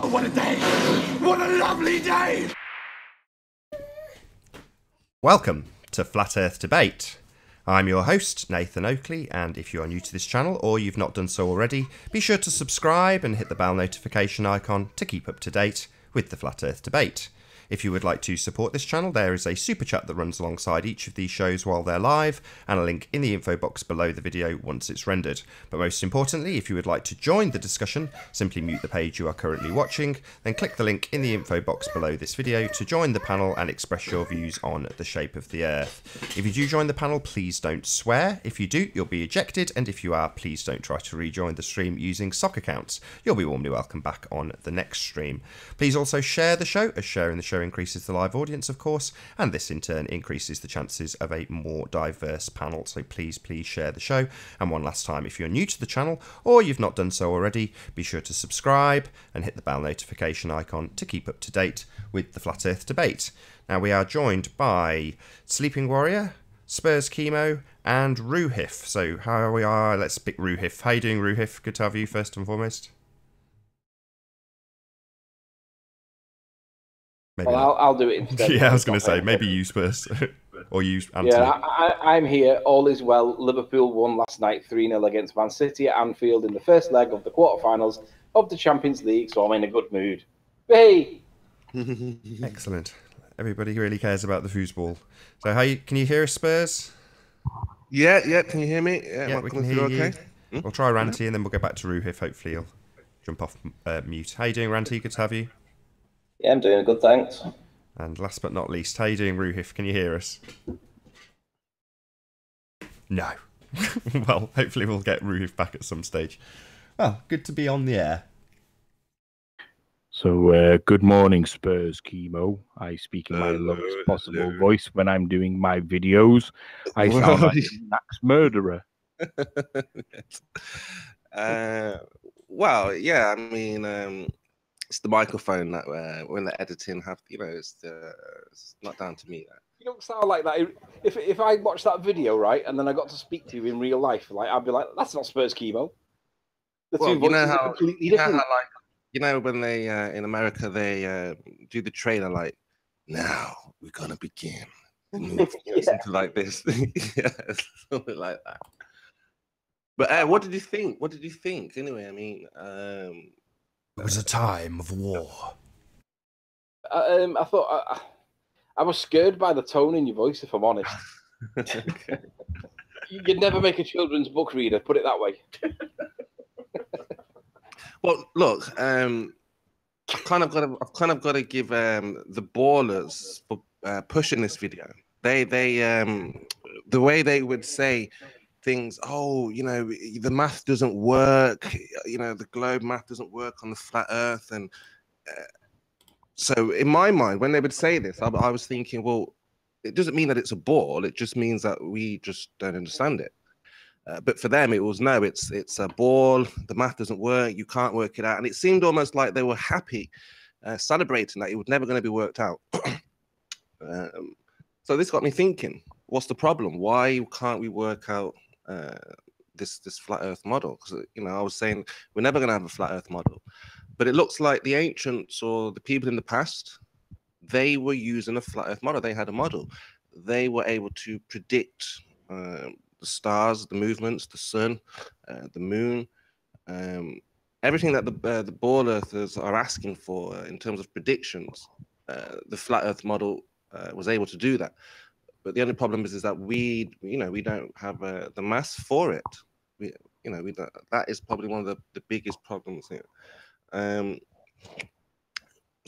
Oh, what a day! What a lovely day! Welcome to Flat Earth Debate. I'm your host, Nathan Oakley, and if you are new to this channel or you've not done so already, be sure to subscribe and hit the bell notification icon to keep up to date with the Flat Earth Debate. If you would like to support this channel, there is a super chat that runs alongside each of these shows while they're live, and a link in the info box below the video once it's rendered. But most importantly, if you would like to join the discussion, simply mute the page you are currently watching, then click the link in the info box below this video to join the panel and express your views on the shape of the Earth. If you do join the panel, please don't swear. If you do, you'll be ejected, and if you are, please don't try to rejoin the stream using sock accounts. You'll be warmly welcome back on the next stream. Please also share the show, as sharing the show increases the live audience, of course, and this in turn increases the chances of a more diverse panel. So please share the show. And one last time, if you're new to the channel or you've not done so already, be sure to subscribe and hit the bell notification icon to keep up to date with the Flat Earth Debate. Now we are joined by Sleeping Warrior, Spurs Chemo, and Ruhif. So how we are, let's pick Ruhif. How you doing, Ruhif? Good to have you first and foremost. Maybe well, I'll do it instead. Yeah, I was going to say, maybe you Spurs. Or you, Anthony. Yeah, I'm here. All is well. Liverpool won last night 3-0 against Man City at Anfield in the first leg of the quarterfinals of the Champions League, so I'm in a good mood. Hey! Excellent. Everybody really cares about the foosball. So can you hear us, Spurs? Yeah, can you hear me? Yeah, we can hear you. Okay? We'll try Ranty and then we'll go back to Ruhif. Hopefully he'll jump off mute. How you doing, Ranty? Good to have you. Yeah, I'm doing good, thanks. And last but not least, how you doing, Ruhif? Can you hear us? No. Well, hopefully we'll get Ruhif back at some stage. Well, good to be on the air. So, good morning, Spurs Chemo. I speak in my lowest possible voice when I'm doing my videos. I sound like a Max murderer. Well, yeah, I mean... it's the microphone that when the editing have, it's not down to me. You don't sound like that. If I watched that video, right, and then I got to speak to you in real life, like I'd be like, that's not Spurs Chemo. The two voices are completely different. When they in America they do the trailer like, now we're gonna begin. Something like this, yeah, something like that. But what did you think? What did you think? Anyway, I mean. It was a time of war. I thought I was scared by the tone in your voice, if I'm honest. Okay. You'd never make a children's book reader, put it that way. Well, look, I've kind of got to give the ballers for pushing this video. They the way they would say things, the math doesn't work, the globe math doesn't work on the flat earth. And so in my mind, when they would say this, I was thinking, well, it doesn't mean that it's a ball. It just means that we just don't understand it. But for them, it was, no, it's a ball. The math doesn't work. You can't work it out. And it seemed almost like they were happy, celebrating that it was never going to be worked out. So this got me thinking, what's the problem? Why can't we work out this flat earth model? Because I was saying we're never going to have a flat earth model, but it looks like the ancients or the people in the past, they were using a flat earth model. They had a model. They were able to predict the stars, the movements, the sun, the moon, everything that the ball earthers are asking for in terms of predictions. The flat earth model was able to do that. But the only problem is that we don't have the mass for it. We don't, that is probably one of the biggest problems here.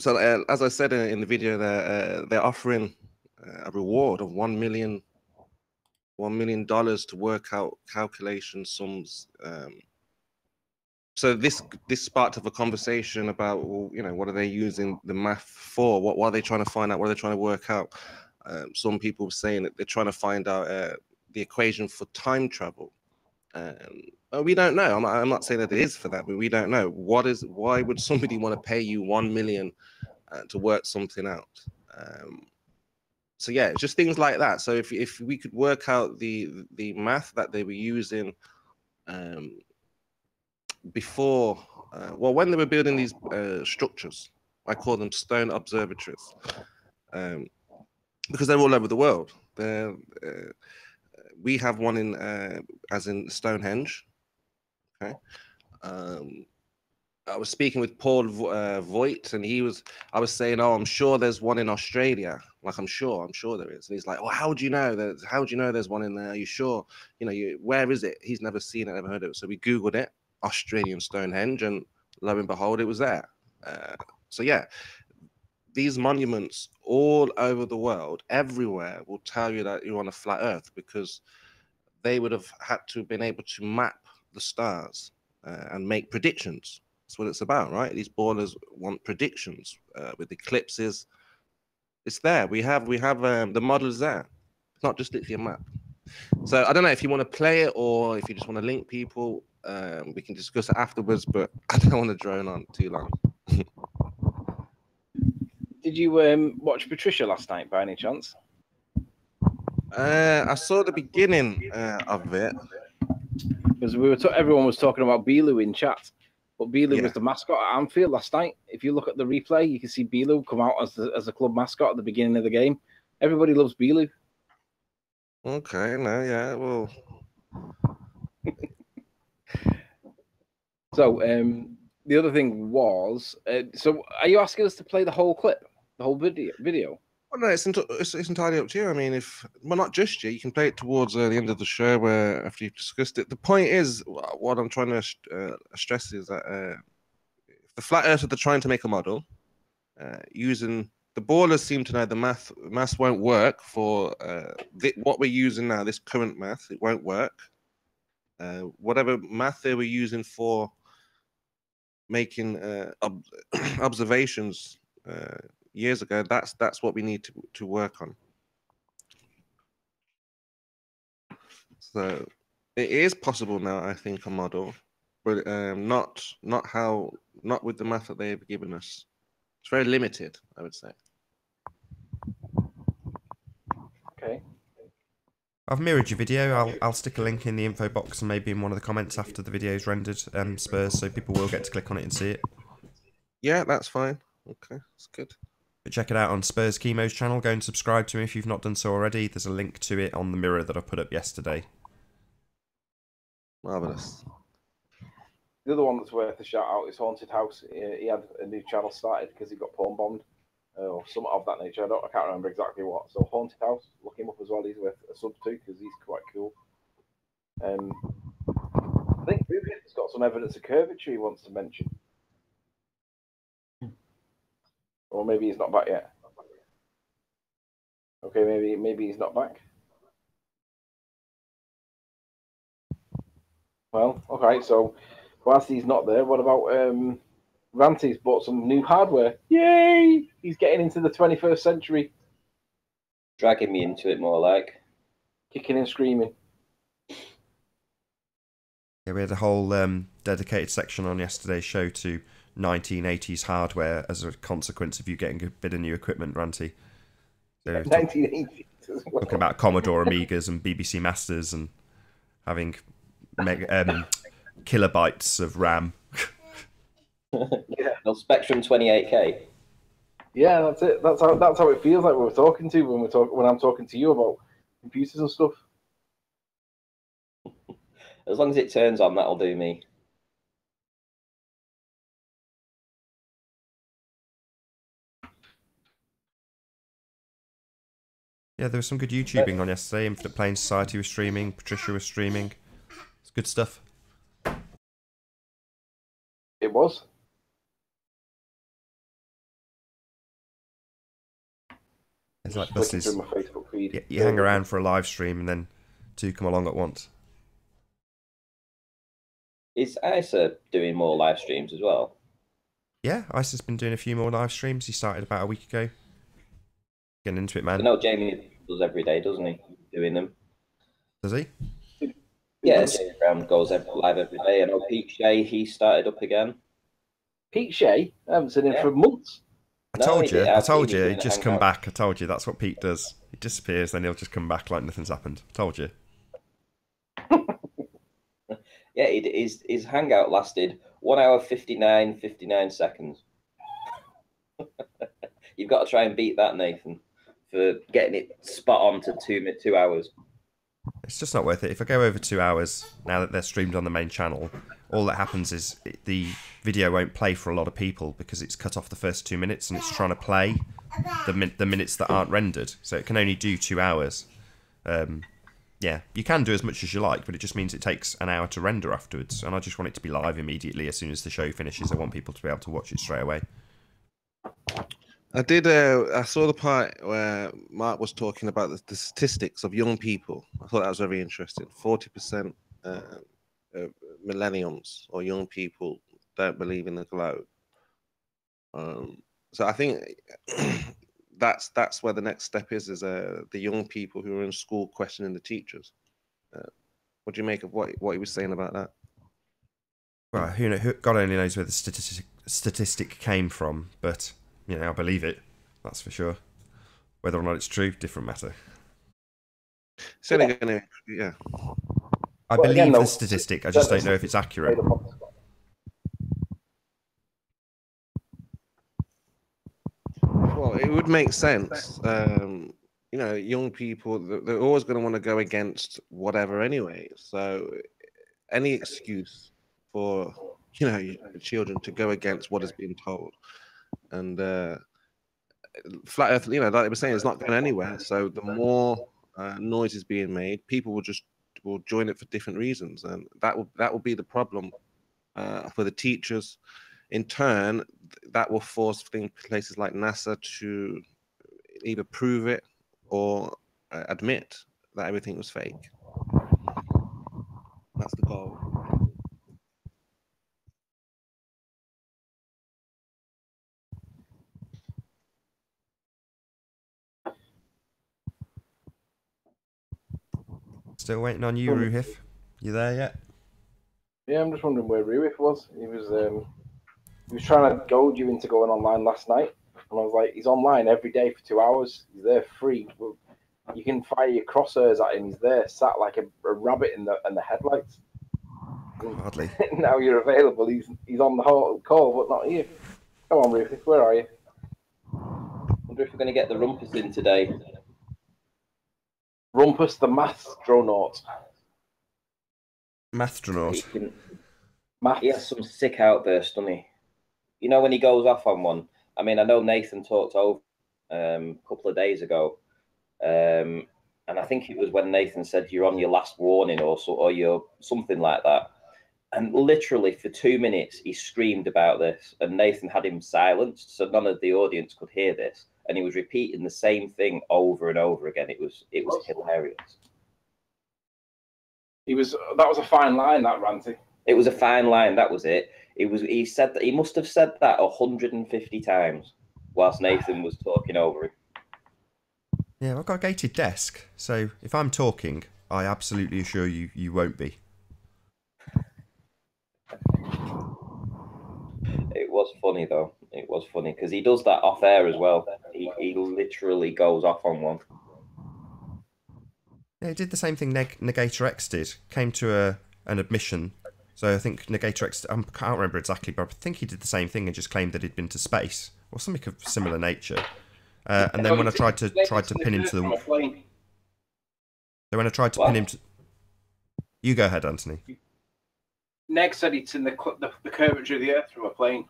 So as I said in the video, they're offering a reward of $1 million to work out calculation sums. So this sparked of a conversation about, well, what are they using the math for? What are they trying to find out? What are they trying to work out? Some people were saying that they're trying to find out the equation for time travel. We don't know. I'm not saying that it is for that, but we don't know. Why would somebody want to pay you $1 million to work something out? So yeah, it's just things like that. So if we could work out the math that they were using before Well, when they were building these structures, I call them stone observatories, because they're all over the world. We have one in, as in Stonehenge. Okay. I was speaking with Paul Voigt, and I was saying, oh, I'm sure there's one in Australia. Like, I'm sure there is. And he's like, well, how do you know there's one in there? Are you sure? You know, where is it? He's never seen it, never heard of it. So we Googled it, Australian Stonehenge, and lo and behold, it was there. So yeah, these monuments all over the world, everywhere, will tell you that you're on a flat Earth, because they would have had to have been able to map the stars and make predictions. That's what it's about, right? These ballers want predictions with eclipses. It's there. We have the models there. It's not just literally a map. So I don't know if you want to play it or if you just want to link people. We can discuss it afterwards, but I don't want to drone on too long. Did you watch Patricia last night by any chance? I saw the beginning of it. Because everyone was talking about Bilu in chat, but Bilu was the mascot at Anfield last night. If you look at the replay, you can see Bilu come out as the club mascot at the beginning of the game. Everybody loves Bilu. Okay, no, yeah, well. So the other thing was, so are you asking us to play the whole clip, the whole video? Well, no, it's entirely up to you. I mean, not just you can play it towards the end of the show, where after you've discussed it. The point is, what I'm trying to stress is that if the flat earthers are trying to make a model using the ballers seem to know the math won't work for what we're using now. This current math, it won't work. Whatever math they were using for making observations years ago, that's what we need to work on. So it is possible now, I think, a model, but not with the math that they've given us. It's very limited, I would say. Okay. I've mirrored your video. I'll stick a link in the info box and maybe in one of the comments after the video is rendered, Spurs, so people will get to click on it and see it. Yeah, that's fine. Okay, that's good. But check it out on Spurs Chemo's channel. Go and subscribe to him if you've not done so already. There's a link to it on the mirror that I put up yesterday. Marvellous. The other one that's worth a shout out is Haunted House. He had a new channel started because he got porn bombed or something of that nature. I can't remember exactly what. So Haunted House, look him up as well. He's worth a sub too because he's quite cool. I think Ruben's got some evidence of curvature he wants to mention. Or maybe he's not back yet. Okay, maybe he's not back. Well, okay, so whilst he's not there, what about Ranty's bought some new hardware? Yay! He's getting into the 21st century. Dragging me into it more like. Kicking and screaming. Yeah, we had a whole dedicated section on yesterday's show to 1980s hardware as a consequence of you getting a bit of new equipment, Ranty. So 1980s as well. Talking about Commodore Amigas and BBC Masters and having kilobytes of RAM. Yeah. No, Spectrum 28K. Yeah, that's it. That's how it feels like we're talking to when I'm talking to you about computers and stuff. As long as it turns on, that'll do me. Yeah, there was some good YouTubing on yesterday. Infinite Plane Society was streaming. Patricia was streaming. It's good stuff. It was. It's like Flicking buses. through my Facebook feed. You hang around for a live stream and then two come along at once. Is ISA doing more live streams as well? Yeah, Isa's been doing a few more live streams. He started about a week ago. Getting into it, man. I know Jamie does every day, doesn't he? Doing them. Does he? Yeah, Jamie Brown goes live every day. I know Pete Shea, he started up again. Pete Shea? I haven't seen him for months. I told you, he'd just come back. I told you, that's what Pete does. He disappears, then he'll just come back like nothing's happened. I told you. Yeah, his hangout lasted 1 hour 59 seconds. You've got to try and beat that, Nathan, for getting it spot on to 2 hours. It's just not worth it. If I go over 2 hours, now that they're streamed on the main channel, all that happens is the video won't play for a lot of people because it's cut off the first 2 minutes and it's trying to play the minutes that aren't rendered. So it can only do 2 hours. Yeah, you can do as much as you like, but it just means it takes an hour to render afterwards. And I just want it to be live immediately as soon as the show finishes. I want people to be able to watch it straight away. I saw the part where Mark was talking about the statistics of young people. I thought that was very interesting. 40% millennials or young people don't believe in the globe. So I think that's where the next step is the young people who are in school questioning the teachers. What do you make of what he was saying about that? Well, God only knows where the statistic came from, but you know, I believe it. That's for sure. Whether or not it's true, different matter. So they're gonna, yeah. I believe the statistic. I just don't know if it's accurate. Well, it would make sense. You know, young people, they're always going to want to go against whatever anyway. So any excuse for, you know, children to go against what is being told. And flat earth, you know, like they were saying, it's not going anywhere. So the more noise is being made, people will join it for different reasons. And that will be the problem for the teachers. In turn, that will force places like NASA to either prove it or admit that everything was fake. That's the goal. Still waiting on you, Ruhif. You there yet? Yeah, I'm just wondering where Ruhif was. He was trying to goad you into going online last night, and I was like, he's online every day for 2 hours. He's there free. You can fire your crosshairs at him. He's there, sat like a rabbit in the headlights. Hardly. Now you're available. He's on the whole call, but not here. Come on, Ruhif. Where are you? Wonder if we're going to get the rumpus in today. Rumpus the Mathstronaut. Mathstronaut. He has some sick outbursts, doesn't he? You know, when he goes off on one. I mean, I know Nathan talked over a couple of days ago, and I think it was when Nathan said you're on your last warning or you're something like that. And literally for 2 minutes, he screamed about this, and Nathan had him silenced, so none of the audience could hear this. And he was repeating the same thing over and over again. It was hilarious. That was a fine line, that Ranty. It was a fine line. That was it. He said that he must have said that 150 times whilst Nathan was talking over him. Yeah, I've got a gated desk, so if I'm talking, I absolutely assure you, you won't be. It was funny though. It was funny because he does that off air as well. He literally goes off on one. Yeah, he did the same thing Negator X did. Came to an admission. So I think Negator X, I can't remember exactly, but I think he did the same thing and just claimed that he'd been to space or something of similar nature. And then when I tried to pin him to the, pin him to, you go ahead, Anthony. Neg said it's in the curvature of the Earth from a plane.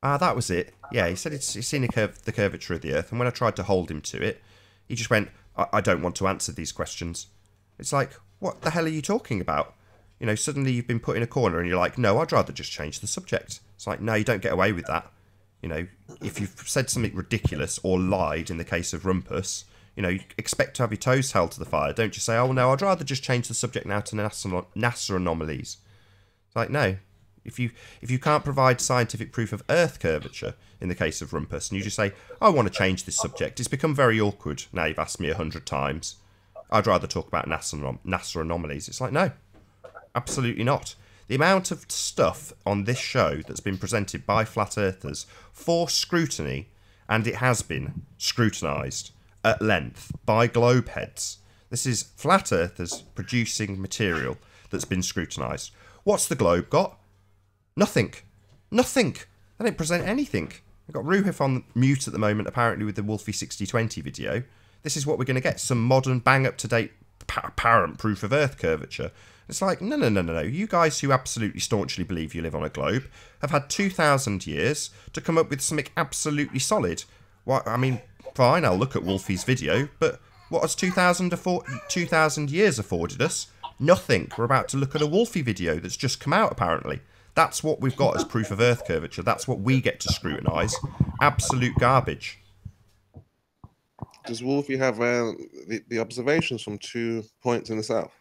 Ah, that was it. Yeah, he said he's seen the curvature of the Earth, and when I tried to hold him to it, he just went, I don't want to answer these questions. It's like, what the hell are you talking about? You know, suddenly you've been put in a corner and you're like, no, I'd rather just change the subject. It's like, no, you don't get away with that. You know, if you've said something ridiculous or lied in the case of Rumpus, you know, you expect to have your toes held to the fire. Don't just say, oh, no, I'd rather just change the subject now to NASA anomalies. It's like, no. If you can't provide scientific proof of Earth curvature in the case of Rumpus, and you just say, I want to change this subject, it's become very awkward now you've asked me 100 times. I'd rather talk about NASA anomalies. It's like, no, absolutely not. The amount of stuff on this show that's been presented by flat earthers for scrutiny, and it has been scrutinised at length by globe heads. This is flat earthers producing material that's been scrutinised. What's the globe got? Nothing. Nothing. They didn't present anything. I've got Ruhif on mute at the moment, apparently, with the Wolfie 6020 video. This is what we're going to get. Some modern, bang-up-to-date, apparent proof of Earth curvature. It's like, no. You guys who absolutely staunchly believe you live on a globe have had 2,000 years to come up with something absolutely solid. Well, I mean, fine, I'll look at Wolfie's video, but what has 2,000 years afforded us? Nothing. We're about to look at a Wolfie video that's just come out, apparently. That's what we've got as proof of Earth curvature. That's what we get to scrutinise. Absolute garbage. Does Wolfie have the observations from 2 points in the south?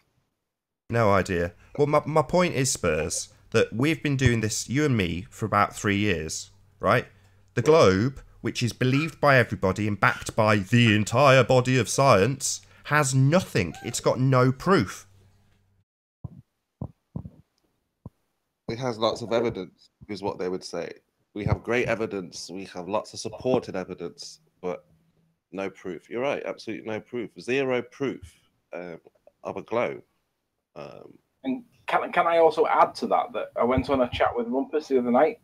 No idea. Well, my point is, Spurs, that we've been doing this, you and me, for about 3 years, right? The globe, which is believed by everybody and backed by the entire body of science, has nothing. It's got no proof. It has lots of evidence, is what they would say. We have great evidence. We have lots of supported evidence, but no proof. You're right, absolutely no proof. Zero proof of a globe. And can I also add to that I went on a chat with Rumpus the other night,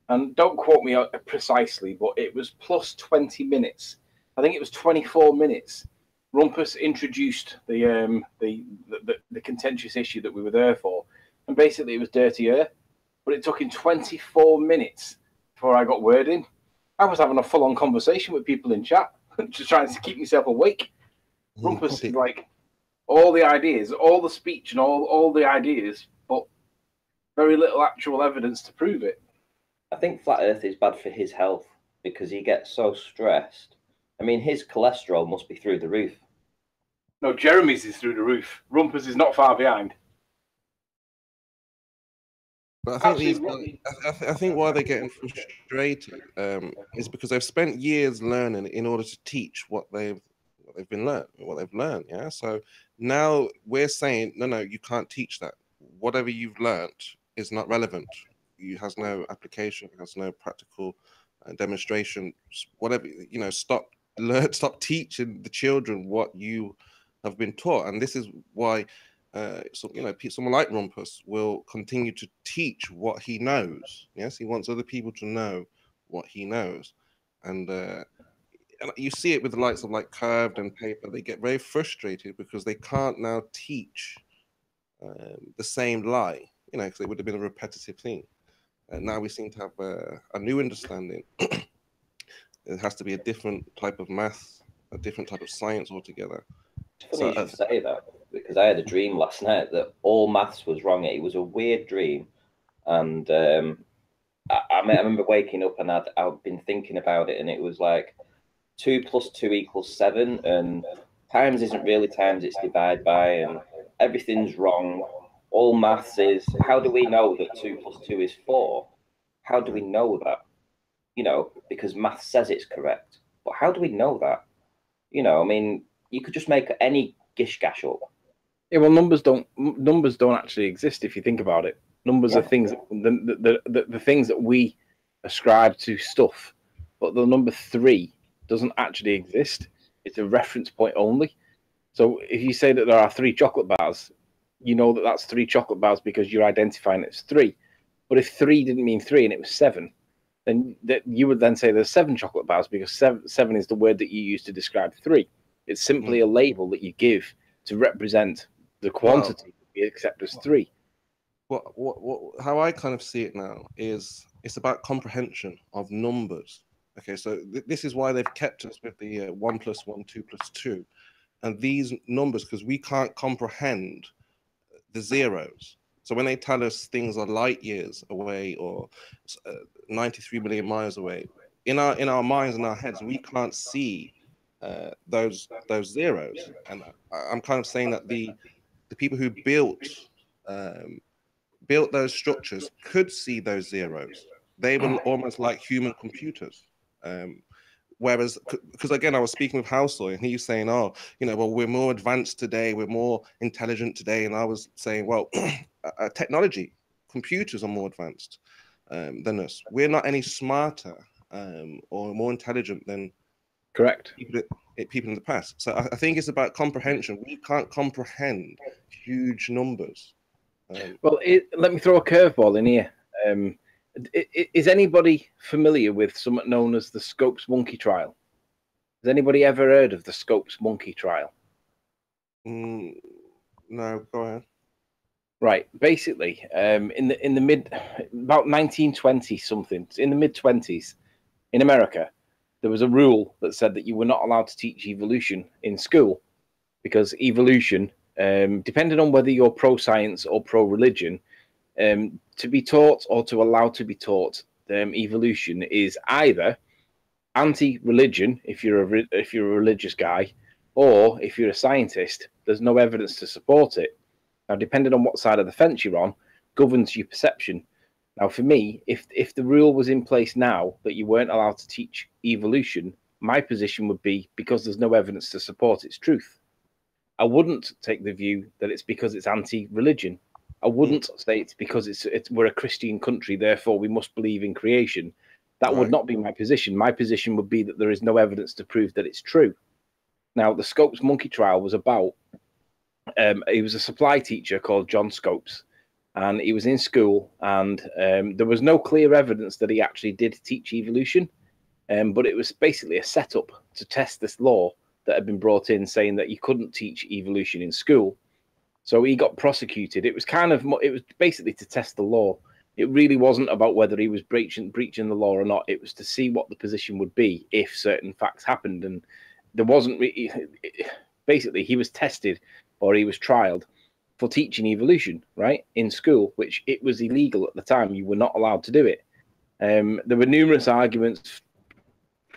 and don't quote me precisely, but it was plus 20 minutes. I think it was 24 minutes. Rumpus introduced the contentious issue that we were there for, and basically it was dirty air. But it took him 24 minutes before I got word in. I was having a full-on conversation with people in chat, just trying to keep myself awake. Rumpus is like, all the ideas, all the speech and all the ideas, but very little actual evidence to prove it. I think flat Earth is bad for his health because he gets so stressed. I mean, his cholesterol must be through the roof. No, Jeremy's is through the roof. Rumpus is not far behind. But I think I think why they're getting frustrated is because they've spent years learning in order to teach what they've learned. Yeah. So now we're saying, no, you can't teach that. Whatever you've learned is not relevant. It has no application. It has no practical demonstration. Whatever, stop teaching the children what you have been taught. And this is why, someone like Rumpus will continue to teach what he knows. Yes, he wants other people to know what he knows, and you see it with the likes of like Curved and Paper. They get very frustrated because they can't now teach the same lie, because it would have been a repetitive thing. And now we seem to have a new understanding. It has to be a different type of math, a different type of science altogether. It's funny you should say that, because I had a dream last night that all maths was wrong. It was a weird dream, and I remember waking up and I'd been thinking about it, and it was like 2 + 2 = 7, and times isn't really times, it's divided by, and everything's wrong. All maths is, how do we know that 2 + 2 is 4? How do we know that? Because math says it's correct, but how do we know that? I mean, you could just make any gish gash up. Yeah, well, numbers don't actually exist if you think about it. Numbers are things the things that we ascribe to stuff, but the number 3 doesn't actually exist. It's a reference point only. So if you say that there are 3 chocolate bars, you know that that's 3 chocolate bars because you're identifying it as 3. But if 3 didn't mean 3 and it was 7, then you would then say there's 7 chocolate bars because 7 is the word that you use to describe 3. It's simply a label that you give to represent the quantity that we accept as 3. How I kind of see it now is it's about comprehension of numbers. Okay, so this is why they've kept us with the 1 + 1, 2 + 2, and these numbers, because we can't comprehend the zeros. So when they tell us things are light years away or 93 million miles away, in our minds and our heads, we can't see those zeros. And I'm kind of saying that the people who built those structures could see those zeros. They were almost like human computers. Whereas, because again, I was speaking with Houseoy, and he was saying, well, we're more advanced today, we're more intelligent today. And I was saying, well, technology, computers are more advanced than us. We're not any smarter or more intelligent than people in the past. So I think it's about comprehension. We can't comprehend huge numbers. Well, let me throw a curveball in here. Is anybody familiar with something known as the Scopes monkey trial? Has anybody ever heard of the Scopes monkey trial? No, go ahead. Right. Basically, in the mid about 1920 something, in the mid 20s in America, there was a rule that said that you were not allowed to teach evolution in school because evolution, depending on whether you're pro science or pro religion, to be taught or to allow to be taught evolution is either anti-religion if you're a religious guy, or if you're a scientist, there's no evidence to support it. Now, depending on what side of the fence you're on, governs your perception. Now, for me, if the rule was in place now that you weren't allowed to teach evolution, my position would be because there's no evidence to support its truth. I wouldn't take the view that it's because it's anti-religion. I wouldn't say it's because we're a Christian country, therefore we must believe in creation. That would not be my position. My position would be that there is no evidence to prove that it's true. Now, the Scopes monkey trial was about, he was a supply teacher called John Scopes, and he was in school, and there was no clear evidence that he actually did teach evolution, but it was basically a setup to test this law that had been brought in saying that you couldn't teach evolution in school. So he got prosecuted. It was basically to test the law. It really wasn't about whether he was breaching the law or not. It was to see what the position would be if certain facts happened. And there wasn't basically, he was tested or he was trialed for teaching evolution, right, in school, which it was illegal at the time. You were not allowed to do it. There were numerous arguments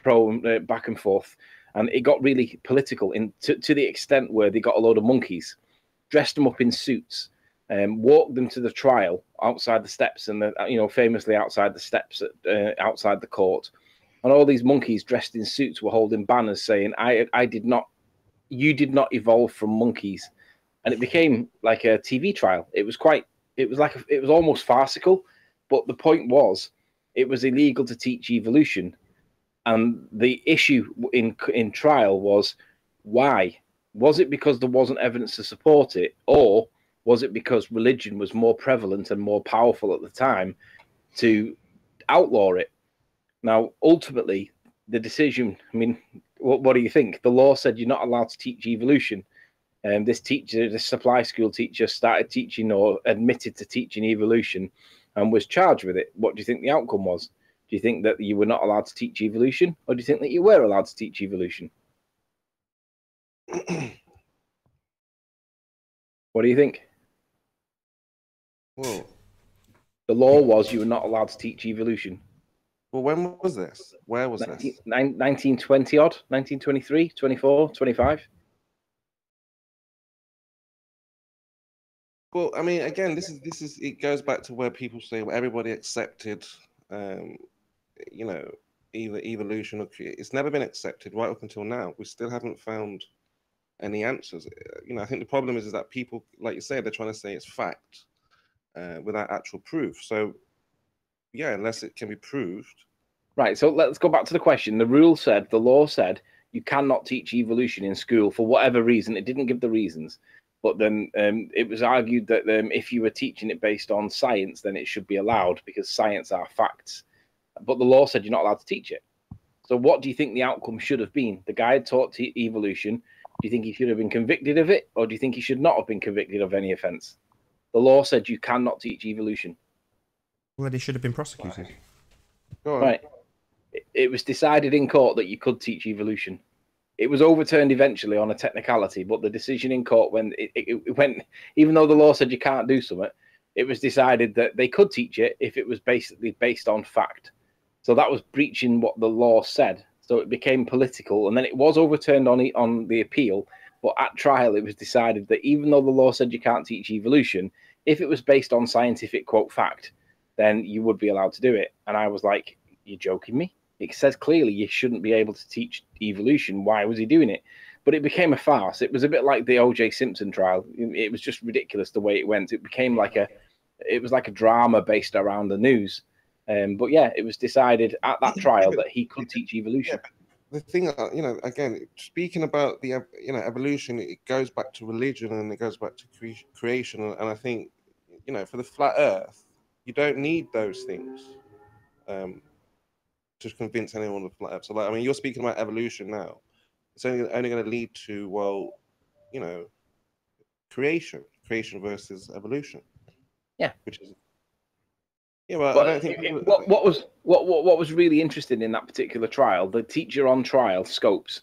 back and forth, and it got really political to the extent where they got a load of monkeys, dressed them up in suits, walked them to the trial outside the steps, and famously outside the steps outside the court, and all these monkeys dressed in suits were holding banners saying, you did not evolve from monkeys." And it became like a TV trial. It was almost farcical, but the point was it was illegal to teach evolution. And the issue in trial was, why? Was it because there wasn't evidence to support it, or was it because religion was more prevalent and more powerful at the time to outlaw it? Now, ultimately, the decision, I mean, what do you think? The law said you're not allowed to teach evolution. This supply school teacher, started teaching or admitted to teaching evolution and was charged with it. What do you think the outcome was? Do you think that you were not allowed to teach evolution, or do you think that you were allowed to teach evolution? What do you think? Well, the law was you were not allowed to teach evolution. Well, when was this? Where was this? 1920 odd, 1923, 24, 25. Well, I mean, again, this is it goes back to where people say everybody accepted, either evolution or it's never been accepted right up until now. We still haven't found any answers. I think the problem is that people, like you say, they're trying to say it's fact without actual proof. So, yeah, unless it can be proved. Right. So let's go back to the question. The law said you cannot teach evolution in school for whatever reason. It didn't give the reasons. But then it was argued that if you were teaching it based on science, then it should be allowed because science are facts. But the law said you're not allowed to teach it. So what do you think the outcome should have been? The guy had taught evolution. Do you think he should have been convicted of it? Or do you think he should not have been convicted of any offence? The law said you cannot teach evolution. Well, he should have been prosecuted. Go on. Right. It was decided in court that you could teach evolution. It was overturned eventually on a technicality, but the decision in court when it went, even though the law said you can't do something, it was decided that they could teach it if it was basically based on fact. So that was breaching what the law said. So it became political, and then it was overturned on the appeal. But at trial, it was decided that even though the law said you can't teach evolution, if it was based on scientific quote fact, then you would be allowed to do it. And I was like, "You're joking me? It says clearly you shouldn't be able to teach evolution. Why was he doing it?" But it became a farce. It was a bit like the O.J. Simpson trial. It was just ridiculous the way it went. It became like a drama based around the news. But yeah, it was decided at that trial that he could teach evolution. Yeah, the thing, again, speaking about the, evolution, it goes back to religion and it goes back to creation. And I think, for the flat Earth, you don't need those things. to convince anyone of flat Earth. So, like, I mean, you're speaking about evolution now. It's only going to lead to, well, you know, creation versus evolution. Yeah, which is well, but I don't think what was really interesting in that particular trial, the teacher on trial, Scopes,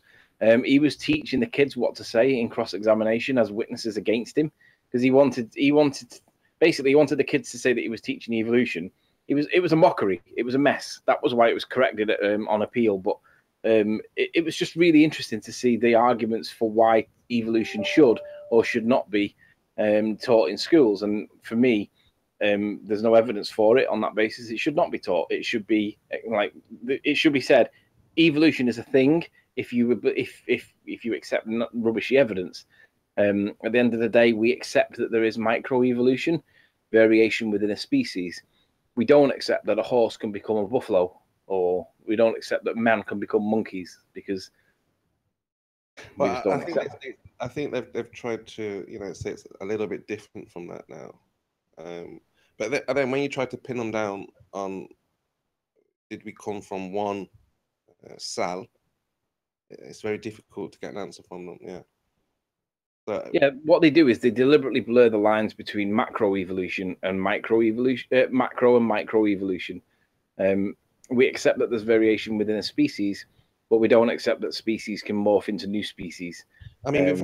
he was teaching the kids what to say in cross-examination as witnesses against him, because he wanted the kids to say that he was teaching evolution. It was a mockery. It was a mess. That was why it was corrected on appeal. But it was just really interesting to see the arguments for why evolution should or should not be taught in schools. And for me, there's no evidence for it on that basis. It should not be taught. It should be it should be said, evolution is a thing if you accept rubbishy evidence. At the end of the day, we accept that there is microevolution, variation within a species. We don't accept that a horse can become a buffalo, or we don't accept that man can become monkeys, because we just don't accept it. I think they've tried to, say it's a little bit different from that now. But then when you try to pin them down on, did we come from one cell? It's very difficult to get an answer from them. Yeah. So, yeah, what they do is they deliberately blur the lines between macroevolution and microevolution, macro and microevolution. We accept that there's variation within a species, but we don't accept that species can morph into new species. I mean, we've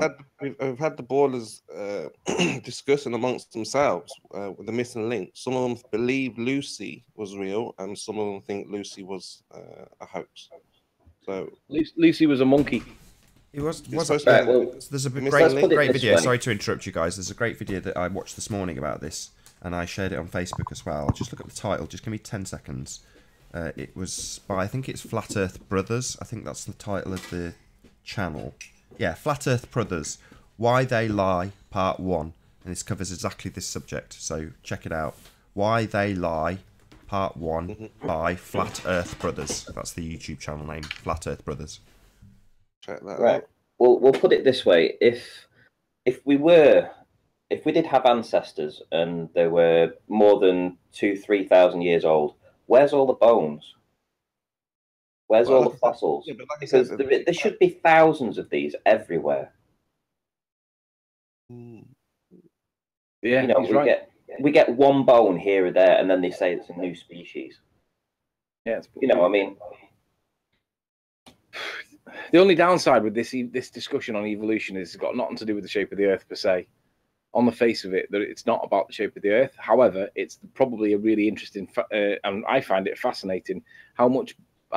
had the ballers discussing amongst themselves with the missing link. Some of them believe Lucy was real, and some of them think Lucy was a hoax. So Lucy was a monkey. It was right, well, there's a great video. Sorry to interrupt you guys. There's a great video that I watched this morning about this, and I shared it on Facebook as well. Just look at the title. Just give me 10 seconds. It was by, I think it's Flat Earth Brothers. I think that's the title of the channel. Yeah, Flat Earth Brothers. Why They Lie, Part 1. And this covers exactly this subject. So check it out. Why They Lie, Part 1 by Flat Earth Brothers. That's the YouTube channel name, Flat Earth Brothers. Check that right. out. Well, we'll put it this way: if we did have ancestors and they were more than 2,000-3,000 years old, where's all the bones? Where's all the fossils? Yeah, like because there should be thousands of these everywhere. Yeah, we get one bone here or there, and then they say it's a new species. Yeah, I mean. The only downside with this discussion on evolution is it's got nothing to do with the shape of the Earth per se. On the face of it, that it's not about the shape of the Earth. However, it's probably a really interesting, and I find it fascinating how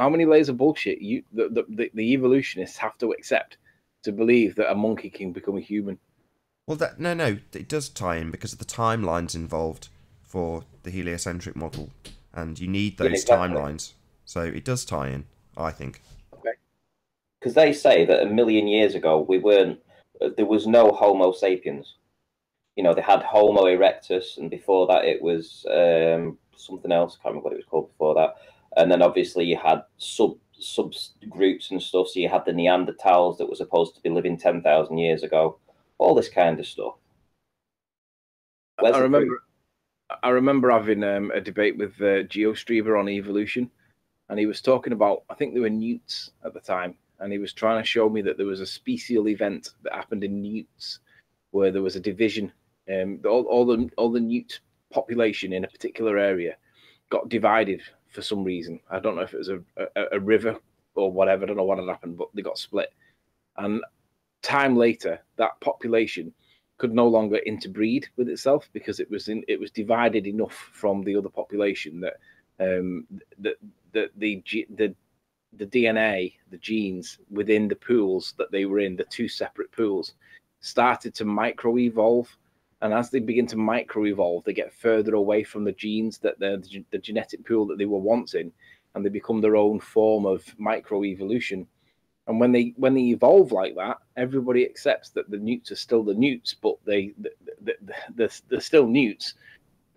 many layers of bullshit the evolutionists have to accept to believe that a monkey can become a human. Well, no, it does tie in because of the timelines involved for the heliocentric model, and you need those timelines. So it does tie in, I think. Because they say that 1 million years ago there was no Homo sapiens. They had Homo erectus, and before that it was something else. I can't remember what it was called before that. And then obviously you had subgroups and stuff. So you had the Neanderthals that were supposed to be living 10,000 years ago. All this kind of stuff. I remember having a debate with GeoStreamer on evolution, and he was talking about, I think they were newts at the time. And he was trying to show me that there was a special event that happened in newts, where there was a division. All the newt population in a particular area got divided for some reason. I don't know if it was a river or whatever. I don't know what had happened, but they got split. And time later, that population could no longer interbreed with itself because it was divided enough from the other population that the DNA, the genes within the pools that they were in, the two separate pools, started to micro-evolve. And as they begin to micro-evolve, they get further away from the genes that the genetic pool that they were once in, and they become their own form of micro-evolution. And when they evolve like that, everybody accepts that the newts are still the newts, but they're still newts.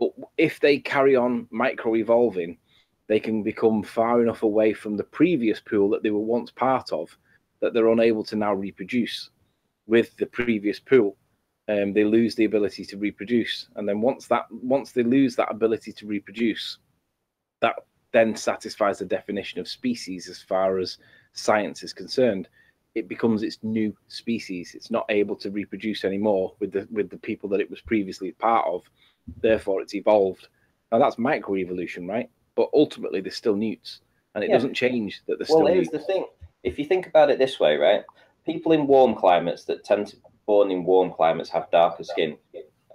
But if they carry on micro-evolving, they can become far enough away from the previous pool that they were once part of that they're unable to now reproduce with the previous pool. They lose the ability to reproduce. And then once they lose that ability to reproduce, that then satisfies the definition of species as far as science is concerned, it becomes its new species. It's not able to reproduce anymore with the people that it was previously part of. Therefore, it's evolved. Now that's microevolution, right? But ultimately, they're still newts, and it doesn't change that they're still. Well, here's the thing: if you think about it this way, right? People in warm climates that tend to be born in warm climates have darker skin,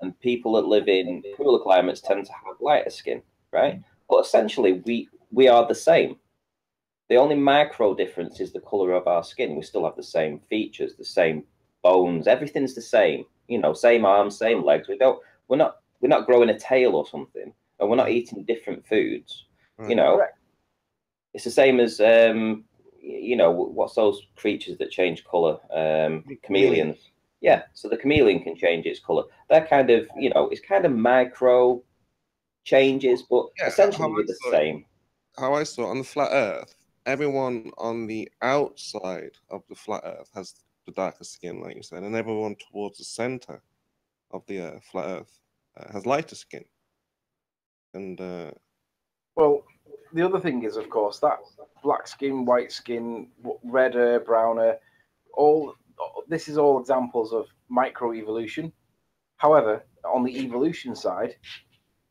and people that live in cooler climates tend to have lighter skin, right? But essentially, we are the same. The only micro difference is the color of our skin. We still have the same features, the same bones. Everything's the same. You know, same arms, same legs. We're not growing a tail or something, and we're not eating different foods. Right. You know, it's the same as you know, what's those creatures that change color? Chameleons. Yeah, so the chameleon can change its color. They're kind of, you know, it's kind of micro changes, but essentially we're the same. How I saw it, on the flat Earth, everyone on the outside of the flat Earth has the darker skin, like you said, and everyone towards the center of the flat Earth has lighter skin. And well, the other thing is, of course, that black skin, white skin, redder, browner, this is all examples of microevolution. However, on the evolution side,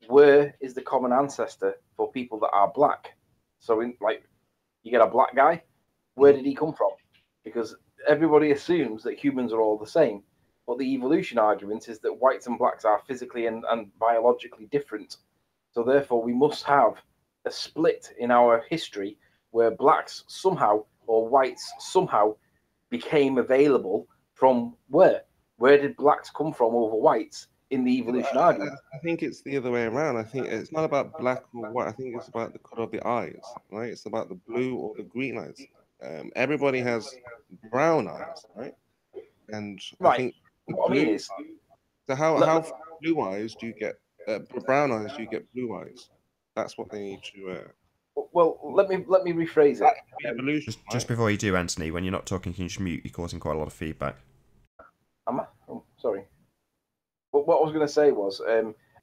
where is the common ancestor for people that are black? So, you get a black guy, where did he come from? Because everybody assumes that humans are all the same. But the evolution argument is that whites and blacks are physically and biologically different. So therefore, we must have a split in our history where blacks somehow or whites somehow became available from where? Where did blacks come from over whites in the evolution argument? I think it's the other way around. I think it's not about black or white. I think it's about the color of the eyes, right? It's about the blue or the green eyes. Everybody has brown eyes, right? And I think what I mean is, so how blue eyes do you get? Brown eyes do you get blue eyes? That's what they need to. Well, let me rephrase it. Evolution, Just before you do, Anthony, when you're not talking, can you just mute? You're causing quite a lot of feedback. Oh, sorry. But what I was going to say was,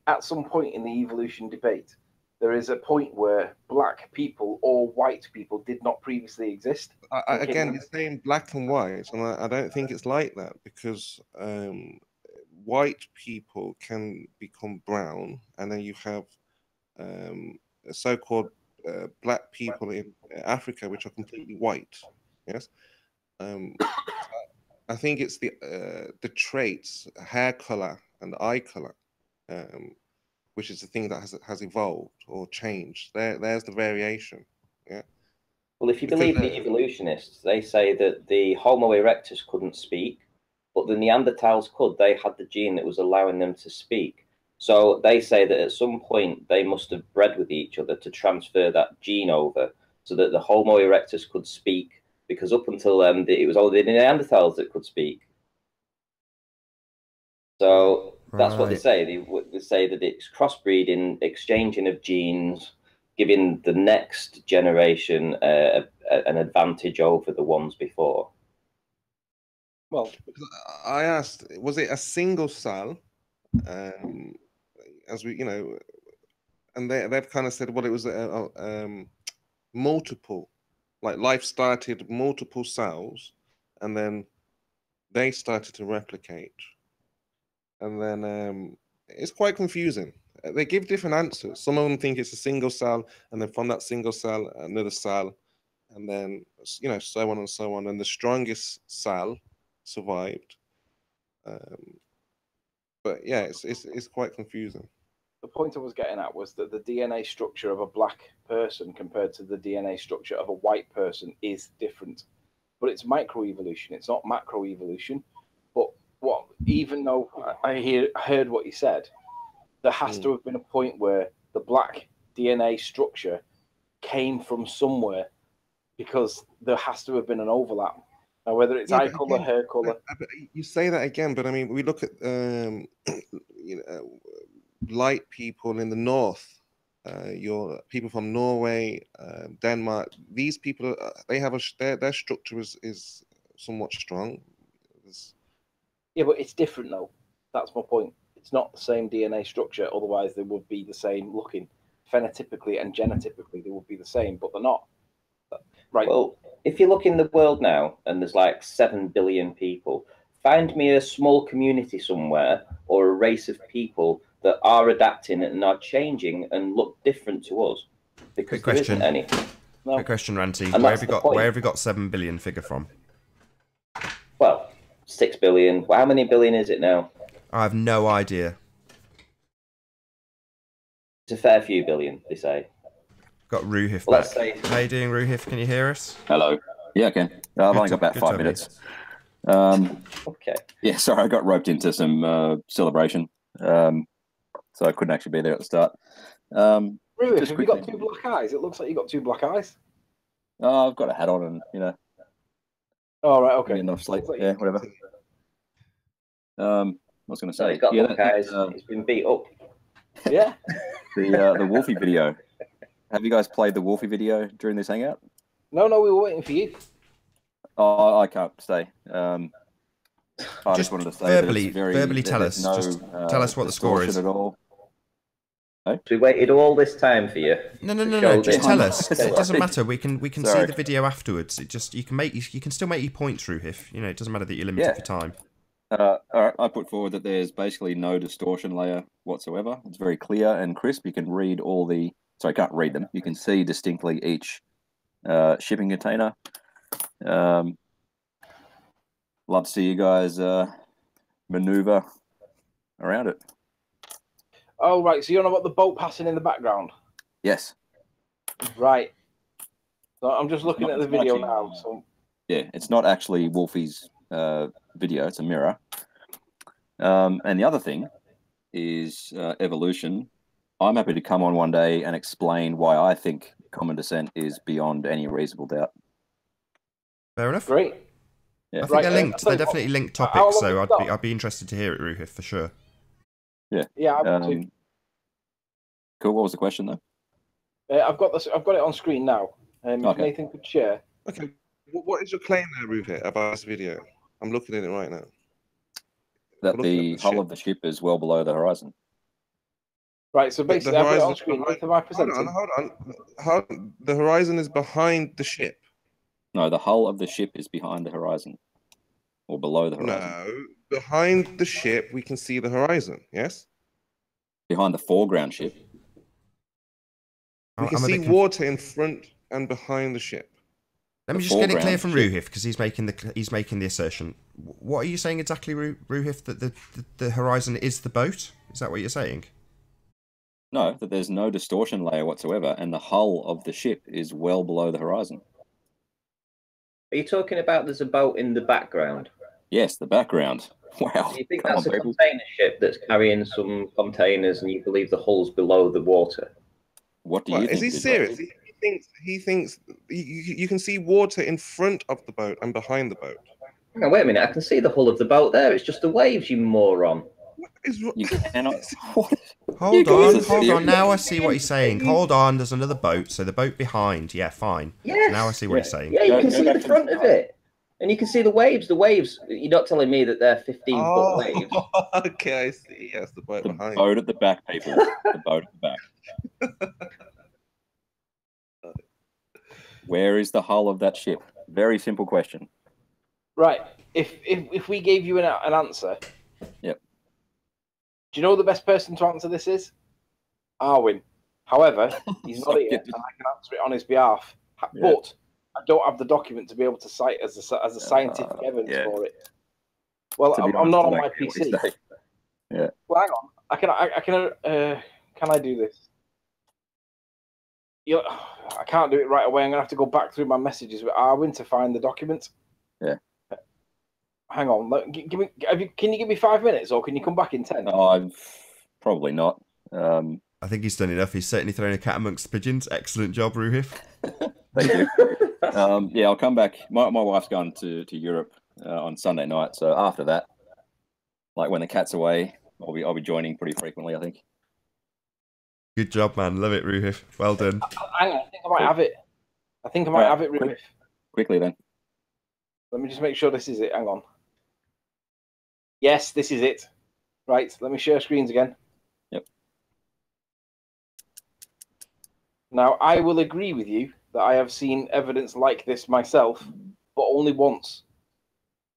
at some point in the evolution debate, there is a point where black people or white people did not previously exist. Again, you're saying black and white, and I don't think it's like that, because white people can become brown, and then you have so-called black people in Africa which are completely white. Yes, I think it's the traits, hair color and eye color, which is the thing that has evolved or changed. There's the variation. Yeah. Well, if you believe the evolutionists, they say that the Homo erectus couldn't speak, but the Neanderthals could. They had the gene that was allowing them to speak. So they say that at some point they must have bred with each other to transfer that gene over so that the Homo erectus could speak, because up until then it was only the Neanderthals that could speak. So that's what they say. They say that it's crossbreeding, exchanging of genes, giving the next generation an advantage over the ones before. Well, I asked, was it a single cell? As we, you know, and they've kind of said, well, it was multiple, like life started multiple cells, and then they started to replicate, and then it's quite confusing. They give different answers. Some of them think it's a single cell, and then from that single cell, another cell, and then, you know, so on and so on. And the strongest cell survived. But yeah, it's quite confusing. The point I was getting at was that the DNA structure of a black person compared to the DNA structure of a white person is different. But it's microevolution, it's not macroevolution. But even though I heard what you said, there has to have been a point where the black DNA structure came from somewhere, because there has to have been an overlap. Now, whether it's eye color, hair color. You say that again, but I mean, we look at you know, light people in the north, your people from Norway, Denmark. These people, they have their structure is somewhat strong. Yeah, but it's different though. That's my point. It's not the same DNA structure. Otherwise, they would be the same looking. phenotypically and genotypically they would be the same, but they're not. Right. Well, if you look in the world now, and there's like 7 billion people, find me a small community somewhere or a race of people that are adapting and are changing and look different to us. Because Quick question. There isn't any. No. Quick question, Ranty. And Where that's have you the got point. where have you got 7 billion figure from? Well, 6 billion. How many billion is it now? I have no idea. It's a fair few billion, they say. Got Ruhif Well, back. let's say- How you doing, Ruhif? Can you hear us? Hello. Yeah, I can. I've only got about Good 5 to have minutes. Okay. Yeah, sorry, I got roped into some celebration, so I couldn't actually be there at the start. Really? Just Have you got quickly. 2 black eyes? It looks like you got 2 black eyes. Oh, I've got a hat on and, you know, Oh, right, okay. enough sleep. Yeah, whatever. I was going to So say, he's got yeah, black eyes. He's been beat up. Yeah. the Wolfie video. Have you guys played the Wolfie video during this hangout? No, we were waiting for you. Oh, I can't stay. I just wanted to say verbally, that it's verbally tell us. no, Just tell us what the score is. at all. We waited all this time for you. No. show Just this. tell us. It Sorry. doesn't matter. We can see Sorry. the video afterwards. It just you can still make your points, Ruhif. You know, it doesn't matter that you're limited for time. All right, I put forward that there's basically no distortion layer whatsoever. It's very clear and crisp. You can read all the. Sorry, I can't read them. You can see distinctly each shipping container. Love to see you guys maneuver around it. Oh, right. So you're on about the boat passing in the background? Yes. Right. So I'm just looking at the It's not video actually- now. So Yeah, it's not actually Wolfie's video. It's a mirror. And the other thing is evolution. I'm happy to come on one day and explain why I think common descent is beyond any reasonable doubt. Fair enough. great. Yeah. I think Right, they're linked. so They're definitely linked how topics. long So have we got? I'd be interested to hear it, Ruhif, for sure. Yeah, I've got to. Cool. What was the question though? I've got this. I've got it on screen now. If Okay. Nathan could share. Okay, what is your claim there, Rupert, about this video? I'm looking at it right now. That Looking the at the hull ship. of the ship is well below the horizon. Right. So But the basically, I've got it horizon on is screen. behind- Nathan, am I Hold presenting? on. The horizon is behind the ship. No, the hull of the ship is behind the horizon, or below the horizon. No, behind the ship we can see the horizon. Yes, Behind the foreground ship. we can I'm a see bit water in front and behind the ship. Let me The just get it clear foreground from ship. Ruhif because he's making the assertion. What are you saying exactly, Ruhif? That the horizon is the boat? Is that what you're saying? No, that there's no distortion layer whatsoever, and the hull of the ship is well below the horizon. Are you talking about there's a boat in the background? Yes, the background. Wow. Do you think Come that's on, a people. container ship that's carrying some containers and you believe the hull's below the water? What do What, you think? is he it is? serious? He thinks you can see water in front of the boat and behind the boat. Hang on, wait a minute. I can see the hull of the boat there. It's just the waves, you moron. What is You cannot. What? Hold guys are on. serious. Now I see what he's saying. Hold on. There's another boat. So the boat behind. Yeah, fine. Yes. Now I see what he's saying. Yeah, you Go- can go see back the to the front of start. it. And you can see the waves. The waves, you're not telling me that they're 15-foot waves. Okay, I see. Yes, the boat The behind. boat at the back, people. The boat at the back. Where is the hull of that ship? Very simple question. Right. If we gave you an answer. Yep. Do you know who the best person to answer this is? Arwin. However, he's not Sorry. here, and I can answer it on his behalf. Yeah. But I don't have the document to be able to cite as a scientific evidence yeah. for it. Well, To be I'm honest, not I on don't my care what you PC. say. Well, hang on. Can I do this? I can't do it right away. I'm gonna have to go back through my messages with Arwin to find the document. Yeah. Hang on. Give me. Can you give me 5 minutes, or can you come back in 10? No, I've probably not. I think he's done enough. He's certainly thrown a cat amongst the pigeons. Excellent job, Ruhif. Thank you. Yeah, I'll come back. My wife's gone to Europe on Sunday night, so after that, like when the cat's away, I'll be joining pretty frequently, I think. Good job, man. Love it, Ruhif. Well done. Hang on. I think I might have it. I think I might have it, quick. Rufus. Quickly then. Let me just make sure this is it. Hang on. Yes, this is it. Right. Let me share screens again. Yep. Now, I will agree with you that I have seen evidence like this myself, but only once.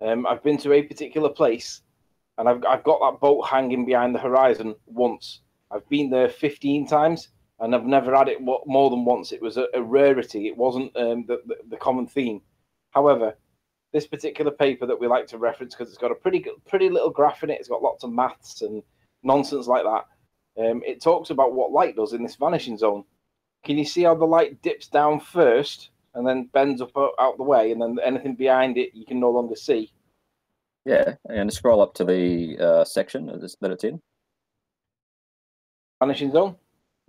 I've been to a particular place, and I've got that boat hanging behind the horizon once. I've been there 15 times, and I've never had it more than once. It was a rarity. It wasn't the common theme. However, this particular paper that we like to reference, because it's got a pretty little graph in it, it's got lots of maths and nonsense like that. It talks about what light does in this vanishing zone. Can you see how the light dips down first and then bends up out the way, and then anything behind it you can no longer see? Yeah, and scroll up to the section that it's in. Vanishing zone?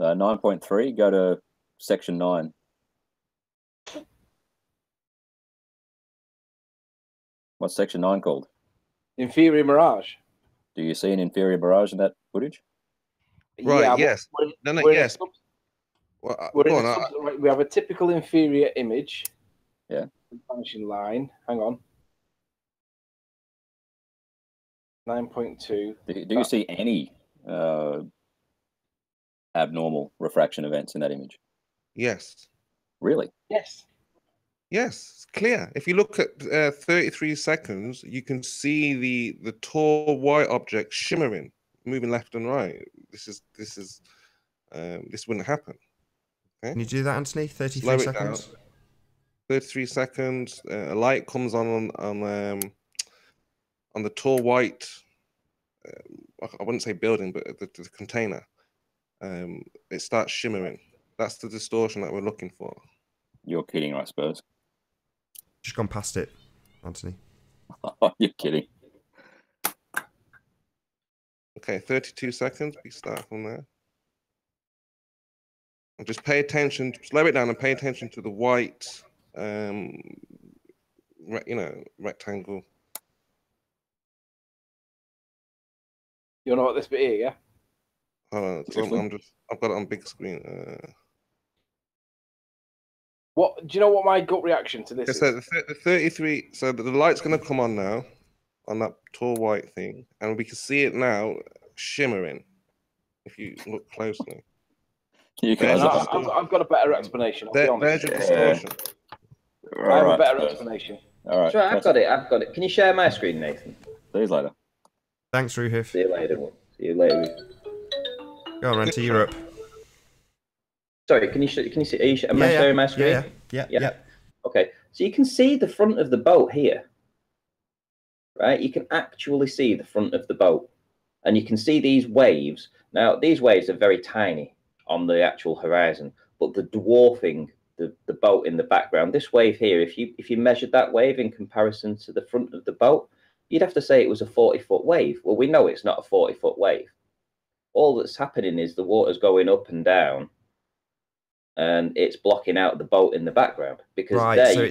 9.3, go to section 9. What's section 9 called? Inferior mirage. Do you see an inferior mirage in that footage? Right, Yeah, yes. Yes. Well, we have a typical inferior image. Yeah. Vanishing line. Hang on. 9.2. Do you see any abnormal refraction events in that image? Yes. Really? Yes. Yes, it's clear. If you look at 33 seconds, you can see the tall white object shimmering, moving left and right. This wouldn't happen. Okay? Can you do that, Anthony? 33 Slow it seconds. down. 33 seconds. A light comes on the tall white. I wouldn't say building, but the container. It starts shimmering. That's the distortion that we're looking for. You're kidding, I suppose. Just gone past it, Anthony. Oh, you're kidding. Okay, 32 seconds. We start from there. And just pay attention. Slow it down and pay attention to the white, rectangle. You know what this bit here, yeah? I've got it on big screen. What do you know? What my gut reaction to this is? So the 33. So the light's going to come on now, on that tall white thing, and we can see it now shimmering. If you look closely, You guys I've got a better explanation. There's your distortion. I have a better explanation. All right. Sure, I've got it. Can you share my screen, Nathan? See you later. Thanks, Ruhif. See you later. See you later. Go on, Renty, you're up. Sorry, can you see? Am I sharing my screen? Yeah. Okay, so you can see the front of the boat here, right? You can actually see the front of the boat, and you can see these waves. Now, these waves are very tiny on the actual horizon, but they're dwarfing the boat in the background. This wave here, if you measured that wave in comparison to the front of the boat, you'd have to say it was a 40-foot wave. Well, we know it's not a 40-foot wave. All that's happening is the water's going up and down, and it's blocking out the boat in the background. Because right, there so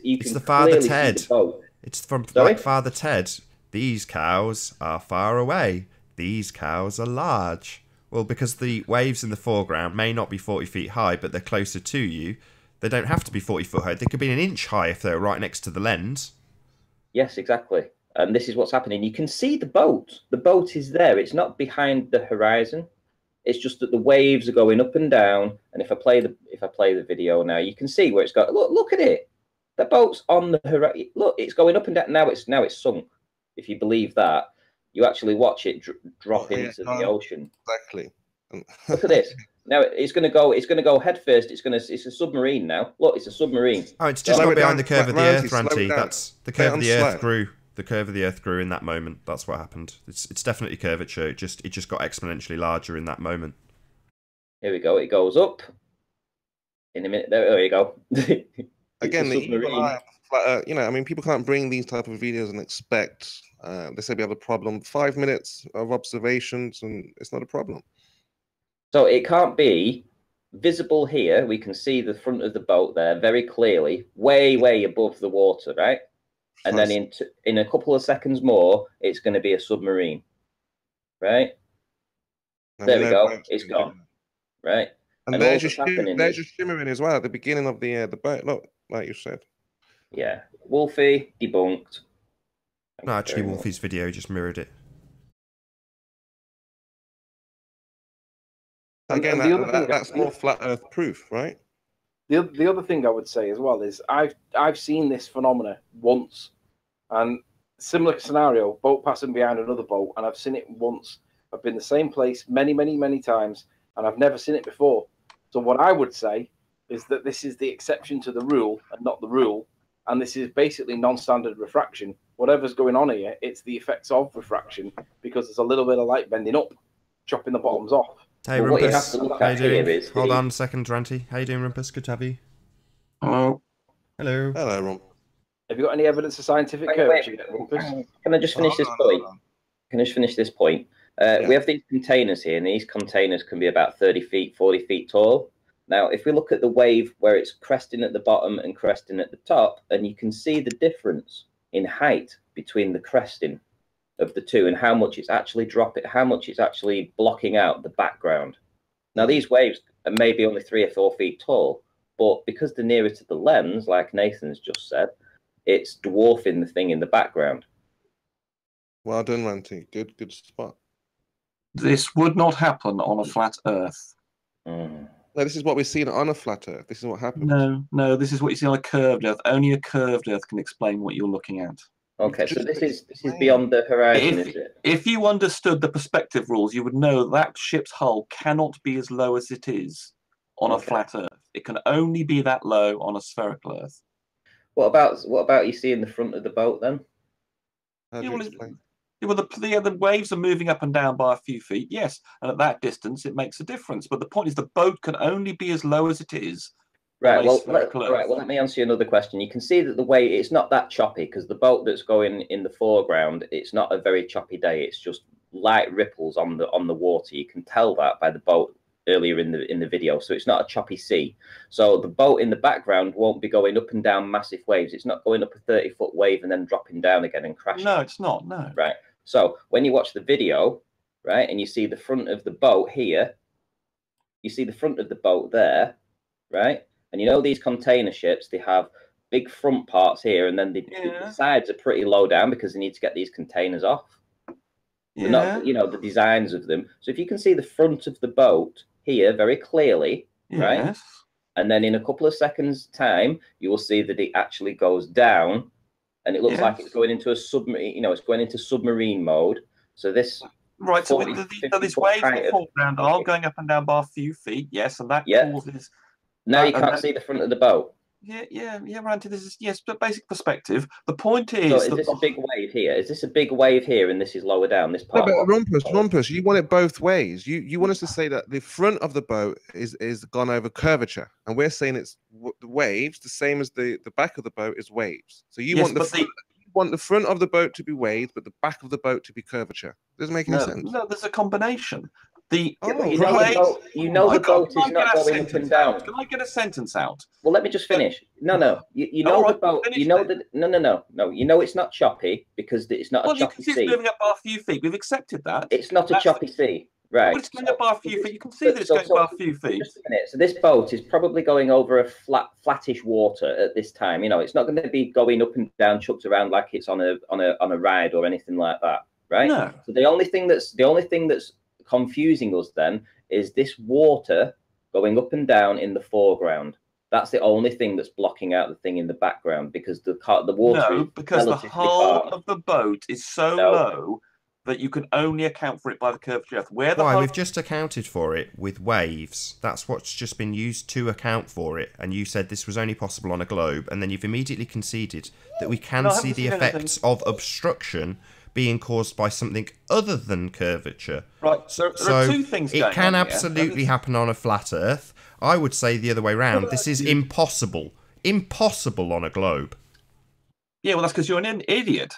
you it's can the Father clearly Ted. see the boat. It's from Sorry? like Father Ted. These cows are far away. These cows are large. Well, because the waves in the foreground may not be 40 feet high, but they're closer to you. They don't have to be 40 foot high. They could be an inch high if they're right next to the lens. Yes, exactly. And this is what's happening. You can see the boat. The boat is there. It's not behind the horizon. It's just that the waves are going up and down. And if I play the video now, you can see where it's got. Look at it. The boat's on the horizon. Look, it's going up and down. Now it's sunk. If you believe that, you actually watch it drop into the ocean. Exactly. Look at this. Now it's going to go head first. It's a submarine now. Look, it's a submarine. Oh, it's just not behind the curve of the Earth, Ranty. Ranty. That's the curve of the Earth grew. The curve of the Earth grew in that moment. That's what happened. It's definitely curvature. It just got exponentially larger in that moment. Here we go. It goes up. In a minute. There you go. Again, people can't bring these type of videos and expect. They say we have a problem. 5 minutes of observations, and it's not a problem. So it can't be visible here. We can see the front of the boat there very clearly, way above the water, right? And then in a couple of seconds more, it's going to be a submarine, right? There we go. It's gone, right? And there's your shimmering as well at the beginning of the boat. Look, like you said. Yeah, Wolfie debunked. No, actually, Wolfie's video just mirrored it. Again, And the other thing, that's more flat Earth proof, right? the other thing I would say as well is I've seen this phenomena once, and similar scenario, boat passing behind another boat, and I've seen it once. I've been the same place many times, and I've never seen it before. So what I would say is that this is the exception to the rule and not the rule, and this is basically non-standard refraction. Whatever's going on here, it's the effects of refraction, because there's a little bit of light bending up, chopping the bottoms off. Hey, Well, what you have Rumpus. to look How you at here doing? is Hold the- on a second, Ranty. How you doing, Rumpus? Good to have you. Hello. Hello. Hello, Ron. Have you got any evidence of scientific Wait, curvature wait. yet, Rumpus? Can I just finish this point? Can I just finish this point? We have these containers here, and these containers can be about 30 feet, 40 feet tall. Now, if we look at the wave where it's cresting at the bottom and cresting at the top, and you can see the difference in height between the cresting of the two and how much it's actually dropping, how much it's actually blocking out the background. Now, these waves are maybe only 3 or 4 feet tall, but because they're nearer to the lens, like Nathan's just said, it's dwarfing the thing in the background. Well done, Ranty. Good spot. This would not happen on a flat Earth. No, this is what we're seeing on a flat Earth. This is what happens. No, this is what you see on a curved Earth. Only a curved Earth can explain what you're looking at. Okay, so this is beyond the horizon, is it? If you understood the perspective rules, you would know that ship's hull cannot be as low as it is on a flat Earth. It can only be that low on a spherical Earth. What about you seeing the front of the boat then? How do you explain? Well, the waves are moving up and down by a few feet, yes, and at that distance it makes a difference. But the point is, the boat can only be as low as it is. Right. Well, let me answer you another question. You can see that the way it's not that choppy because the boat that's going in the foreground, it's not a very choppy day. It's just light ripples on the water. You can tell that by the boat earlier in the video. So it's not a choppy sea. So the boat in the background won't be going up and down massive waves. It's not going up a 30-foot wave and then dropping down again and crashing. No, it's not. No. Right. So when you watch the video, right, and you see the front of the boat here, you see the front of the boat there, right? And you know these container ships, they have big front parts here, and then the sides are pretty low down because they need to get these containers off. They're not, the designs of them. So if you can see the front of the boat here very clearly, right? And then in a couple of seconds' time, you will see that it actually goes down, and it looks like it's going into a submarine. It's going into submarine mode. So this. Right, so these waves in the foreground are going up and down by a few feet, yes, and that causes. Now you can't see the front of the boat. Yeah, Ranty, this is but basic perspective. The point is, so is this a big wave here? Is this a big wave here, and this is lower down? This part. No, but Rumpus, you want it both ways. You want us to say that the front of the boat is gone over curvature, and we're saying it's the waves, the same as the back of the boat is waves. So you want the front of the boat to be waves, but the back of the boat to be curvature. Doesn't make any sense. No, there's a combination. The boat is not going up and down. Can I get a sentence out? Well, let me just finish. No. You know the boat. You know that. No. You know it's not choppy because it's not a choppy sea. It's moving up by a few feet. We've accepted that. It's not a choppy sea, right? But it's going up by a few feet. You can see that it's going by a few feet. Just a minute. So this boat is probably going over a flattish water at this time. It's not going to be going up and down, chucked around like it's on a ride or anything like that, right? No. So the only thing that's confusing us then is this water going up and down in the foreground. That's the only thing that's blocking out the thing in the background because the water. No, because the hull of the boat is so low that you can only account for it by the curvature of the Earth. We've just accounted for it with waves. That's what's just been used to account for it. And you said this was only possible on a globe, and then you've immediately conceded that we can see the effects of obstruction being caused by something other than curvature. Right, so there are two things going on. It can absolutely happen on a flat Earth. I would say the other way around. This is impossible. Impossible on a globe. Yeah, well, that's because you're an idiot.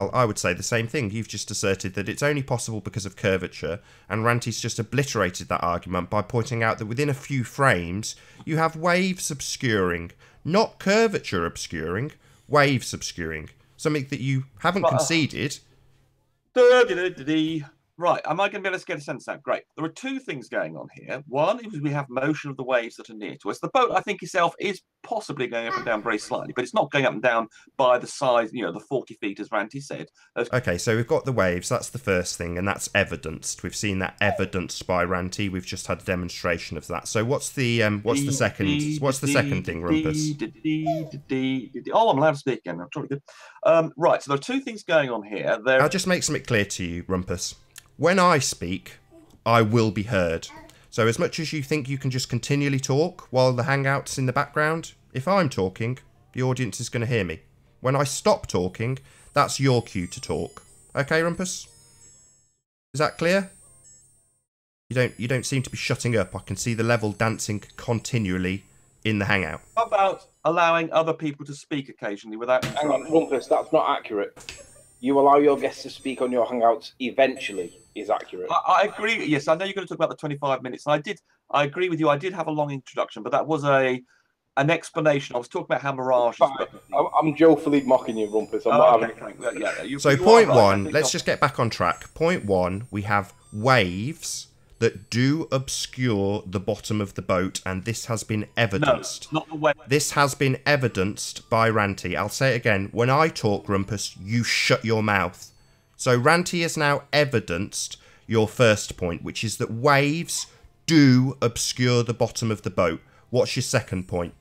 Well, I would say the same thing. You've just asserted that it's only possible because of curvature, and Ranty's just obliterated that argument by pointing out that within a few frames, you have waves obscuring. Not curvature obscuring, waves obscuring. Something that you haven't conceded. Right, am I going to be able to get a sense out? Great. There are two things going on here. One is we have motion of the waves that are near to us. The boat, I think, itself is possibly going up and down very slightly, but it's not going up and down by the size, the 40 feet, as Ranty said. Okay, so we've got the waves. That's the first thing, and that's evidenced. We've seen that evidenced by Ranty. We've just had a demonstration of that. So what's the second? What's the second thing, Rumpus? Oh, I'm allowed to speak again. I'm totally good. Right. So there are two things going on here. I'll just make something clear to you, Rumpus. When I speak, I will be heard. So as much as you think you can just continually talk while the hangout's in the background, if I'm talking, the audience is going to hear me. When I stop talking, that's your cue to talk. Okay, Rumpus? Is that clear? You don't seem to be shutting up. I can see the level dancing continually in the hangout. How about allowing other people to speak occasionally without... Hang on, Rumpus, that's not accurate. You allow your guests to speak on your hangouts eventually is accurate. I agree. Yes, I know you're going to talk about the 25 minutes. I agree with you. I did have a long introduction, but that was an explanation. I was talking about how Mirage is working. I'm joyfully mocking you, Rumpus. I'm not having it. So point one, let's just get back on track. Point one, we have waves that do obscure the bottom of the boat, and this has been evidenced. No, not the wave. This has been evidenced by Ranty. I'll say it again. When I talk, Rumpus, you shut your mouth. So Ranty has now evidenced your first point, which is that waves do obscure the bottom of the boat. What's your second point?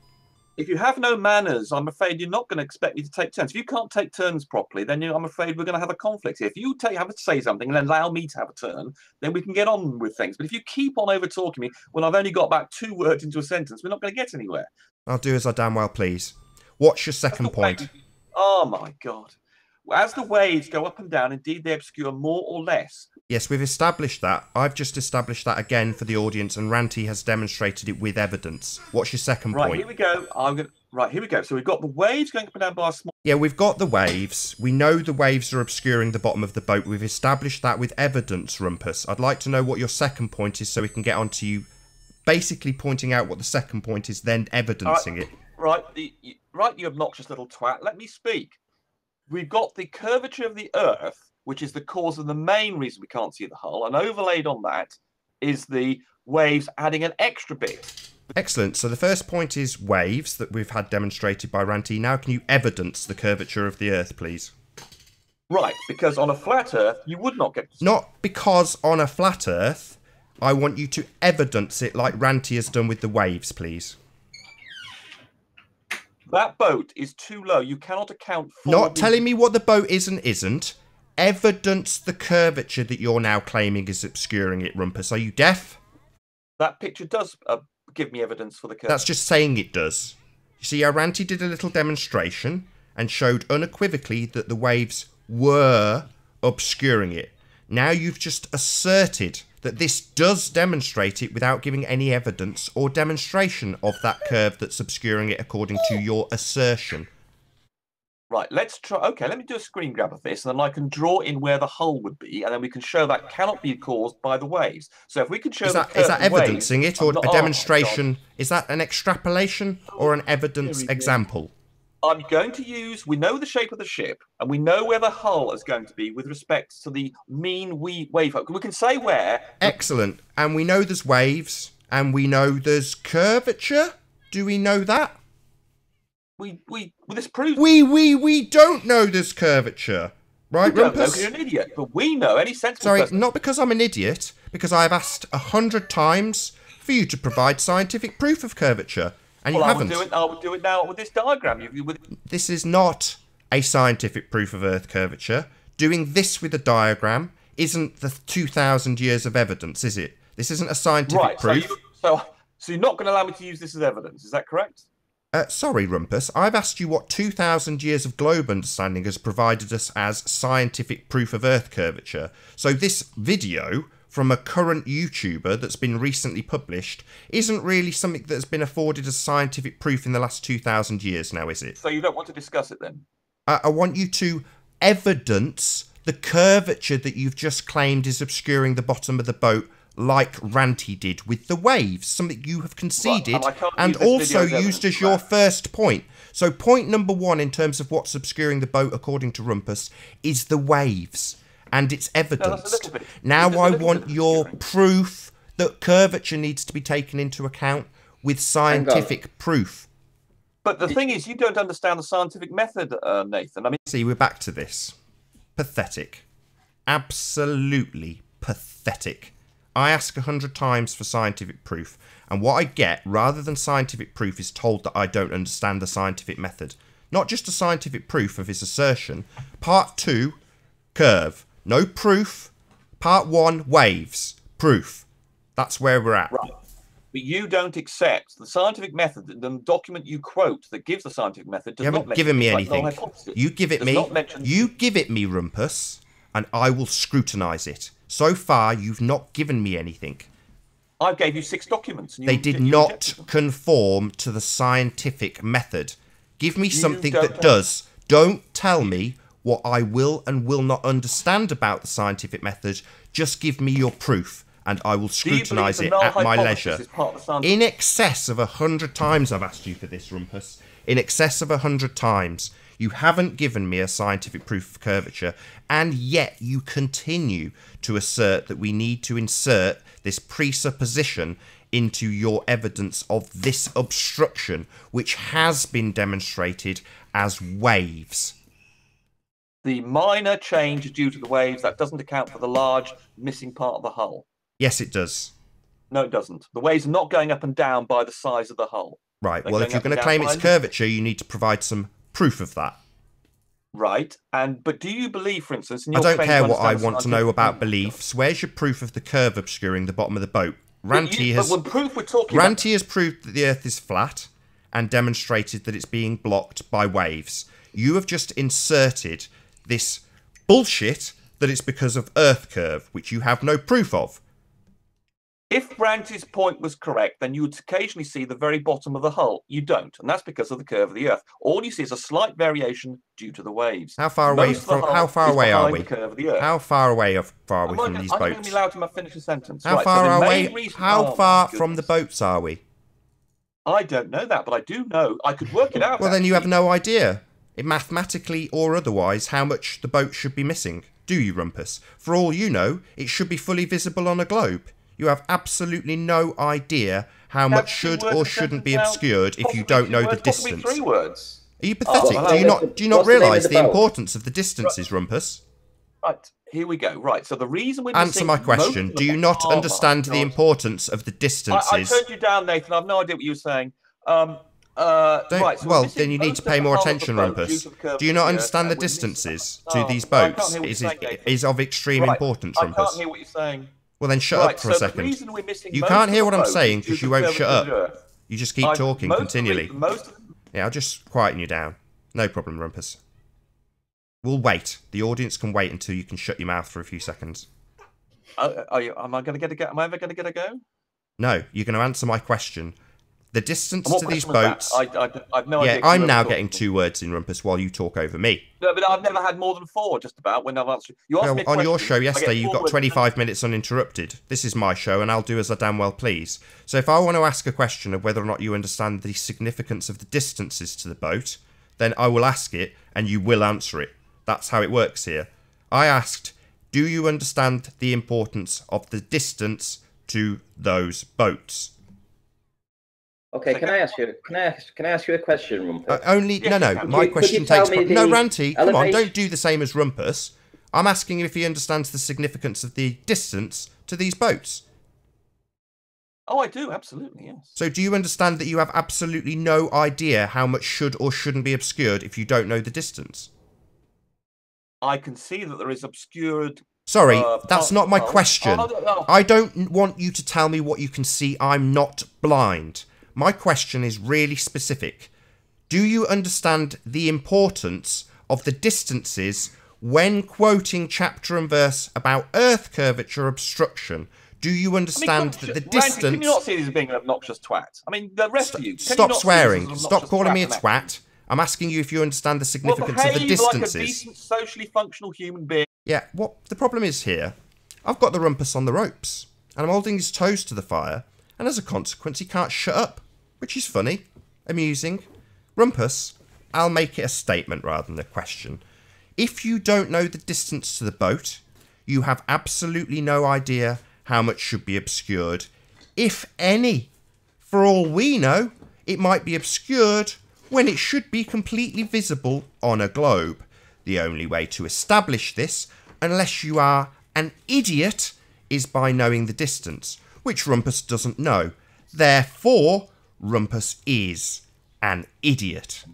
If you have no manners, I'm afraid you're not going to expect me to take turns. If you can't take turns properly, then I'm afraid we're going to have a conflict here. If you have to say something and then allow me to have a turn, then we can get on with things. But if you keep on over-talking me when I've only got about 2 words into a sentence, we're not going to get anywhere. I'll do as I damn well please. What's your second point? Oh, my God. As the waves go up and down, indeed, they obscure more or less. Yes, we've established that. I've just established that again for the audience, and Ranty has demonstrated it with evidence. What's your second point? Right, here we go. Right, here we go. So we've got the waves going up and down by a small... Yeah, we've got the waves. We know the waves are obscuring the bottom of the boat. We've established that with evidence, Rumpus. I'd like to know what your second point is so we can get on to you basically pointing out what the second point is, then evidencing it. Right, you obnoxious little twat. Let me speak. We've got the curvature of the Earth, which is the cause of the main reason we can't see the hull, and overlaid on that is the waves adding an extra bit. Excellent. So the first point is waves that we've had demonstrated by Ranty. Now can you evidence the curvature of the Earth, please? Right, because on a flat Earth, you would not get... Not because on a flat Earth. I want you to evidence it like Ranty has done with the waves, please. That boat is too low. You cannot account for... Not telling me what the boat is and isn't. Evidence the curvature that you're now claiming is obscuring it, Rumpus. Are you deaf? That picture does give me evidence for the curvature. That's just saying it does. You see, Ranty did a little demonstration and showed unequivocally that the waves were obscuring it. Now you've just asserted that this does demonstrate it without giving any evidence or demonstration of that curve that's obscuring it according to your assertion. Right, let's try... Okay, let me do a screen grab of this, and then I can draw in where the hull would be, and then we can show that cannot be caused by the waves. So if we can show... Is that evidencing it, or a demonstration? Is that an extrapolation or an evidence example? I'm going to use... We know the shape of the ship, and we know where the hull is going to be with respect to the mean wave. We can say where... Excellent. And we know there's waves, and we know there's curvature. Do we know that? This proves... We don't know there's curvature. Right, you don't know Rumpus? because you're an idiot, but we know. Any sensible Sorry, person... not because I'm an idiot, because I've asked 100 times for you to provide scientific proof of curvature, and you haven't. I would do it now with this diagram. This is not a scientific proof of Earth curvature. Doing this with a diagram isn't the 2,000 years of evidence, is it? This isn't a scientific proof. So you're not going to allow me to use this as evidence, is that correct? Sorry, Rumpus. I've asked you what 2,000 years of globe understanding has provided us as scientific proof of Earth curvature. So this video from a current YouTuber that's been recently published isn't really something that's been afforded as scientific proof in the last 2,000 years now, is it? So you don't want to discuss it then? I want you to evidence the curvature that you've just claimed is obscuring the bottom of the boat, like Ranty did with the waves, something you have conceded and also used as your first point. So point number one in terms of what's obscuring the boat, according to Rumpus, is the waves, and it's evidenced. Now I want your proof that curvature needs to be taken into account with scientific proof. But the thing is, you don't understand the scientific method, Nathan. I mean, see, we're back to this. Pathetic. Absolutely pathetic. I ask 100 times for scientific proof, and what I get, rather than scientific proof, is told that I don't understand the scientific method. Not just a scientific proof of his assertion. Part 2, curve. No proof. Part 1, waves. Proof. That's where we're at. right. But you don't accept the scientific method. The document you quote that gives the scientific method does You not haven't mention given me things like null anything. hypothesis. You give it Does me. not mention- You give it me, Rumpus, and I will scrutinise it. So far, you've not given me anything. I gave you 6 documents. And They you did you not rejected them. conform to the scientific method. Give me something don't that know. does. Don't tell me what I will and will not understand about the scientific method. Just give me your proof, and I will Do you believe scrutinise the it null at my hypothesis leisure. is part of the scientific- In excess of 100 times I've asked you for this, Rumpus. In excess of 100 times. You haven't given me a scientific proof of curvature, and yet you continue to assert that we need to insert this presupposition into your evidence of this obstruction, which has been demonstrated as waves. The minor change is due to the waves. That doesn't account for the large missing part of the hull. Yes, it does. No, it doesn't. The waves are not going up and down by the size of the hull. Right, They're well, if going you're up and going to down claim by it's a- curvature, you need to provide some proof of that. Right, but do you believe, for instance, in I your don't claim care to what I understand want to scientific know about method- beliefs. Where's your proof of the curve obscuring the bottom of the boat? But Ranty you- has... But when proof we're talking about... Ranty has proved that the Earth is flat and demonstrated that it's being blocked by waves. You have just inserted this bullshit that it's because of Earth curve, which you have no proof of. If Branty's point was correct, then you would occasionally see the very bottom of the hull. You don't, and that's because of the curve of the Earth. All you see is a slight variation due to the waves. How far away Most of the from? hull How far is away are behind we? the curve of the Earth. How far away are we I'm from not these going to boats? be allowed to finish a sentence. How Right, far so the away? main reason- How oh, far my from the goodness. boats are we? I don't know that, but I do know. I could work it out. Well, then you have actually. no idea, mathematically or otherwise, how much the boat should be missing, do you, Rumpus? For all you know, it should be fully visible on a globe. You have absolutely no idea how Have much 2 should words or a shouldn't be sentence now? obscured if you Possibly don't 2 know the words, possibly distance. 3 words. Are you pathetic? well, do you what's not the realise name of the the boat? importance of the distances, Rumpus? Right, here we go. Right, so the reason we're Answer missing my most question. of Do you the- not Oh, my understand the God. importance of the I distances? turned you down, Nathan. I've no idea what you were saying. Don't- Right, so well, we're missing then you need most to of pay the more hull of the attention, boat Rumpus. due to the curve Do you of not the Earth, understand the and we're missing- distances Oh, to these I can't boats hear what is, you're saying, Nathan. is of extreme Right, importance, I Rumpus? can't hear what you're saying. Well, then shut Right, up for a so the second. reason we're missing You most can't of hear the what I'm boat saying is due because to you the won't curve shut of the up. Earth. You just keep talking most of the continually. reason- most of the- Yeah, I'll just quieten you down. No problem, Rumpus. We'll wait. The audience can wait until you can shut your mouth for a few seconds. Am I going to get a go? Am I ever going to get a go? No, you're going to answer my question. The distance And what to these question was boats... that? I've no idea. Yeah, 'cause I'm you now ever getting talked- 2 words in, Rumpus, while you talk over me. No, but I've never had more than 4 just about when I've answered. You asked Well, me a on your question, show I get yesterday, you 4 got words. 25 minutes uninterrupted. This is my show, and I'll do as I damn well please. So if I want to ask a question of whether or not you understand the significance of the distances to the boat, then I will ask it, and you will answer it. That's how it works here. I asked, do you understand the importance of the distance to those boats? Okay, can I ask you a question, Rumpus? Only Yes, no. you can. My Could you question tell takes me no, the Ranty. Come on, elevation- don't do the same as Rumpus. I'm asking if he understands the significance of the distance to these boats. Oh, I do, absolutely, yes. So, do you understand that you have absolutely no idea how much should or shouldn't be obscured if you don't know the distance? I can see that there is obscured. Sorry, parts that's of not the my hull. question. Oh, no. I don't want you to tell me what you can see. I'm not blind. My question is really specific. Do you understand the importance of the distances when quoting chapter and verse about Earth curvature obstruction? Do you understand that the Randy, distance... can you not see this as being an obnoxious twat? I mean, the rest of you. Can you Stop not see this swearing. as an Stop obnoxious calling me a and twat. I'm asking you if you understand the Well, significance of the behave like a distances. decent, socially functional human being. Yeah, what the problem is here, I've got the Rumpus on the ropes, and I'm holding his toes to the fire, and as a consequence, he can't shut up, which is funny, amusing. Rumpus, I'll make it a statement rather than a question. If you don't know the distance to the boat, you have absolutely no idea how much should be obscured, if any. For all we know, it might be obscured when it should be completely visible on a globe. The only way to establish this, unless you are an idiot, is by knowing the distance, which Rumpus doesn't know. Therefore, Rumpus is an idiot.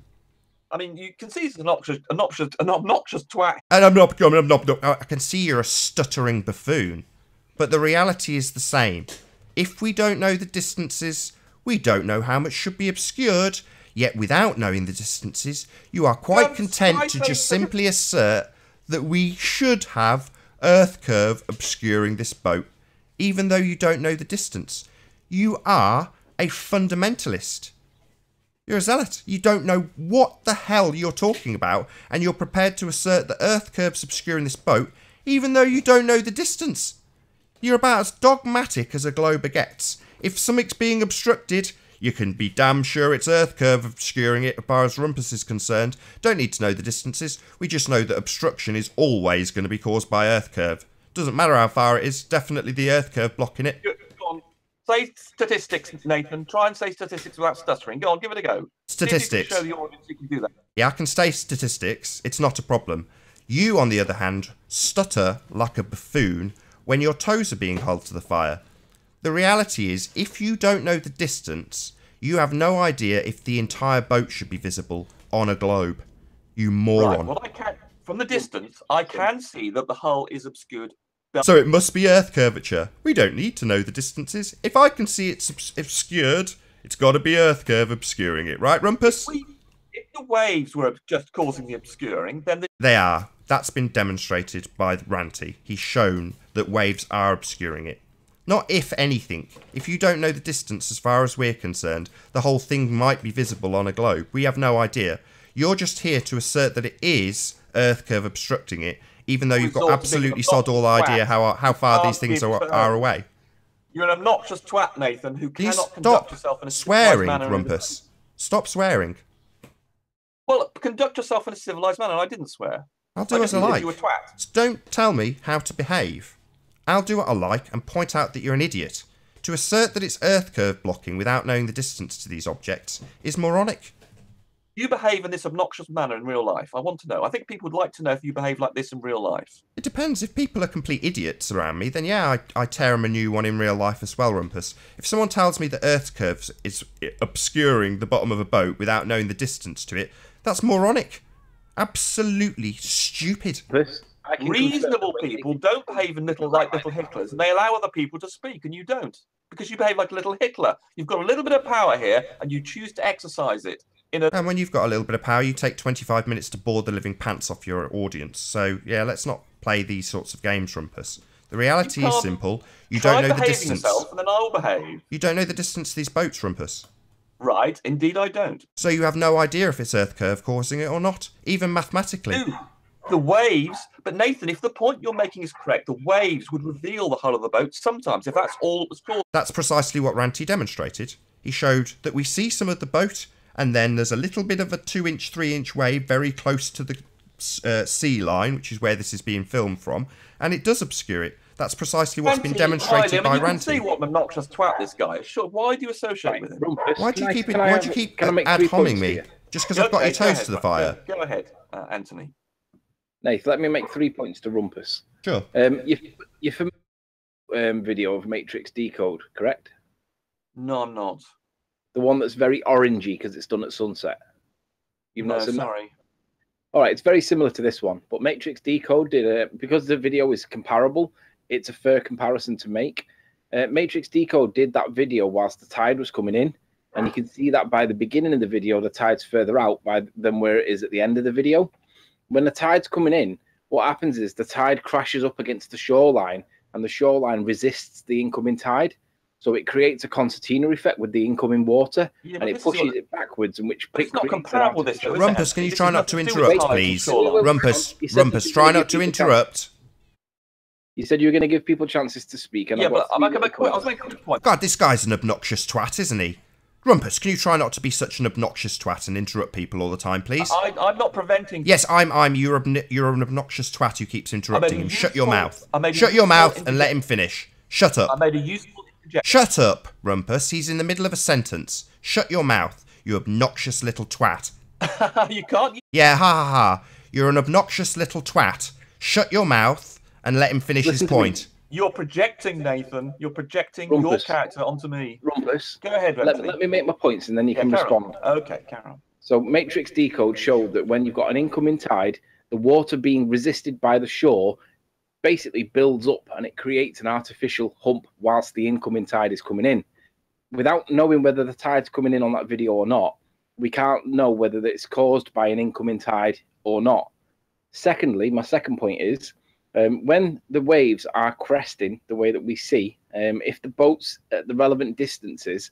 I mean, you can see he's an obnoxious twat. And I'm not, I can see you're a stuttering buffoon. But the reality is the same. If we don't know the distances, we don't know how much should be obscured. Yet without knowing the distances, you are quite content to just simply assert that we should have Earth curve obscuring this boat, even though you don't know the distance. You are a fundamentalist. You're a zealot. You don't know what the hell you're talking about, and you're prepared to assert that Earth curve's obscuring this boat, even though you don't know the distance. You're about as dogmatic as a glober gets. If something's being obstructed, you can be damn sure it's Earth curve obscuring it as far as Rumpus is concerned. Don't need to know the distances. We just know that obstruction is always going to be caused by Earth curve. Doesn't matter how far it is, definitely the Earth curve blocking it. Go on. Say statistics, Nathan. Try and say statistics without stuttering. Go on, give it a go. Statistics. Show the audience you can do that. Yeah, I can say statistics. It's not a problem. You, on the other hand, stutter like a buffoon when your toes are being held to the fire. The reality is, if you don't know the distance, you have no idea if the entire boat should be visible on a globe. You moron. Right, well, I can, from the distance, I can see that the hull is obscured. So it must be Earth curvature. We don't need to know the distances. If I can see it's obscured, it's got to be Earth curve obscuring it, right, Rumpus? If the waves were just causing the obscuring, then they are. That's been demonstrated by Ranty. He's shown that waves are obscuring it. Not if anything. If you don't know the distance as far as we're concerned, the whole thing might be visible on a globe. We have no idea. You're just here to assert that it is Earth curve obstructing it, even though you've got absolutely sod all idea how far these things are away. You're an obnoxious twat, Nathan, who cannot conduct yourself in a swearing, civilized manner. Rumpus. Stop swearing. Well, conduct yourself in a civilized manner. I didn't swear. I'll do as I like. You a twat. So don't tell me how to behave. I'll do what I like and point out that you're an idiot. To assert that it's Earth curve blocking without knowing the distance to these objects is moronic. You behave in this obnoxious manner in real life. I want to know. I think people would like to know if you behave like this in real life. It depends. If people are complete idiots around me, then yeah, I tear them a new one in real life as well, Rumpus. If someone tells me that Earth curve is obscuring the bottom of a boat without knowing the distance to it, that's moronic. Absolutely stupid. Reasonable people don't behave in like little Hitlers, and they allow other people to speak, and you don't. Because you behave like a little Hitler. You've got a little bit of power here, and you choose to exercise it. And when you've got a little bit of power, you take 25 minutes to bore the living pants off your audience. So, yeah, let's not play these sorts of games, Rumpus. The reality is simple. You don't know the distance. Yourself, and then I'll behave. You don't know the distance to these boats, Rumpus. Right, indeed I don't. So you have no idea if it's Earth curve causing it or not, even mathematically. Dude, the waves, but Nathan, if the point you're making is correct, the waves would reveal the hull of the boat sometimes, if that's all it was called. That's precisely what Ranty demonstrated. He showed that we see some of the boat, and then there's a little bit of a 2-inch, 3-inch wave very close to the sea line, which is where this is being filmed from, and it does obscure it. That's precisely what's been demonstrated by Ranty. You can see what an obnoxious twat this guy is. Sure, why do you associate with him? Why do you keep ad-homming me? Just because I've got your toes to the fire. Go ahead, Anthony. Nathan, let me make 3 points to Rumpus. Sure. You're familiar video of Matrix Decode, correct? No, I'm not. The one that's very orangey because it's done at sunset. You've not seen that? Sorry. All right, it's very similar to this one, but Matrix Decode did because the video is comparable. It's a fair comparison to make. Matrix Decode did that video whilst the tide was coming in, and you can see that by the beginning of the video, the tide's further out than where it is at the end of the video. When the tide's coming in, what happens is the tide crashes up against the shoreline, and the shoreline resists the incoming tide. So it creates a concertina effect with the incoming water, and it pushes it backwards. It's not comparable this, though, Rumpus, can you try not to interrupt, please? Rumpus, try not to interrupt. You said you were going to give people chances to speak. And yeah, but I was making a point. God, this guy's an obnoxious twat, isn't he? Rumpus, can you try not to be such an obnoxious twat and interrupt people all the time, please? I'm not preventing. Yes, you're an obnoxious twat who keeps interrupting him. Shut your mouth. Shut your mouth and let him finish. Shut up. I made a useful interjection. Shut up, Rumpus. He's in the middle of a sentence. Shut your mouth. you obnoxious little twat. You can't. Yeah, ha ha ha. You're an obnoxious little twat. Shut your mouth and let him finish his point. You're projecting, Nathan. You're projecting Rumpus. your character onto me. Rumpus. Go ahead, Let Renty. me make my points and then you can carry respond. on. Okay, carry on. So Matrix Decode showed that when you've got an incoming tide, the water being resisted by the shore basically builds up and it creates an artificial hump whilst the incoming tide is coming in. Without knowing whether the tide's coming in on that video or not, we can't know whether it's caused by an incoming tide or not. Secondly, my second point is, when the waves are cresting the way that we see, if the boat's at the relevant distances,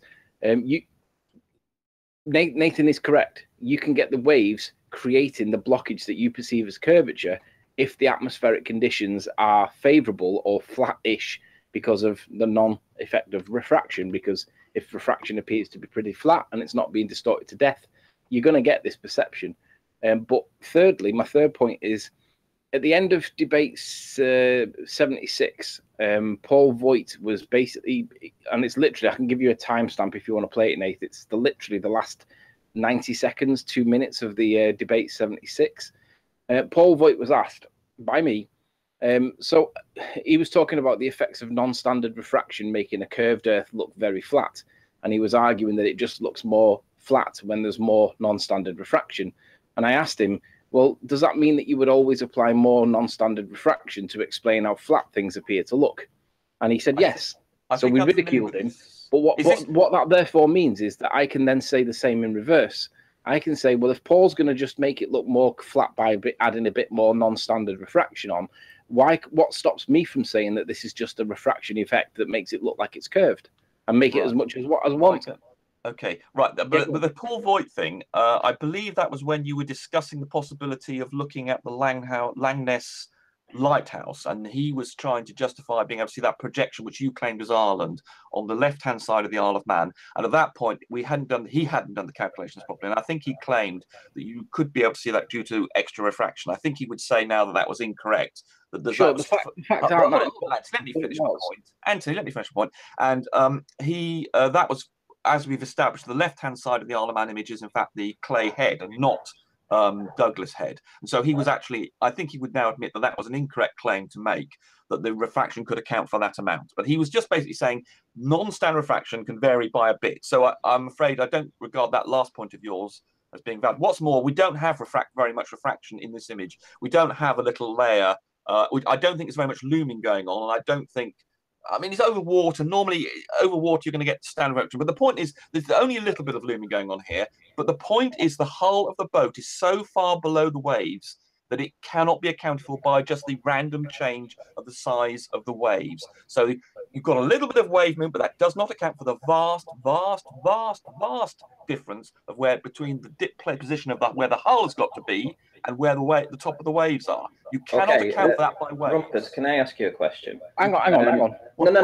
Nathan is correct. You can get the waves creating the blockage that you perceive as curvature if the atmospheric conditions are favorable or flat-ish because of the non-effect of refraction. Because if refraction appears to be pretty flat and it's not being distorted to death, you're going to get this perception. But thirdly, my third point is, at the end of debate 76, Paul Voigt was basically, and it's literally, I can give you a timestamp if you want to play it, Nathan. It's literally the last 90 seconds, 2 minutes of the debate 76. Paul Voigt was asked by me, so he was talking about the effects of non-standard refraction making a curved Earth look very flat. And he was arguing that it just looks more flat when there's more non-standard refraction. And I asked him, well, does that mean that you would always apply more non-standard refraction to explain how flat things appear to look? And he said yes. So we ridiculed him. But what that therefore means is that I can then say the same in reverse. I can say, well, if Paul's going to just make it look more flat by adding a bit more non-standard refraction on, what stops me from saying that this is just a refraction effect that makes it look like it's curved and make it as much as what I want? Okay, right. But the Paul Voigt thing, I believe that was when you were discussing the possibility of looking at the Langness lighthouse, and he was trying to justify being able to see that projection, which you claimed was Ireland, on the left-hand side of the Isle of Man. And at that point, he hadn't done the calculations properly, and I think he claimed that you could be able to see that due to extra refraction. I think he would say now that that was incorrect. That there's sure, the fact let me finish my point. Anthony, let me finish my point. And that was, as we've established, the left-hand side of the Isle of Man image is in fact the Clay head and not Douglas head. And so he was actually, I think he would now admit that that was an incorrect claim to make, that the refraction could account for that amount. But he was just basically saying non-standard refraction can vary by a bit. So I'm afraid I don't regard that last point of yours as being valid. What's more, we don't have very much refraction in this image. We don't have a little layer. I don't think there's very much looming going on, and I don't think, I mean, it's over water. Normally, over water, you're going to get standard refraction. But the point is, there's only a little bit of looming going on here. But the point is, the hull of the boat is so far below the waves that it cannot be accounted for by just the random change of the size of the waves. So you've got a little bit of wave movement, but that does not account for the vast, vast, vast, vast difference of where between the dip play position of that, where the hull has got to be, and where the top of the waves are. You cannot account for that by waves. Rumpus, can I ask you a question? Hang on. No. I'm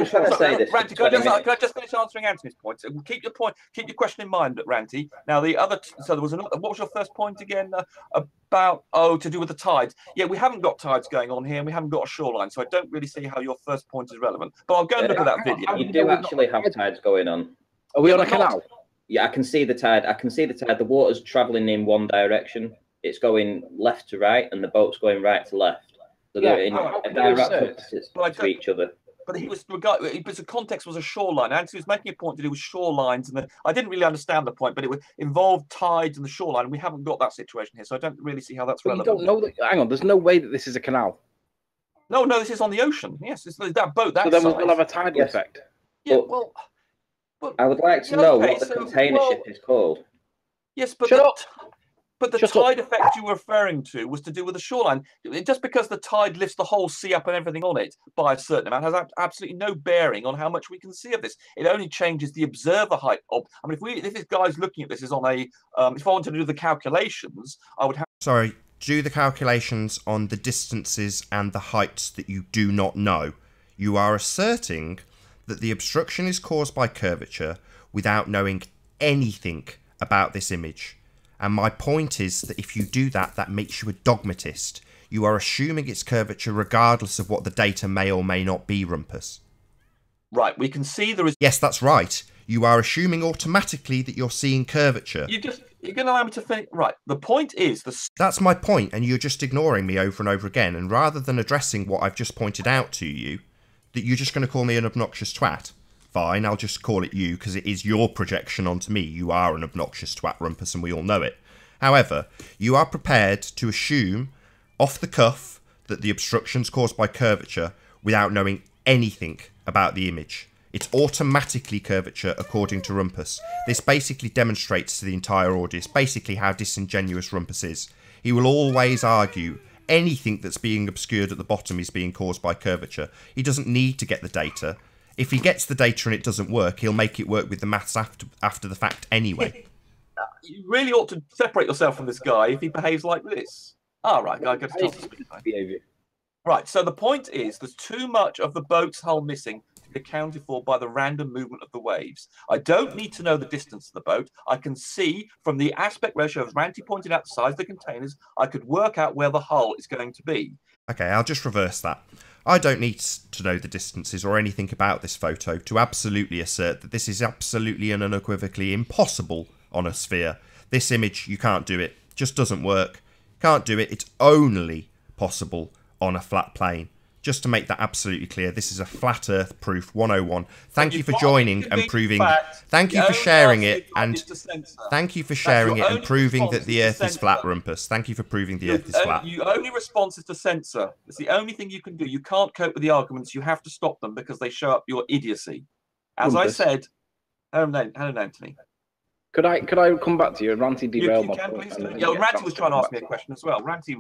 trying to say this. Ranty, can I just finish answering Anthony's point? Keep your question in mind, Ranty. Now the other, so there was another. What was your first point again? About to do with the tides. Yeah, we haven't got tides going on here, and we haven't got a shoreline, so I don't really see how your first point is relevant. But I'll go and look at that video. You do actually have tides going on. Are we on a canal? Yeah, I can see the tide. The water's traveling in one direction. It's going left to right, and the boat's going right to left. So they're in direct opposites to each other. But the context was a shoreline. Anthony was making a point to do with shorelines, and I didn't really understand the point, but it would involve tides and the shoreline. And we haven't got that situation here, so I don't really see how that's relevant. You don't know that. Hang on, there's no way that this is a canal. No, this is on the ocean. Yes, it's that boat. So then we'll have a tidal effect. Yeah, but I would like to know what the container ship is called. Yes, but the Shut tide effect you were referring to was to do with the shoreline. Just because the tide lifts the whole sea up and everything on it by a certain amount has absolutely no bearing on how much we can see of this. It only changes the observer height of. I mean, if this guy's looking at this is on a, if I wanted to do the calculations, I would have. Sorry, do the calculations on the distances and the heights that you do not know. You are asserting that the obstruction is caused by curvature without knowing anything about this image. And my point is that if you do that, that makes you a dogmatist. You are assuming it's curvature regardless of what the data may or may not be, Rumpus. Right, we can see there is... Yes, that's right. You are assuming automatically that you're seeing curvature. You're going to allow me to think... Right, the point is... That's my point, and you're just ignoring me over and over again, and rather than addressing what I've just pointed out to you, that you're just going to call me an obnoxious twat. Fine, I'll just call it you, because it is your projection onto me. You are an obnoxious twat, Rumpus, and we all know it. However, you are prepared to assume, off the cuff, that the obstruction's caused by curvature without knowing anything about the image. It's automatically curvature according to Rumpus. This basically demonstrates to the entire audience basically how disingenuous Rumpus is. He will always argue anything that's being obscured at the bottom is being caused by curvature. He doesn't need to get the data. If he gets the data and it doesn't work, he'll make it work with the maths after the fact anyway. You really ought to separate yourself from this guy if he behaves like this. All right, I get a chance to speak. Right, so the point is there's too much of the boat's hull missing to be accounted for by the random movement of the waves. I don't need to know the distance of the boat. I can see from the aspect ratio, as Ranty pointed out, the size of the containers, I could work out where the hull is going to be. Okay, I'll just reverse that. I don't need to know the distances or anything about this photo to absolutely assert that this is absolutely and unequivocally impossible on a sphere. This image, you can't do it. Just doesn't work. Can't do it. It's only possible on a flat plane. Just to make that absolutely clear, this is a flat Earth proof 101. Thank you for joining and proving. Thank you for sharing it, and thank you for sharing it and proving that the Earth is flat, Rumpus. Thank you for proving the Earth is flat. Your only response is to censor. It's the only thing you can do. You can't cope with the arguments. You have to stop them because they show up your idiocy. As I said, hello, Anthony. Could I come back to you? Ranty derailed my point. Yeah, Ranty was trying to ask me a question as well. Ranty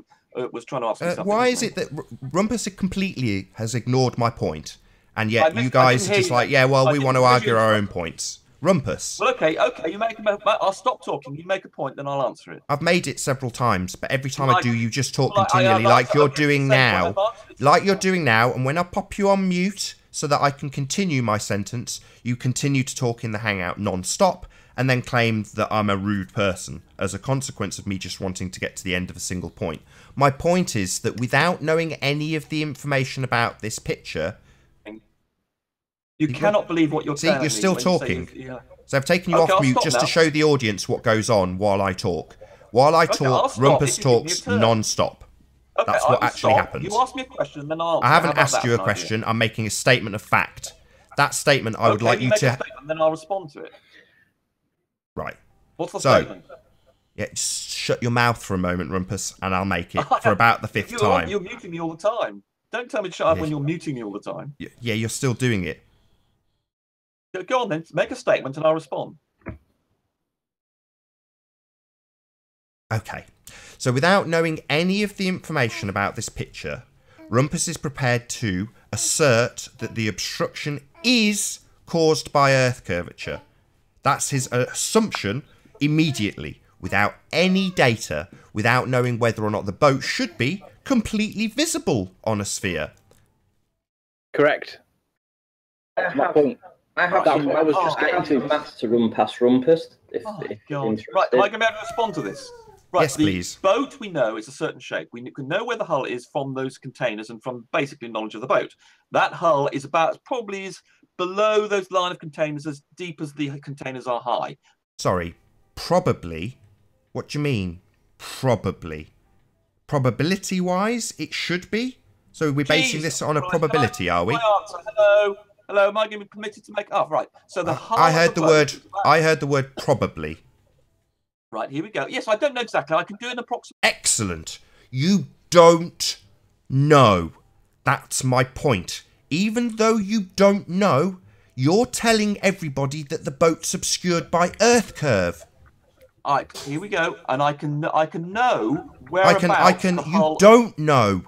was trying to ask me something. Why is it that Rumpus completely has ignored my point, and yet you guys are just like, yeah, well, we want to argue our own points? Rumpus. Well, okay, you make. I'll stop talking. You make a point, then I'll answer it. I've made it several times, but every time I do, you just talk continually, like you're doing now. Like you're doing now, and when I pop you on mute so that I can continue my sentence, you continue to talk in the Hangout non-stop, and then claim that I'm a rude person as a consequence of me just wanting to get to the end of a single point. My point is that without knowing any of the information about this picture... You cannot believe what you're saying. See, you're still talking. So I've taken you off mute just to show the audience what goes on while I talk. While I talk, Rumpus talks non-stop. That's what actually happens. You ask me a question, then I'll answer. I haven't asked you a question. I'm making a statement of fact. That statement, I would like you to... Then I'll respond to it. Right. What's the statement? Yeah, just shut your mouth for a moment, Rumpus, and I'll make it for about the fifth time. You're muting me all the time. Don't tell me to shut up when you're muting me all the time. Yeah, you're still doing it. Go on then, make a statement and I'll respond. Okay. So without knowing any of the information about this picture, Rumpus is prepared to assert that the obstruction is caused by Earth curvature. That's his assumption immediately, without any data, without knowing whether or not the boat should be completely visible on a sphere. Correct. I was just getting to maths to run past Rumpus. Right, am I going to be able to respond to this? Right, yes, please. The boat we know is a certain shape. We can know where the hull is from those containers and from basically knowledge of the boat. That hull is probably is below those line of containers as deep as the containers are high. Sorry, probably? What do you mean, probably? Probability-wise, it should be? So we're basing this on a probability, are we? Hello, am I going to be permitted to make... Oh, right. So the hull... I heard the word probably. Right, here we go. Yes, I don't know exactly. I can do an approximate... Excellent. You don't know. That's my point. Even though you don't know, you're telling everybody that the boat's obscured by Earth curve. All right, here we go. And I can know whereabouts You don't know.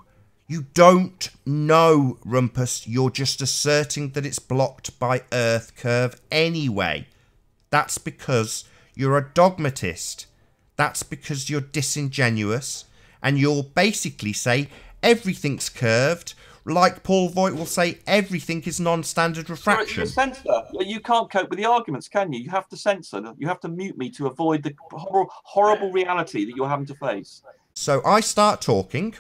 You don't know, Rumpus. You're just asserting that it's blocked by Earth curve anyway. That's because you're a dogmatist. That's because you're disingenuous. And you'll basically say everything's curved, like Paul Voigt will say everything is non-standard refraction. Censor. You can't cope with the arguments, can you? You have to censor. You have to mute me to avoid the horrible reality that you're having to face. So I start talking,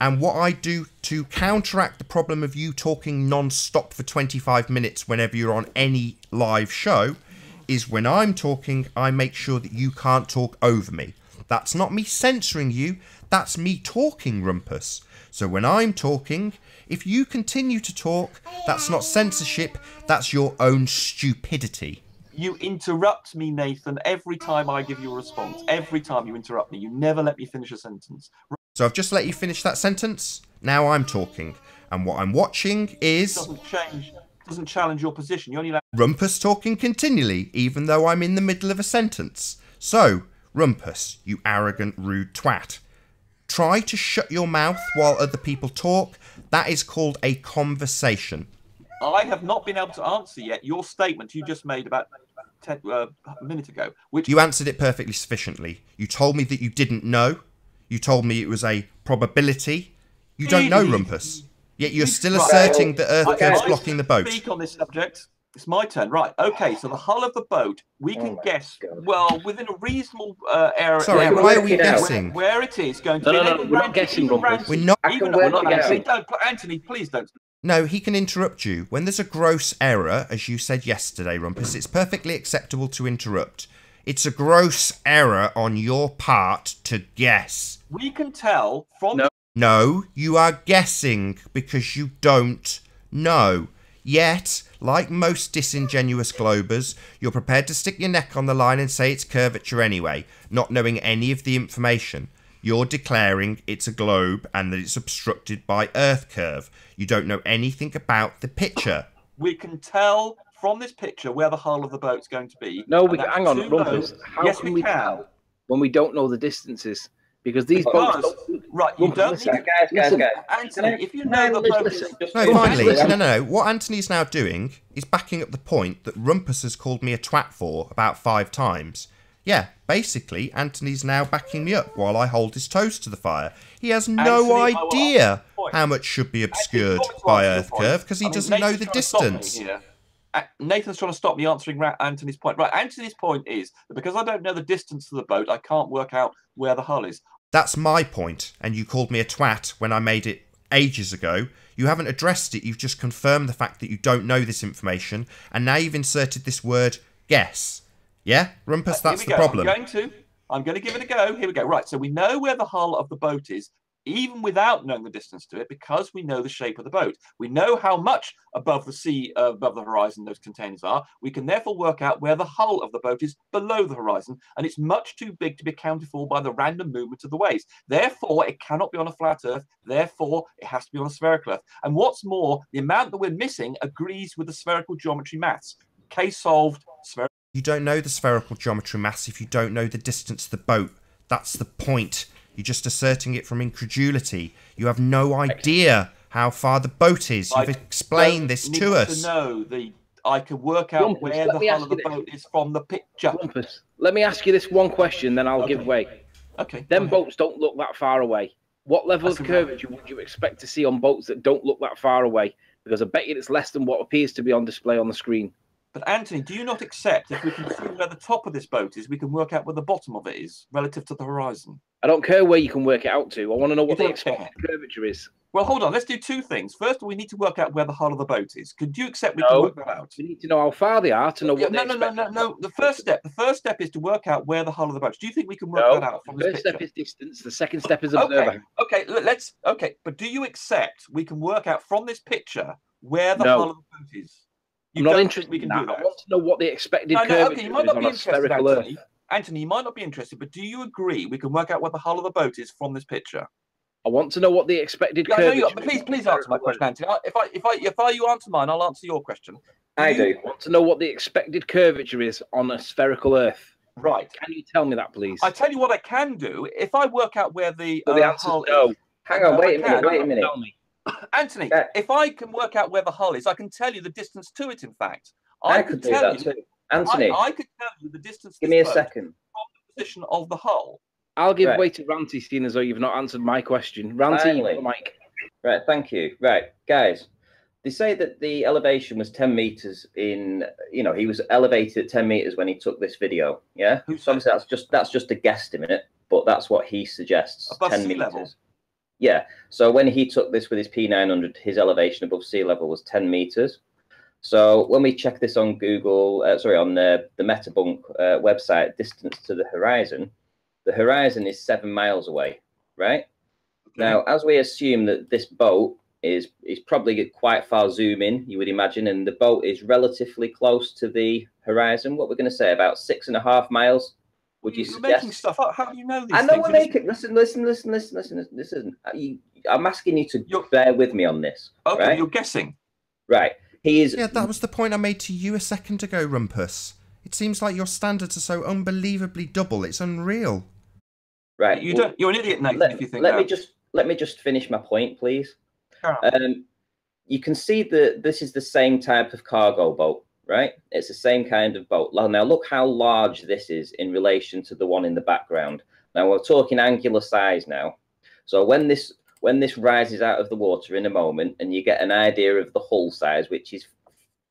And what I do to counteract the problem of you talking non-stop for 25 minutes whenever you're on any live show is when I'm talking, I make sure that you can't talk over me. That's not me censoring you, that's me talking, Rumpus. So when I'm talking, if you continue to talk, that's not censorship, that's your own stupidity. You interrupt me, Nathan, every time I give you a response. Every time you interrupt me. You never let me finish a sentence. So I've just let you finish that sentence. Now I'm talking. And what I'm watching is... Doesn't challenge your position. You only Rumpus talking continually, even though I'm in the middle of a sentence. So, Rumpus, you arrogant, rude twat. Try to shut your mouth while other people talk. That is called a conversation. I have not been able to answer yet your statement you just made about a minute ago. Which you answered it perfectly sufficiently. You told me that you didn't know. You told me it was a probability. You don't know, Rumpus. Yet you're still asserting that Earth curve's blocking the boat. Speak on this subject. It's my turn. Right. Okay. So the hull of the boat, we can guess, well, within a reasonable area. Sorry, why are we guessing? Where it is going to be. No, we're not guessing, Rumpus. We're not guessing. Anthony, please don't. No, he can interrupt you. When there's a gross error, as you said yesterday, Rumpus, it's perfectly acceptable to interrupt. It's a gross error on your part to guess. We can tell from... No, you are guessing because you don't know. Yet, like most disingenuous globers, you're prepared to stick your neck on the line and say it's curvature anyway, not knowing any of the information. You're declaring it's a globe and that it's obstructed by Earth curve. You don't know anything about the picture. We can tell from this picture where the hull of the boat's going to be. No, hang on, Rumpus. How can we tell when we don't know the distances? Because these boats don't... Right, you don't... Guys. Anthony, if you know the boat is... No, finally, no. What Anthony's now doing is backing up the point that Rumpus has called me a twat for about 5 times. Yeah, basically, Anthony's now backing me up while I hold his toes to the fire. He has no idea how much should be obscured by Earth curve because he doesn't know the distance. Nathan's trying to stop me answering Anthony's point. Right, Anthony's point is that because I don't know the distance to the boat, I can't work out where the hull is. That's my point, and you called me a twat when I made it ages ago. You haven't addressed it, you've just confirmed the fact that you don't know this information, and now you've inserted this word, guess. Yeah, Rumpus, that's the problem. I'm going to give it a go. Here we go. Right, so we know where the hull of the boat is, even without knowing the distance to it, because we know the shape of the boat. We know how much above the sea, above the horizon those containers are. We can therefore work out where the hull of the boat is below the horizon, and it's much too big to be accounted for by the random movement of the waves. Therefore, it cannot be on a flat Earth. Therefore, it has to be on a spherical Earth. And what's more, the amount that we're missing agrees with the spherical geometry maths. Case solved. You don't know the spherical geometry maths if you don't know the distance of the boat. That's the point. You're just asserting it from incredulity. You have no idea how far the boat is. You've explained this to us. I can work out where the hull of the boat is from the picture. Rumpus, let me ask you this one question, then I'll give way. Okay. Them boats don't look that far away. What level of curvature would you expect to see on boats that don't look that far away? Because I bet you it's less than what appears to be on display on the screen. But Anthony, do you not accept if we can see where the top of this boat is, we can work out where the bottom of it is relative to the horizon? I don't care where you can work it out to. I want to know what the expected curvature is. Well, hold on. Let's do 2 things. First of all, we need to work out where the hull of the boat is. Could you accept we can work that out? We need to know how far they are to know what they expect. No. The first step is to work out where the hull of the boat is. Do you think we can work that out from this picture? The first step is distance. The second step is observer. Okay. But do you accept we can work out from this picture where the hull of the boat is? I'm not interested in that. I want to know what the expected curvature is on a spherical Earth. Anthony, you might not be interested, but do you agree we can work out where the hull of the boat is from this picture? I want to know what the expected curvature is. Please answer my question, Anthony. If you answer mine, I'll answer your question. I want to know what the expected curvature is on a spherical Earth. Right. Can you tell me that, please? I tell you what I can do. If I work out where the hull is... Hang on, wait a minute. Anthony, if I can work out where the hull is, I can tell you the distance to it, in fact. I could do that too. Anthony, I could tell you the distance. Give me a second. From the position of the hull. I'll give way to Ranty, seeing as though you've not answered my question. Ranty, Mike. Right, thank you. Right, guys, they say that the elevation was 10 meters in. You know, he was elevated at 10 meters when he took this video. Yeah. So obviously that's just a guesstimate, but that's what he suggests. Above 10 sea meters. Level. Yeah. So when he took this with his P900, his elevation above sea level was 10 meters. So when we check this on Google, on the Metabunk website, distance to the horizon is 7 miles away, right? Okay. Now, as we assume that this boat is probably quite far zoom in, you would imagine, and the boat is relatively close to the horizon. What we're going to say, about 6.5 miles. Would you suggest? Making stuff up. How do you know these I know things? we're making. Listen. This isn't. I'm asking you to bear with me on this. Okay, right? You're guessing. Right. He is. Yeah, that was the point I made to you a second ago, Rumpus. It seems like your standards are so unbelievably double. It's unreal. Right. You're an idiot, Nathan. If you think let that. Let me just finish my point, please. You can see that this is the same type of cargo boat, right? It's the same kind of boat. Now look how large this is in relation to the one in the background. Now we're talking angular size now. So when this rises out of the water in a moment, and you get an idea of the hull size, which is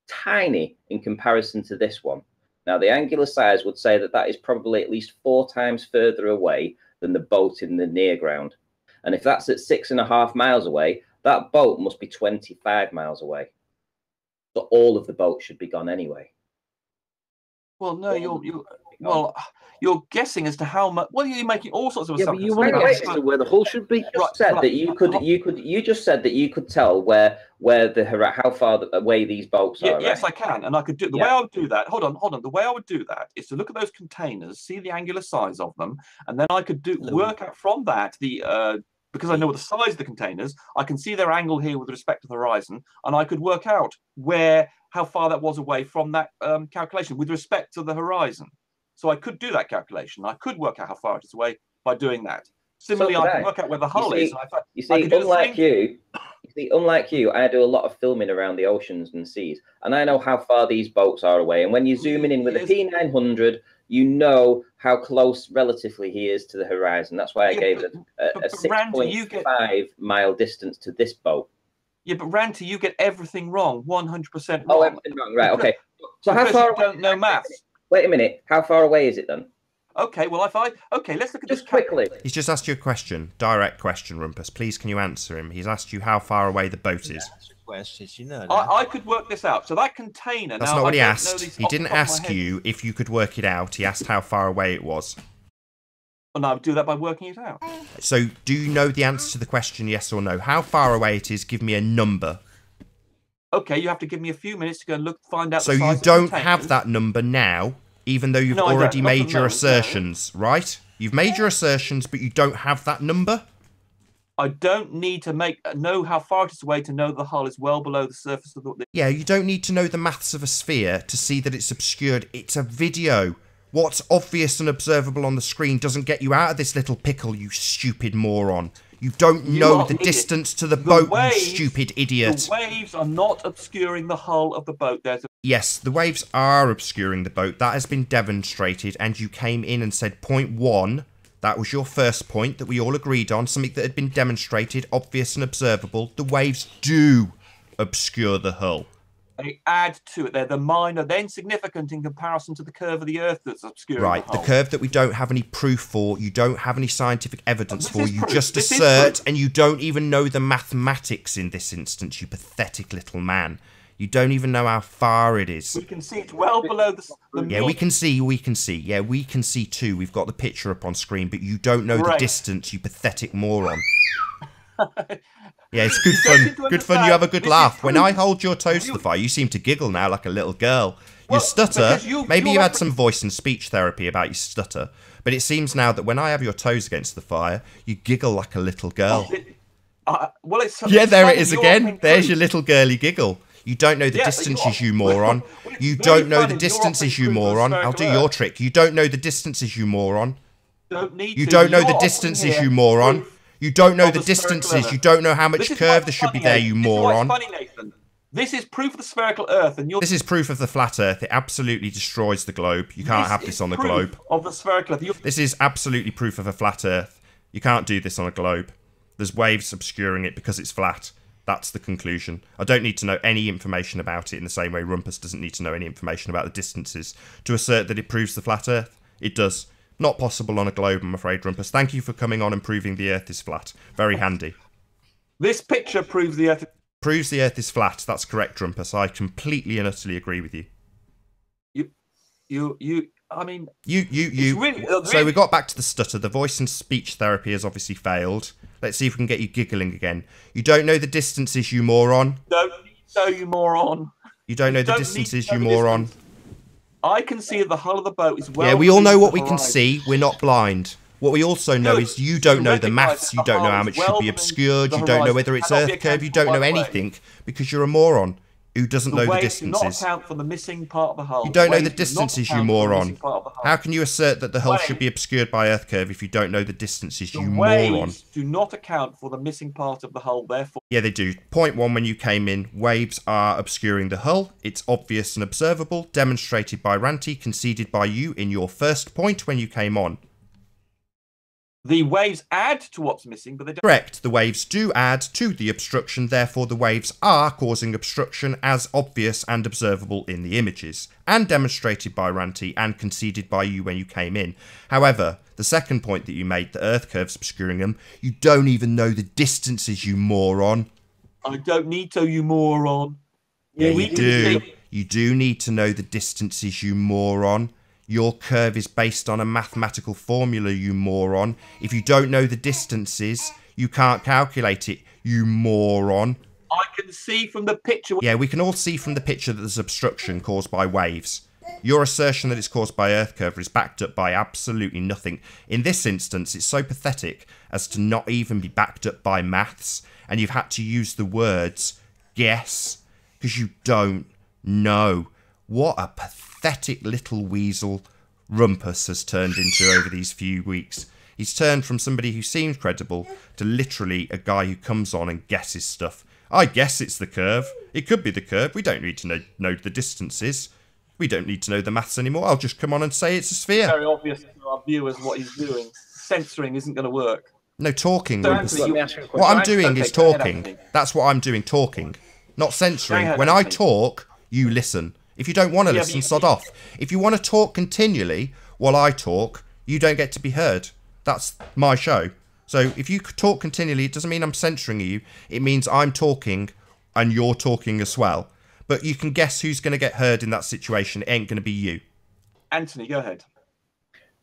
tiny in comparison to this one. Now the angular size would say that is probably at least 4 times further away than the boat in the near ground. And if that's at 6.5 miles away, that boat must be 25 miles away. So all of the boat should be gone anyway. Well, no, you're guessing as to how much. Well, you're making all sorts of assumptions. But you want to guess as to where the hull should be. You just said that you could tell how far away these boats are. Yes, I can, and I could do the way I would do that. Hold on. The way I would do that is to look at those containers, see the angular size of them, and then I could work out from that because I know the size of the containers, I can see their angle here with respect to the horizon, and I could work out how far that was away from that calculation with respect to the horizon. So I could do that calculation. I could work out how far it is away by doing that. Similarly, I can work out where the hull is. Unlike you, I do a lot of filming around the oceans and seas, and I know how far these boats are away. And when you're zooming in with a P900, you know how close relatively he is to the horizon. That's why I gave it a 6.5 mile distance to this boat. Yeah, but Ranty, you get everything wrong, 100% wrong. Oh, everything wrong, right? Okay. So how far? You don't know maths. Wait a minute. How far away is it then? Okay, well, let's look at this quickly. He's just asked you a question, direct question, Rumpus. Please, can you answer him? He's asked you how far away the boat is. Questions, you know. I could work this out. So that container. That's not what he asked. He didn't ask you if you could work it out. He asked how far away it was. And I would do that by working it out. So, do you know the answer to the question, yes or no? How far away it is? Give me a number. Okay, you have to give me a few minutes to go find out. So you don't have that number now, even though you've already made your assertions, right? You've made your assertions, but you don't have that number. I don't need to know how far it is away to know the hull is well below the surface of the... Yeah, you don't need to know the maths of a sphere to see that it's obscured. It's a video. What's obvious and observable on the screen doesn't get you out of this little pickle, you stupid moron. You don't know the distance to the boat, you stupid idiot. The waves are not obscuring the hull of the boat. Yes, the waves are obscuring the boat. That has been demonstrated, and you came in and said point 1. That was your first point that we all agreed on, something that had been demonstrated, obvious and observable. The waves do obscure the hull. They add to it. They're insignificant in comparison to the curve of the Earth that's obscuring right, the hull. The curve that we don't have any proof for, you don't have any scientific evidence for, you just assert, and you don't even know the mathematics in this instance, you pathetic little man. You don't even know how far it is. We can see it's well below the yeah, we can see. Yeah, we can see too. We've got the picture up on screen, but you don't know the distance, you pathetic moron. Yeah, it's good fun. Good fun. You have a good laugh. When I hold your toes to the fire, you seem to giggle now like a little girl. You stutter. Maybe you had some voice and speech therapy about your stutter. But it seems now that when I have your toes against the fire, you giggle like a little girl. Yeah, there it is again. There's your little girly giggle. You don't know the distances, you moron. You don't know the distances, you moron. I'll do your trick. You don't know the distances, you moron. You don't know the distances, you moron. You don't know the distances. You don't know how much curve there should be there, you moron. This is proof of the spherical Earth, and this is proof of the flat Earth. It absolutely destroys the globe. You can't have this on a globe. Of the spherical Earth. This is absolutely proof of a flat Earth. You can't do this on a globe. There's waves obscuring it because it's flat. That's the conclusion. I don't need to know any information about it in the same way Rumpus doesn't need to know any information about the distances to assert that it proves the flat Earth. It does. Not possible on a globe, I'm afraid, Rumpus. Thank you for coming on and proving the Earth is flat. Very handy. This picture proves the Earth. Proves the Earth is flat. That's correct, Rumpus. I completely and utterly agree with you. I mean, you. So we got back to the stutter. The voice and speech therapy has obviously failed. Let's see if we can get you giggling again. You don't know the distances, you moron. Don't need to know, you moron. You don't know the distances, you moron. I can see the hull of the boat is well. Yeah, we all know what we can see. We're not blind. What we also know is you don't know the maths. You don't know how much should be obscured. You don't know whether it's Earth curve. You don't know anything because you're a moron who doesn't know the distances. Do not account for the missing part of the hull. You don't know the distances, you moron. How can you assert that the hull should be obscured by Earth curve if you don't know the distances, you moron? Do not account for the missing part of the hull, therefore. Yeah, they do. Point 1, when you came in, waves are obscuring the hull. It's obvious and observable, demonstrated by Ranty, conceded by you in your first point when you came on. The waves add to what's missing, but they don't. Correct. The waves do add to the obstruction, therefore the waves are causing obstruction as obvious and observable in the images, and demonstrated by Ranty and conceded by you when you came in. However, the second point that you made, the Earth curve's obscuring them, you don't even know the distances, you moron. I don't need to, you moron. Yeah, you do. You do need to know the distances, you moron. Your curve is based on a mathematical formula, you moron. If you don't know the distances, you can't calculate it, you moron. I can see from the picture. Yeah, we can all see from the picture that there's obstruction caused by waves. Your assertion that it's caused by Earth curve is backed up by absolutely nothing. In this instance, it's so pathetic as to not even be backed up by maths, and you've had to use the words guess, because you don't know. What a pathetic little weasel Rumpus has turned into over these few weeks. He's turned from somebody who seems credible to literally a guy who comes on and guesses stuff. I guess it's the curve. It could be the curve. We don't need to know the distances. We don't need to know the maths anymore. I'll just come on and say it's a sphere. Very obvious to our viewers what he's doing. Censoring isn't going to work. No, talking. So Rumpus. Anthony, What I'm doing is talking. That's what I'm doing, talking. Not censoring. When I talk, you listen. If you don't want to listen, sod off. If you want to talk continually while I talk, you don't get to be heard. That's my show. So if you talk continually, it doesn't mean I'm censoring you. It means I'm talking and you're talking as well. But you can guess who's going to get heard in that situation. It ain't going to be you. Anthony, go ahead.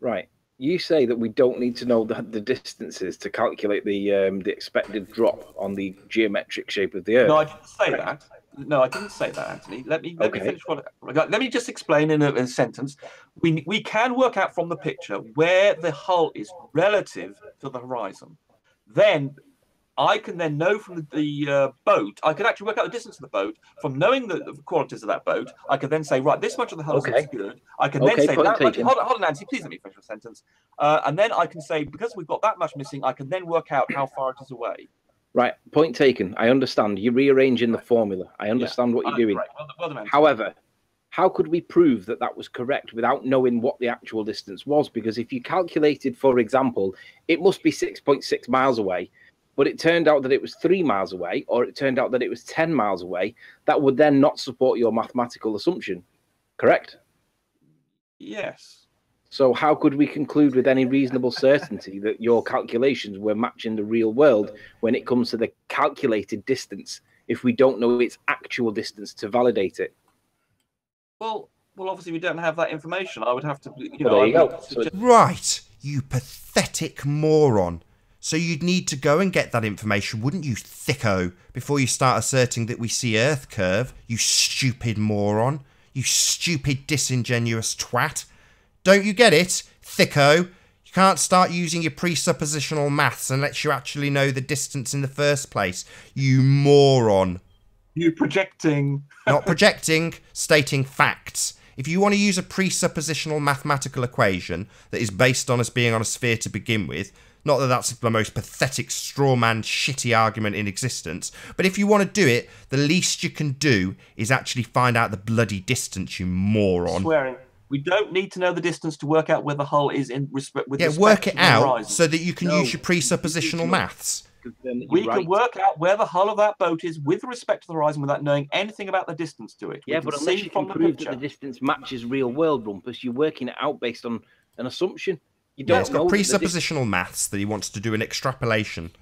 Right. You say that we don't need to know the distances to calculate the expected drop on the geometric shape of the Earth. No, I didn't say that. No, I didn't say that, Anthony. Let me finish let me just explain in a sentence. We can work out from the picture where the hull is relative to the horizon. Then I can then know from the boat. I could actually work out the distance of the boat from knowing the qualities of that boat. I could then say, right, this much of the hull is obscured. I can then say that much. Hold on, Nancy, please let me finish a sentence. And then I can say, because we've got that much missing, I can then work out how far it is away. Right, point taken. I understand. You're rearranging the formula. I understand what you're doing. Right. Well done, however, how could we prove that that was correct without knowing what the actual distance was? Because if you calculated, for example, it must be 6.6 miles away, but it turned out that it was 3 miles away, or it turned out that it was 10 miles away, that would then not support your mathematical assumption, correct? Yes. So how could we conclude with any reasonable certainty that your calculations were matching the real world when it comes to the calculated distance if we don't know its actual distance to validate it? Well, obviously we don't have that information. I would have to, there you go. Right, you pathetic moron. So you'd need to go and get that information, wouldn't you, thicko, before you start asserting that we see Earth curve, you stupid moron. You stupid disingenuous twat. Don't you get it, thicko? You can't start using your presuppositional maths unless you actually know the distance in the first place. You moron. You projecting. Not projecting, stating facts. If you want to use a presuppositional mathematical equation that is based on us being on a sphere to begin with, not that that's the most pathetic straw man shitty argument in existence, but if you want to do it, the least you can do is actually find out the bloody distance, you moron. Swearing. We don't need to know the distance to work out where the hull is in respect with respect work it to the out horizon. so that you can use your presuppositional maths. We can work out where the hull of that boat is with respect to the horizon without knowing anything about the distance to it. Yeah, but unless you can prove that the distance matches real world, Rumpus, you're working it out based on an assumption. You Yeah, don't it's got know that presuppositional maths that he wants to do an extrapolation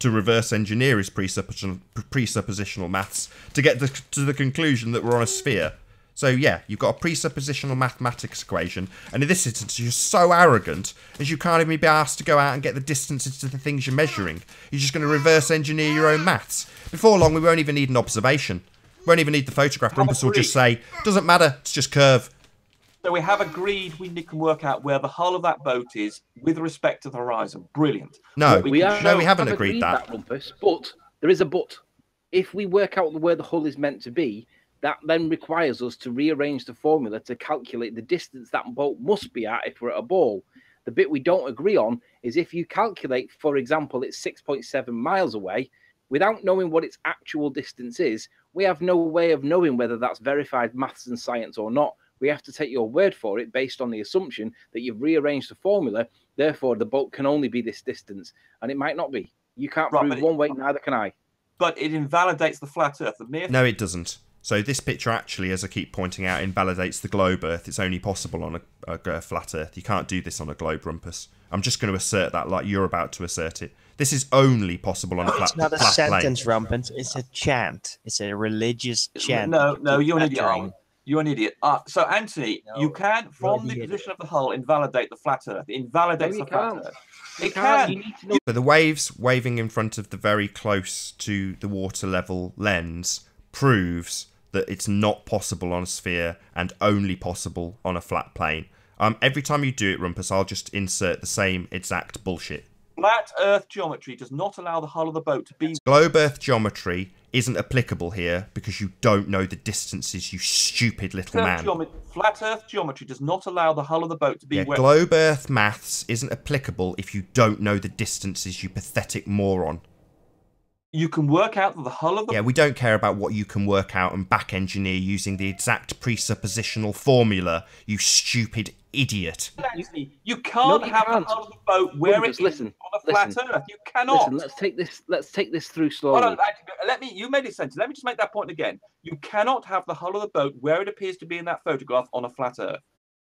to reverse engineer his presuppositional maths to get to the conclusion that we're on a sphere. So yeah, you've got a presuppositional mathematics equation, and in this instance you're so arrogant as you can't even be asked to go out and get the distances to the things you're measuring. You're just going to reverse engineer your own maths. Before long we won't even need an observation. We won't even need the photograph. Rumpus will just say, doesn't matter, it's just curve. So we have agreed we can work out where the hull of that boat is with respect to the horizon. Brilliant. No, we haven't agreed that. Rumpus, but there is a but. If we work out where the hull is meant to be, that then requires us to rearrange the formula to calculate the distance that boat must be at if we're at a ball. The bit we don't agree on is if you calculate, for example, it's 6.7 miles away, without knowing what its actual distance is, we have no way of knowing whether that's verified maths and science or not. We have to take your word for it based on the assumption that you've rearranged the formula. Therefore, the boat can only be this distance, and it might not be. You can't prove one way, neither can I. But it invalidates the flat Earth. No, it doesn't. So this picture actually, as I keep pointing out, invalidates the globe Earth. It's only possible on a flat Earth. You can't do this on a globe, Rumpus. I'm just going to assert that like you're about to assert it. This is only possible on a flat plane. It's not a sentence, Rumpus. It's a chant. It's a religious chant. No, you're an idiot. You're an idiot. So, Anthony, you can, from the position of the hull, invalidate the flat Earth. It invalidates the flat Earth. It can. So the waves waving in front of the very close to the water level lens proves that it's not possible on a sphere and only possible on a flat plane. Every time you do it, Rumpus, I'll just insert the same exact bullshit. Flat Earth geometry does not allow the hull of the boat to be... Globe Earth geometry isn't applicable here because you don't know the distances, you stupid little man. Flat Earth geometry does not allow the hull of the boat to be... Globe Earth maths isn't applicable if you don't know the distances, you pathetic moron. You can work out that the hull of the... Yeah, we don't care about what you can work out and back engineer using the exact presuppositional formula, you stupid idiot. You can't have the hull of the boat where it's on a flat Earth. You cannot. Listen, let's take this through slowly. Hold on, you made it sense. Let me just make that point again. You cannot have the hull of the boat where it appears to be in that photograph on a flat Earth.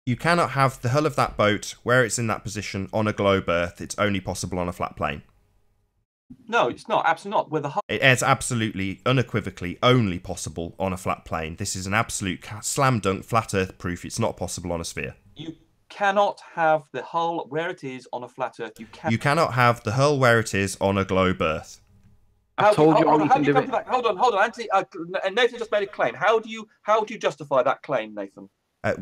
You cannot have the hull of that boat where it's in that position on a globe Earth. It's only possible on a flat plane. No, it's not. Absolutely not. Where the hull... It is absolutely, unequivocally, only possible on a flat plane. This is an absolute slam dunk, flat Earth proof. It's not possible on a sphere. You cannot have the hull where it is on a flat Earth. You cannot have the hull where it is on a globe Earth. I told you how you can do it. Hold on, Anthony. Nathan just made a claim. How do you justify that claim, Nathan?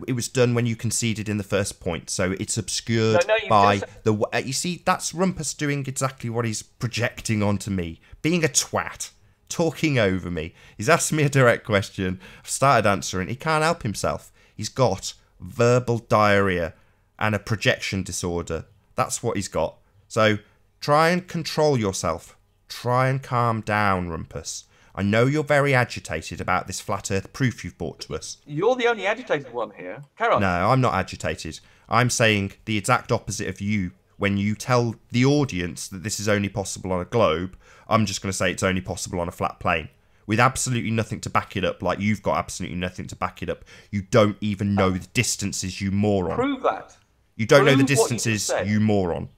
It was done when you conceded in the first point, so it's obscured by the... you see, that's Rumpus doing exactly what he's projecting onto me. Being a twat. Talking over me. He's asked me a direct question. I've started answering. He can't help himself. He's got verbal diarrhea and a projection disorder. That's what he's got. So try and control yourself. Try and calm down, Rumpus. I know you're very agitated about this flat Earth proof you've brought to us. You're the only agitated one here. Carry on. No, I'm not agitated. I'm saying the exact opposite of you. When you tell the audience that this is only possible on a globe, I'm just going to say it's only possible on a flat plane. With absolutely nothing to back it up, like you've got absolutely nothing to back it up. You don't even know the distances, you moron. Prove that. You don't know the distances, you moron.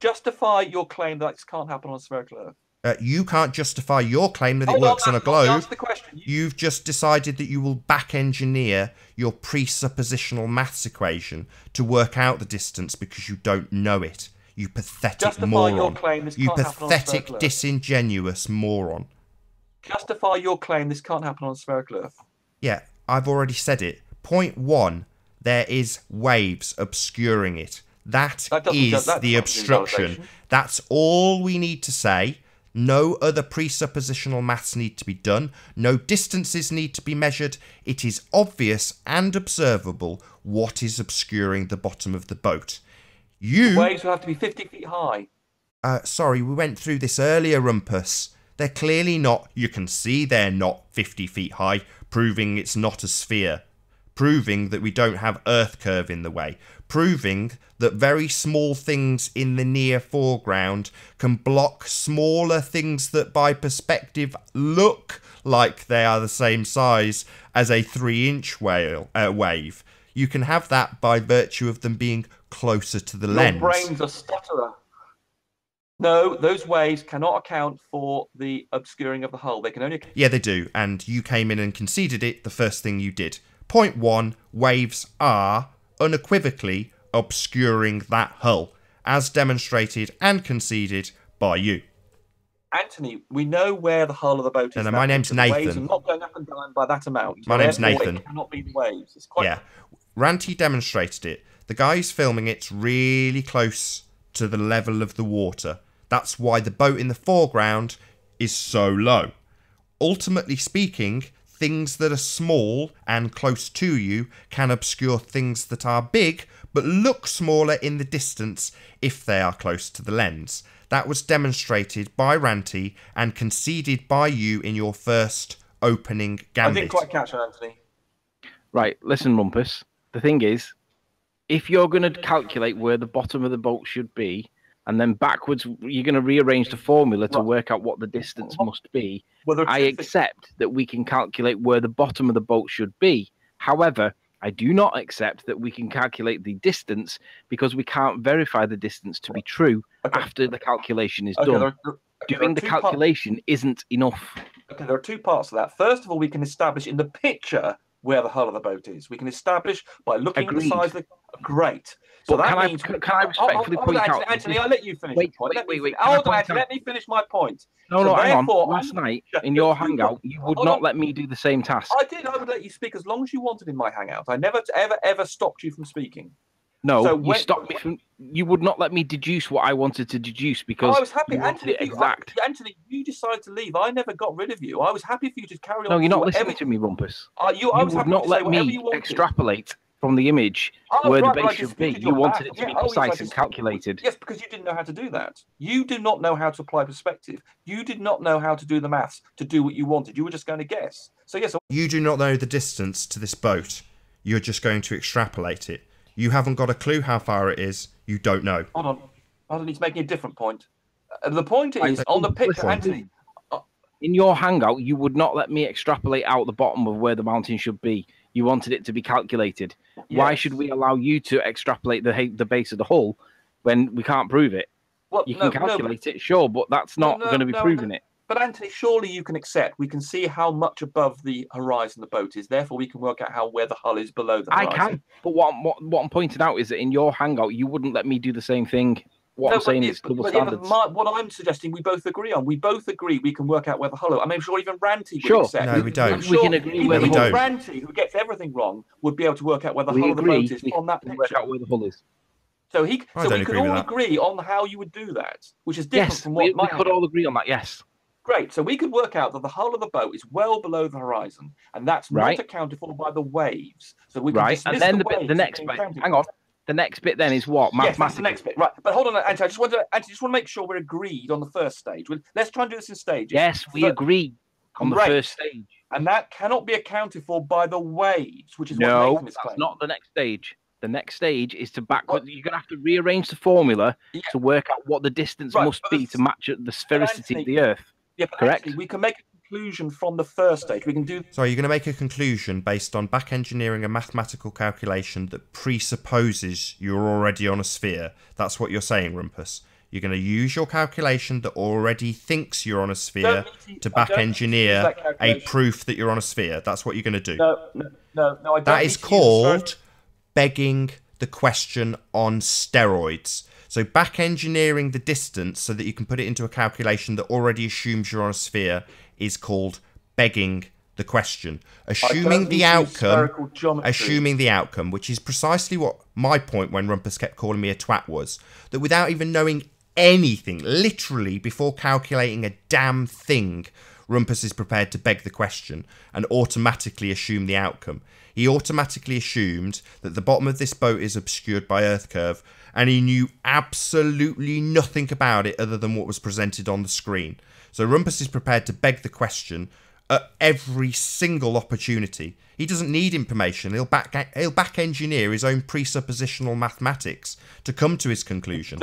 Justify your claim that this can't happen on a spherical Earth. You can't justify your claim that it works on a globe. Ask the question. You've just decided that you will back engineer your presuppositional maths equation to work out the distance because you don't know it. You pathetic moron. Your claim this you can't pathetic, happen on disingenuous moron. Justify your claim this can't happen on a spherical Earth. Yeah, I've already said it. Point 1, there is waves obscuring it. That is the obstruction. That's all we need to say. No other presuppositional maths need to be done. No distances need to be measured. It is obvious and observable what is obscuring the bottom of the boat. The waves will have to be 50 feet high. Sorry, we went through this earlier, Rumpus. They're clearly not. You can see they're not 50 feet high, proving it's not a sphere. Proving that we don't have Earth curve in the way. Proving that very small things in the near foreground can block smaller things that by perspective look like they are the same size as a 3-inch wave. You can have that by virtue of them being closer to the Your lens. brain's a stutterer. No, those waves cannot account for the obscuring of the hull. They can only... Yeah, they do, and you came in and conceded it the first thing you did. Point 1, waves are unequivocally obscuring that hull, as demonstrated and conceded by you. Anthony, we know where the hull of the boat is. No, my name's Nathan. The waves are not going up and down by that amount. My name's Therefore, Nathan. It cannot be the waves. It's quite... Yeah, Ranty demonstrated it. The guy who's filming it's really close to the level of the water. That's why the boat in the foreground is so low. Ultimately speaking, things that are small and close to you can obscure things that are big but look smaller in the distance if they are close to the lens. That was demonstrated by Ranty and conceded by you in your first opening gambit. I didn't quite catch that, Anthony. Right, listen, Rumpus. The thing is, if you're going to calculate where the bottom of the boat should be, and then backwards, you're going to rearrange the formula to work out what the distance must be. I accept that we can calculate where the bottom of the boat should be. However, I do not accept that we can calculate the distance because we can't verify the distance to be true after the calculation is done. Doing the calculation isn't enough. Okay, there are two parts to that. First of all, we can establish in the picture where the hull of the boat is. We can establish by looking at the size of the... Great. So But that means... can I respectfully point out... Anthony, I'll let you finish wait, your point. wait. Hold on, Anthony, let me finish my point. No, hang on. Last night, in your hangout, you would not let me do the same task. I did. I would let you speak as long as you wanted in my hangout. I never, ever stopped you from speaking. No, So you stopped me from... You would not let me deduce what I wanted to deduce because I was happy, you wanted Anthony. it exact. Anthony, you decided to leave. I never got rid of you. I was happy for you to carry on. No, you're not whatever- listening to me, Rumpus. You would not let me extrapolate from the image where the base should be. You wanted it to be precise and calculated. Yes, because you didn't know how to do that. You did not know how to apply perspective. You did not know how to do the maths to do what you wanted. You were just going to guess. So yes. You do not know the distance to this boat. You're just going to extrapolate it. You haven't got a clue how far it is. You don't know. Hold on. He's making a different point. The point is, on the picture, Anthony... In your hangout, you would not let me extrapolate out the bottom of where the mountain should be. You wanted it to be calculated. Yes. Why should we allow you to extrapolate the base of the hull when we can't prove it? Well, you can calculate it, sure, but that's not going to be proving it. But Anthony, surely you can accept. We can see how much above the horizon the boat is. Therefore, we can work out where the hull is below the horizon. I can, but what I'm pointing out is that in your hangout, you wouldn't let me do the same thing. What I'm saying is double standards. What I'm suggesting, we both agree on. We both agree we can work out where the hull is. I'm sure even Ranty would accept. No, we don't. We can agree where the hull is. Ranty, who gets everything wrong, would be able to work out where the hull of the boat is on that picture. Work out where the hull is. So we could all agree on how you would do that, which is different from what we could all agree on that. Yes. Great. So we could work out that the hull of the boat is well below the horizon, and that's not accounted for by the waves. So we can dismiss and then the next bit. Hang on. The next bit then is what? Yes, that's the next bit. Right. But hold on, Anthony. I just want to make sure we're agreed on the first stage. Let's try and do this in stages. Yes, we agree on the first stage. And that cannot be accounted for by the waves, which is what Nathan is claiming. That's not the next stage. The next stage is to backward. You're going to have to rearrange the formula to work out what the distance must be to match the sphericity of the Earth. Yeah, but correct. Actually, we can make a conclusion from the first stage. We can do. Sorry, you're going to make a conclusion based on back engineering a mathematical calculation that presupposes you're already on a sphere. That's what you're saying, Rumpus. You're going to use your calculation that already thinks you're on a sphere to back engineer a proof that you're on a sphere. That's what you're going to do. No. I don't. That is called begging the question on steroids. So back engineering the distance so that you can put it into a calculation that already assumes you're on a sphere is called begging the question. Assuming the outcome, which is precisely what my point when Rumpus kept calling me a twat was, that without even knowing anything, literally before calculating a damn thing, Rumpus is prepared to beg the question and automatically assume the outcome. He automatically assumed that the bottom of this boat is obscured by Earth curve, and he knew absolutely nothing about it other than what was presented on the screen. So Rumpus is prepared to beg the question at every single opportunity. He doesn't need information. He'll back engineer his own presuppositional mathematics to come to his conclusion.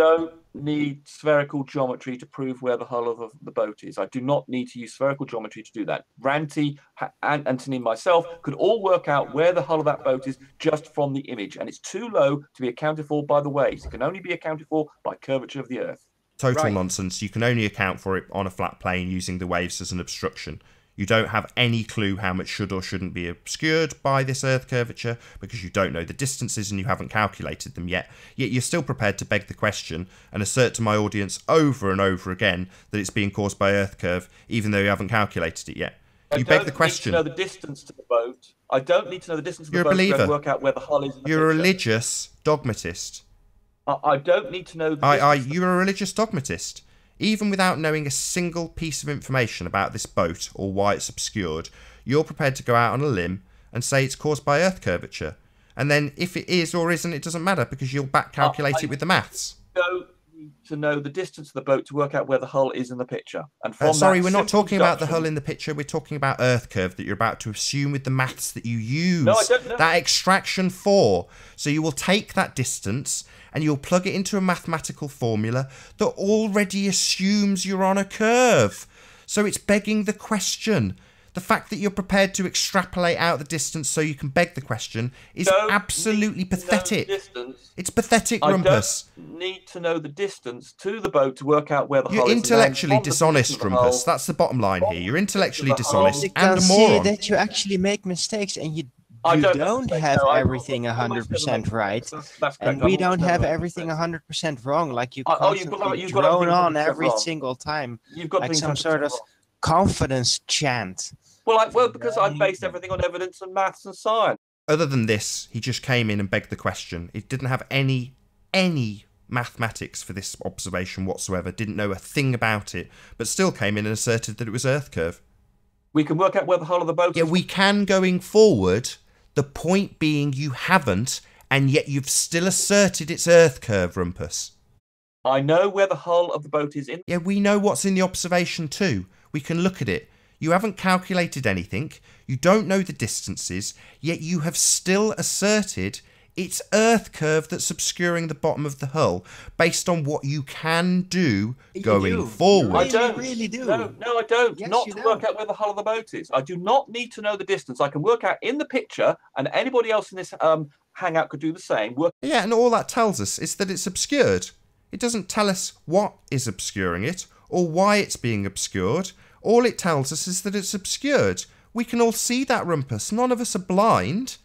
need spherical geometry to prove where the hull of the boat is. I do not need to use spherical geometry to do that. Ranty, and Anthony, and myself could all work out where the hull of that boat is just from the image, and it's too low to be accounted for by the waves. It can only be accounted for by curvature of the Earth. Total nonsense. You can only account for it on a flat plane using the waves as an obstruction. You don't have any clue how much should or shouldn't be obscured by this Earth curvature because you don't know the distances and you haven't calculated them yet. Yet you're still prepared to beg the question and assert to my audience over and over again that it's being caused by Earth curve, even though you haven't calculated it yet. You beg the question. I don't need to know the distance to the boat. I don't need to know the distance of the You're a boat believer. to work out where the hull is. You're a religious dogmatist. I don't need to know the distance. You're a religious dogmatist. Even without knowing a single piece of information about this boat or why it's obscured, you're prepared to go out on a limb and say it's caused by Earth curvature. And then if it is or isn't, it doesn't matter because you'll back calculate it with the maths. I don't need to know the distance of the boat to work out where the hull is in the picture. And from sorry, that we're not talking about the deduction- hull in the picture. We're talking about Earth curve that you're about to assume with the maths that you use. No, I don't know. That extraction for. So you will take that distance and you'll plug it into a mathematical formula that already assumes you're on a curve. So it's begging the question. The fact that you're prepared to extrapolate out the distance so you can beg the question is absolutely pathetic. It's pathetic, Rumpus. I don't need to know the distance to the boat to work out where the hull You're is. intellectually dishonest, Rumpus. That's the bottom line here. You're intellectually dishonest You and can a see moron. that you actually make mistakes and you I don't don't have no, I- everything almost 100% right, That's and correct. we I don't almost have never make everything mistakes. 100% wrong. Like you Oh, constantly you've got drone everything on 100% every wrong. single time, You've got like things some 100% sort of wrong. confidence chant. Well, because I based everything on evidence and maths and science. Other than this, he just came in and begged the question. He didn't have any mathematics for this observation whatsoever, didn't know a thing about it, but still came in and asserted that it was Earth curve. We can work out where the hull of the boat Yeah, is. we can going forward. The point being you haven't, and yet you've still asserted it's Earth curve, Rumpus. I know where the hull of the boat is in. Yeah, we know what's in the observation too. We can look at it. You haven't calculated anything. You don't know the distances, yet you have still asserted it's Earth curve that's obscuring the bottom of the hull based on what you can do going forward. I don't. really do. No, I don't. Yes, Not you to do. work out where the hull of the boat is. I do not need to know the distance. I can work out in the picture, and anybody else in this hangout could do the same. Yeah, and all that tells us is that it's obscured. It doesn't tell us what is obscuring it or why it's being obscured. All it tells us is that it's obscured. We can all see that, Rumpus. None of us are blind.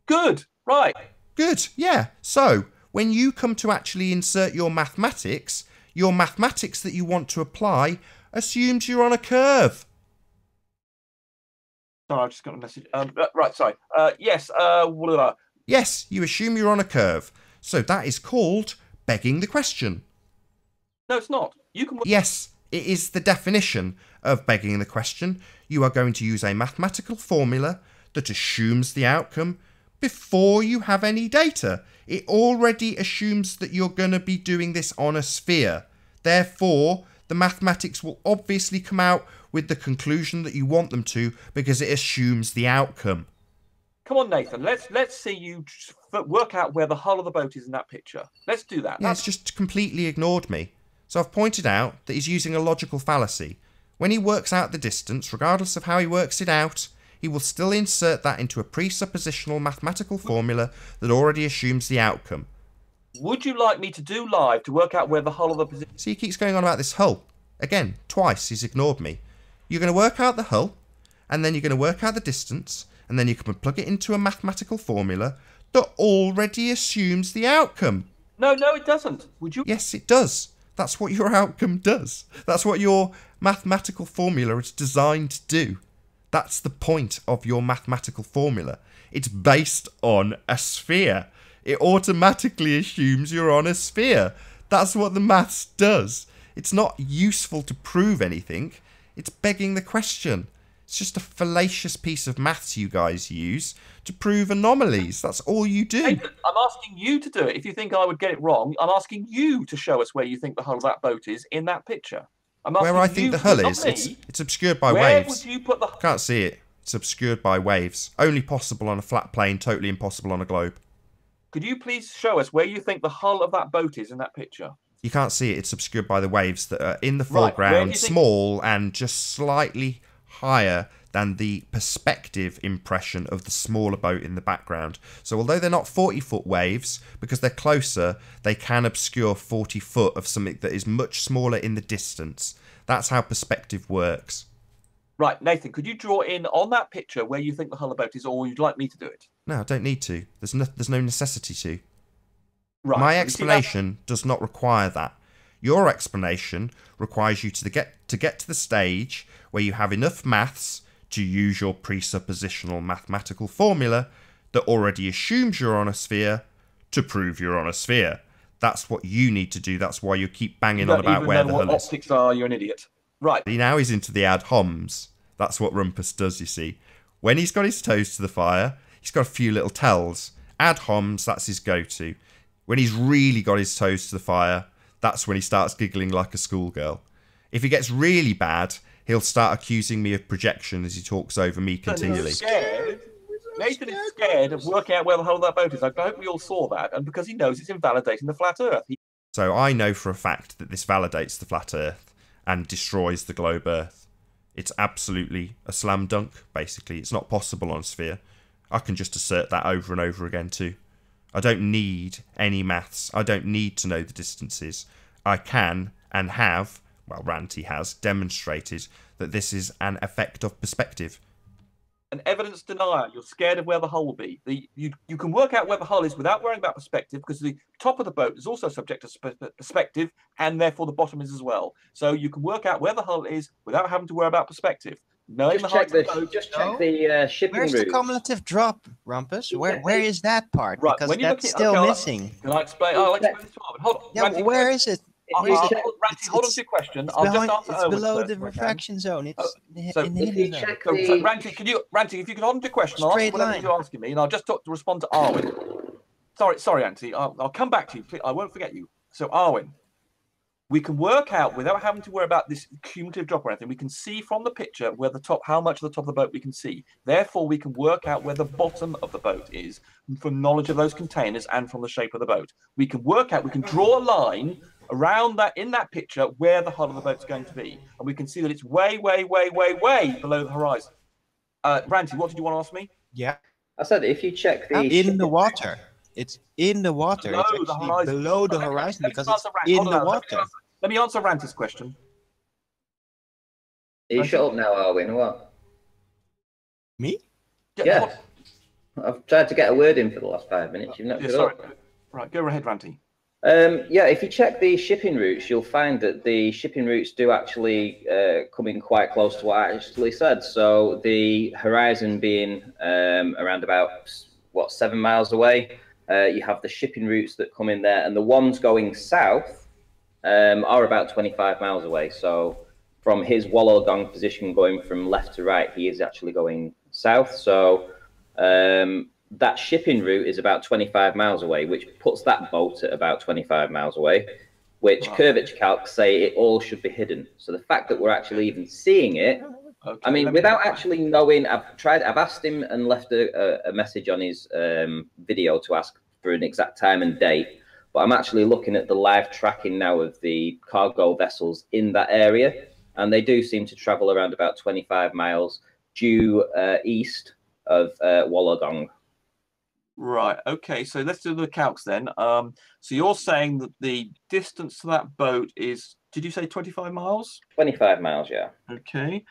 Good. Right. Good, yeah. So, when you come to actually insert your mathematics that you want to apply assumes you're on a curve. Sorry, I just got a message. Right, sorry. Yes, Yes, you assume you're on a curve. So that is called begging the question. No, it's not. You can. Yes, it is the definition of begging the question. You are going to use a mathematical formula that assumes the outcome before you have any data. It already assumes that you're going to be doing this on a sphere. Therefore, the mathematics will obviously come out with the conclusion that you want them to because it assumes the outcome. Come on, Nathan. Let's see you work out where the hull of the boat is in that picture. Let's do that. Yeah, it's just completely ignored me. So I've pointed out that he's using a logical fallacy. When he works out the distance, regardless of how he works it out, he will still insert that into a presuppositional mathematical formula that already assumes the outcome. Would you like me to do live to work out where the hull of the position? See, he keeps going on about this hull. Again, twice he's ignored me. You're going to work out the hull, and then you're going to work out the distance, and then you can plug it into a mathematical formula that already assumes the outcome. No, it doesn't. Would you? Yes, it does. That's what your outcome does. That's what your mathematical formula is designed to do. That's the point of your mathematical formula. It's based on a sphere. It automatically assumes you're on a sphere. That's what the maths does. It's not useful to prove anything. It's begging the question. It's just a fallacious piece of maths you guys use to prove anomalies. That's all you do. Hey, I'm asking you to do it. If you think I would get it wrong, I'm asking you to show us where you think the hull of that boat is in that picture. Where I think the hull is, it's obscured by where waves. Would you put the... Can't see it. It's obscured by waves. Only possible on a flat plane, totally impossible on a globe. Could you please show us where you think the hull of that boat is in that picture? You can't see it. It's obscured by the waves that are in the Right, where do foreground, you think- small and just slightly higher than the perspective impression of the smaller boat in the background. So although they're not 40-foot waves, because they're closer, they can obscure 40 foot of something that is much smaller in the distance. That's how perspective works. Right, Nathan, could you draw in on that picture where you think the hull of the boat is, or you'd like me to do it? No, I don't need to. There's no necessity to. Right. My have you seen that? explanation does not require that. Your explanation requires you to get to the stage where you have enough maths to use your presuppositional mathematical formula that already assumes you're on a sphere to prove you're on a sphere. That's what you need to do. That's why you keep banging on about where the what hull is. optics are, you're an idiot. Right. Now he's into the ad homs. That's what Rumpus does, you see. When he's got his toes to the fire, he's got a few little tells. Ad homs, that's his go-to. When he's really got his toes to the fire, that's when he starts giggling like a schoolgirl. If he gets really bad, he'll start accusing me of projection as he talks over me continually. Nathan is scared of working out where the hull of that boat is. I hope we all saw that, and because he knows it's invalidating the flat Earth. So I know for a fact that this validates the flat Earth and destroys the globe Earth. It's absolutely a slam dunk, basically. It's not possible on a sphere. I can just assert that over and over again too. I don't need any maths. I don't need to know the distances. I can and have, well, Ranty has, demonstrated that this is an effect of perspective. An evidence denier. You're scared of where the hull will be. You can work out where the hull is without worrying about perspective, because the top of the boat is also subject to perspective, and therefore the bottom is as well. So you can work out where the hull is without having to worry about perspective. Knowing the height of the boat. Just check the shipping Where's route. the cumulative drop, Rumpus? Where is that part? Right, Because when you that's look at- still okay, missing. Can I explain? I'll explain this to Marvin. Hold on. Yeah, Ranty, where is it? Ranty, hold on to your question. I'll just answer It's Owen below first, the if I can. refraction zone. It's So in if the hidden zone. So, Ranty, if you could hold on to your question, I'll Straight answer whatever line. you're asking me, and I'll just talk to respond to Arwen. Sorry, Auntie. I'll come back to you. Please, I won't forget you. So, Arwen, we can work out without having to worry about this cumulative drop or anything. We can see from the picture where how much of the top of the boat we can see. Therefore, we can work out where the bottom of the boat is from knowledge of those containers and from the shape of the boat. We can draw a line around that in that picture where the hull of the boat's going to be, and we can see that it's way, way, way, way, way below the horizon. Ranty, what did you want to ask me? Yeah. I said if you check the In the water. It's in the water. Below It's the actually horizon. below the Let me horizon because answer it's Rant. in Hold the on, water. Let me answer Ranty's question. Are you shut up now, Arwin? What? Me? Yeah. I've tried to get a word in for the last 5 minutes. You've not shut Sorry. up. Right, go ahead, Ranty. Yeah, if you check the shipping routes, you'll find that the shipping routes do actually come in quite close to what I actually said. So the horizon being around about, 7 miles away, you have the shipping routes that come in there, and the ones going south are about 25 miles away. So from his Wollongong position going from left to right, he is actually going south. So that shipping route is about 25 miles away, which puts that boat at about 25 miles away, which curvature calcs say it all should be hidden. So the fact that we're actually even seeing it, okay, I mean, without actually knowing, I've asked him and left a message on his video to ask for an exact time and date, but I'm actually looking at the live tracking now of the cargo vessels in that area, and they do seem to travel around about 25 miles due east of Wollongong. Right. Okay. So let's do the calcs then. So you're saying that the distance to that boat is, did you say 25 miles? 25 miles, yeah. Okay.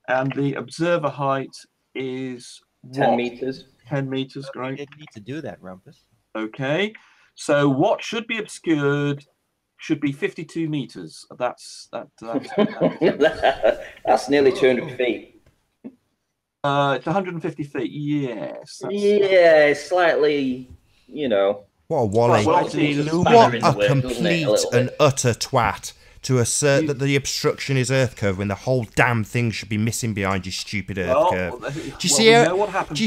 And the observer height is 10 meters. 10 meters. You Great. didn't need to do that, Rumpus. Okay. So what should be obscured should be 52 meters. That's nearly 200 feet. It's 150 feet. Yes. Yeah, it's slightly, What a wally. What a complete and utter twat to assert that the obstruction is Earth curve when the whole damn thing should be missing behind your stupid Earth curve. Do you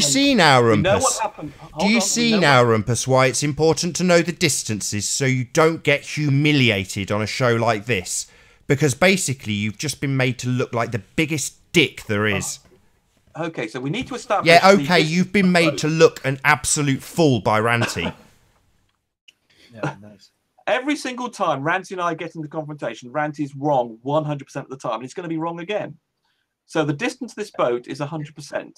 see now, Rumpus? Do you see now, Rumpus, why it's important to know the distances so you don't get humiliated on a show like this? Because basically you've just been made to look like the biggest dick there is. Okay, so we need to establish... Yeah, okay, you've been made to look an absolute fool by Ranty. Yeah, nice. Every single time Ranty and I get into confrontation, Ranty's wrong 100% of the time, and he's going to be wrong again. So the distance of this boat is 100%.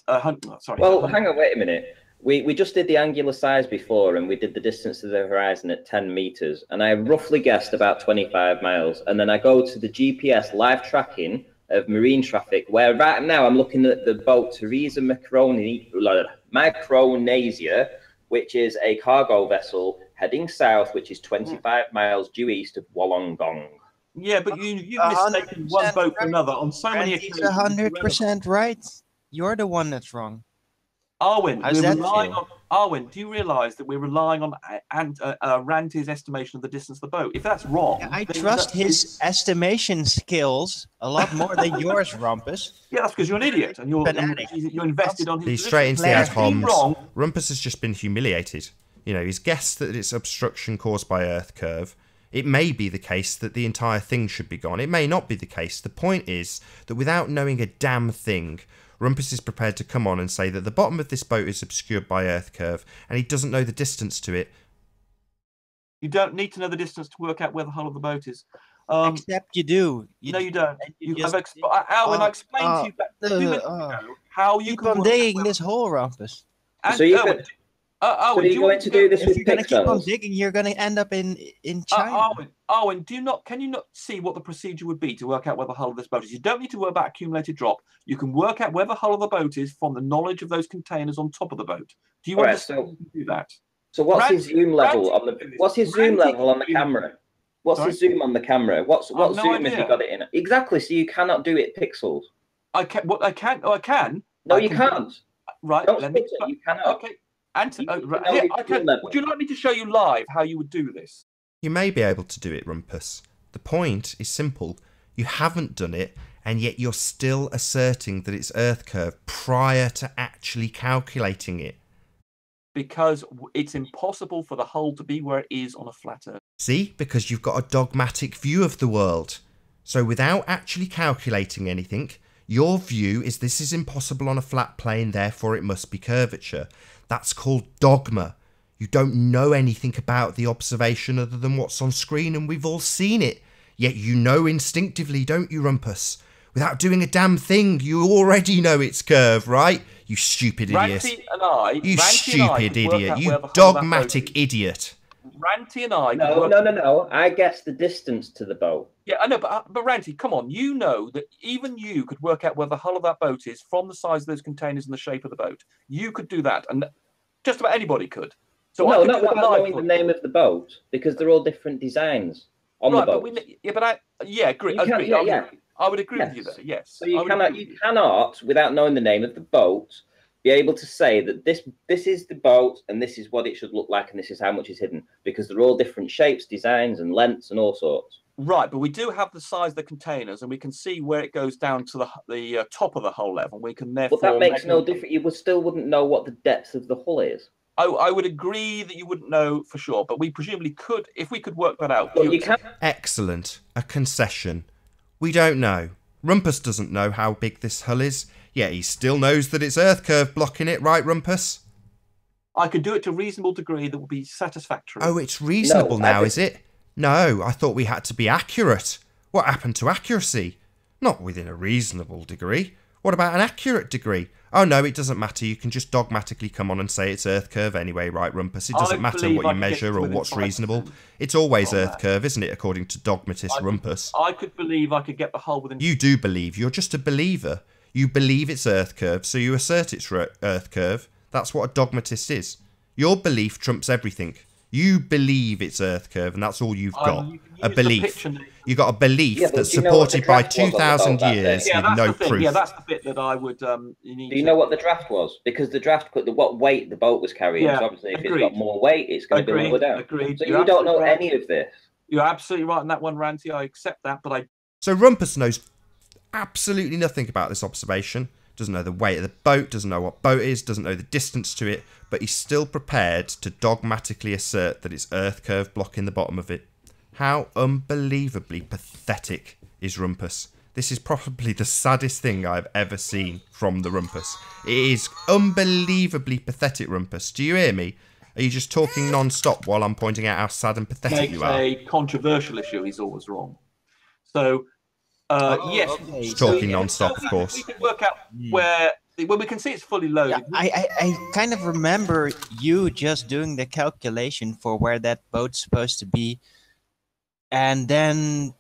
Sorry. Well, hang on, wait a minute. We just did the angular size before, and we did the distance to the horizon at 10 meters, and I roughly guessed about 25 miles. And then I go to the GPS live tracking of marine traffic, where right now I'm looking at the boat Teresa Micronesia, which is a cargo vessel heading south, which is 25 miles due east of Wollongong. Yeah, but you've mistaken one boat for another on so many occasions. 100% right. You're the one that's wrong. Arwen, How's that relying feel? on Arwen. Do you realise that we're relying on Ranty's estimation of the distance of the boat? If that's wrong, Yeah, I trust his estimation skills a lot more than yours, Rumpus. Yeah, that's because you're an idiot and you're invested on his. He's position. straight into the ad He's been homs. wrong. Rumpus has just been humiliated. You know, he's guessed that it's obstruction caused by Earth curve. It may be the case that the entire thing should be gone. It may not be the case. The point is that without knowing a damn thing, Rumpus is prepared to come on and say that the bottom of this boat is obscured by Earth curve, and he doesn't know the distance to it. You don't need to know the distance to work out where the hull of the boat is. Except you do. No, you don't. You Alwyn, just- I explained to you back 2 minutes ago how you Keep can on work digging out this hole, Rumpus. where- So you Alwyn, could- Alwyn, so do you're you going want to do this If with you're gonna keep on pixels? digging, you're gonna end up in China. Arwen, can you not see what the procedure would be to work out where the hull of this boat is? You don't need to worry about accumulated drop. You can work out where the hull of the boat is from the knowledge of those containers on top of the boat. Do you All right, understand how you can do that? So what's his Ranty- zoom level Ranty on the? can do this. What's his zoom Ranty level on the can do this. camera? What's Sorry? his zoom on the camera? What I've no zoom has he idea. got it in? Exactly. So you cannot do it pixels. I can. What I can. Oh, I can. No, I you can- can't. Right. Don't Let me. split it. You cannot. Okay. And You need to know here, his I can. zoom level. Would you like me to show you live how you would do this? You may be able to do it, Rumpus. The point is simple. You haven't done it, and yet you're still asserting that it's Earth curve prior to actually calculating it. Because it's impossible for the hull to be where it is on a flat Earth. See? Because you've got a dogmatic view of the world. So without actually calculating anything, your view is this is impossible on a flat plane, therefore it must be curvature. That's called dogma. You don't know anything about the observation other than what's on screen, and we've all seen it. Yet you know instinctively, don't you, Rumpus? Without doing a damn thing, you already know it's curve, right? You stupid idiot. Ranty and I. You Ranty and I stupid could work idiot. out You where the hull of that boat dogmatic is. idiot. Ranty and I. could No, work- no. I guess the distance to the boat. Yeah, I know, but Ranty, come on. You know that even you could work out where the hull of that boat is from the size of those containers and the shape of the boat. You could do that, and just about anybody could. So I No, could not do that without live knowing for the you. name of the boat, because they're all different designs on Right, the but boat. agree. You can- Agree. yeah. I would agree with Yes. you there. Yes. So you I would cannot, agree with you cannot, without knowing the name of the boat, be able to say that this is the boat and this is what it should look like and this is how much is hidden, because they're all different shapes, designs, and lengths and all sorts. Right, but we do have the size of the containers, and we can see where it goes down to the top of the hull level. We can therefore. But that makes measure- no difference. You still wouldn't know what the depth of the hull is. I would agree that you wouldn't know for sure, but we presumably could, if we could work that out. But you can. Excellent. A concession. We don't know. Rumpus doesn't know how big this hull is, yet he still knows that it's Earth curve blocking it, right, Rumpus? I could do it to a reasonable degree that would be satisfactory. Oh, it's reasonable No, I now, think- is it? No, I thought we had to be accurate. What happened to accuracy? Not within a reasonable degree. What about an accurate degree? Oh no, it doesn't matter. You can just dogmatically come on and say it's Earth curve anyway, right, Rumpus? It doesn't I matter believe what I you could get measure to or within what's 5%. reasonable. It's always on Earth that. curve, isn't it, according to dogmatist Rumpus? I could believe I could get the hull within. You do believe. You're just a believer. You believe it's Earth curve, so you assert it's Earth curve. That's what a dogmatist is. Your belief trumps everything. You believe it's Earth curve, and that's all you've got. You can A use the belief. picture name. You got a belief Yeah, but that's do you know what the supported by draft was on the 2,000 boat that years day? Yeah, with that's no the thing. proof. Yeah, that's the bit that I would. You need. Do you to- know what the draft was? Because the draft put what weight the boat was carrying. Yeah, So obviously, if agreed. it's got more weight, it's going to be Agreed, lower down. agreed. So You're you don't know absolutely right. any of this. You're absolutely right on that one, Ranty. I accept that, but I. So Rumpus knows absolutely nothing about this observation. Doesn't know the weight of the boat, doesn't know what boat it is, doesn't know the distance to it, but he's still prepared to dogmatically assert that it's Earth curve blocking the bottom of it. How unbelievably pathetic is Rumpus. This is probably the saddest thing I've ever seen from the Rumpus. It is unbelievably pathetic, Rumpus. Do you hear me? Are you just talking non-stop while I'm pointing out how sad and pathetic Makes you are? a controversial issue. He's always wrong. So yes, okay. Just talking non-stop, of course. We can work out where when we can see it's fully loaded. Yeah, I kind of remember you just doing the calculation for where that boat's supposed to be, and then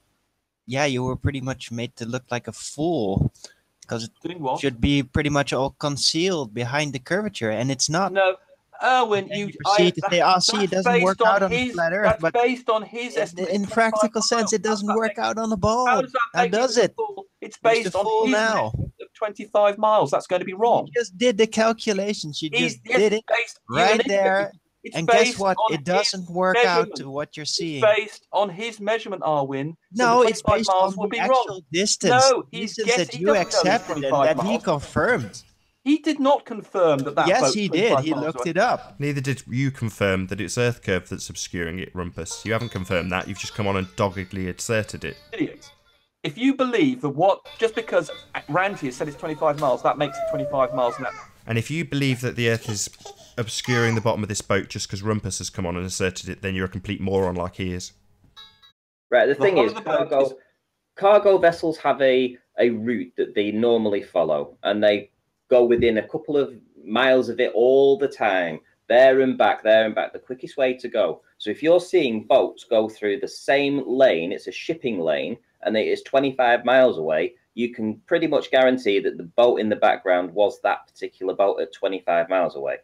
yeah, you were pretty much made to look like a fool because it Doing what? should be pretty much all concealed behind the curvature, and it's not. No, Erwin, you proceed to say, "Oh, see, it doesn't work out on the flat Earth." That's But based on his in estimate. practical sense, it doesn't work out on the ball. How does that How make does you a it? fool? It's Who's based the on fool his now? estimate of 25 miles. That's going to be wrong. You just did the calculations. You just Yes, did it based, right idiot. there. It's And guess based what? on It doesn't his work out measurement. to what you're seeing. It's based on his measurement, Arwin. So No, the it's 25 based on miles will the be actual wrong. distance. No, he's Distance guessing. that He you doesn't know it's accepted and 25 that he miles. confirmed. He did not confirm that that Yes, boat's he did. 25 He miles looked away. it up. Neither did you confirm that it's Earth curve that's obscuring it, Rumpus. You haven't confirmed that. You've just come on and doggedly asserted it. Idiots. If you believe that just because Ranty has said it's 25 miles, that makes it 25 miles an hour. And if you believe that the Earth is obscuring the bottom of this boat just because Rumpus has come on and asserted it, then you're a complete moron like he is. Right, the thing is, cargo vessels have a route that they normally follow, and they go within a couple of miles of it all the time, there and back, the quickest way to go. So if you're seeing boats go through the same lane, it's a shipping lane, and it is 25 miles away, you can pretty much guarantee that the boat in the background was that particular boat at 25 miles away.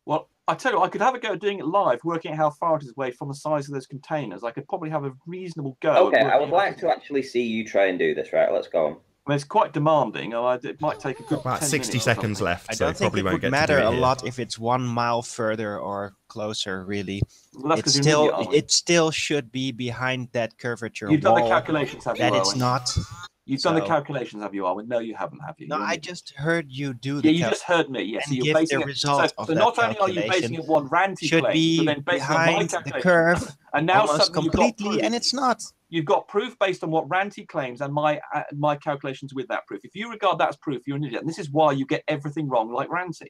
Well, I tell you, I could have a go at doing it live, working out how far it is away from the size of those containers. I could probably have a reasonable go. Okay, I would like to actually see you try and do this. Right, let's go on. I mean, it's quite demanding. It might take a good About 10 60 minutes or seconds something. left, I so don't think probably it won't would get matter to do a it here. lot if it's 1 mile further or closer, really. Well, that's It's 'cause you're an still, idiot, aren't you? it still should be behind that curvature You've done the wall calculations, have you, that it's Owen? not. You've done the So- calculations, have you, Arwin? No, you haven't, have you? No, You're an I idiot. just heard you do Yeah, the you just heard me. Yes, and so you're give basing the it. result So of that not only are you basing calculation it one ranty should claim, be but then based on my behind the calculation. curve And now almost suddenly you've got completely, proof. and it's not. You've got proof based on what Ranty claims and my calculations with that proof. If you regard that as proof, you're an idiot. And this is why you get everything wrong, like Ranty.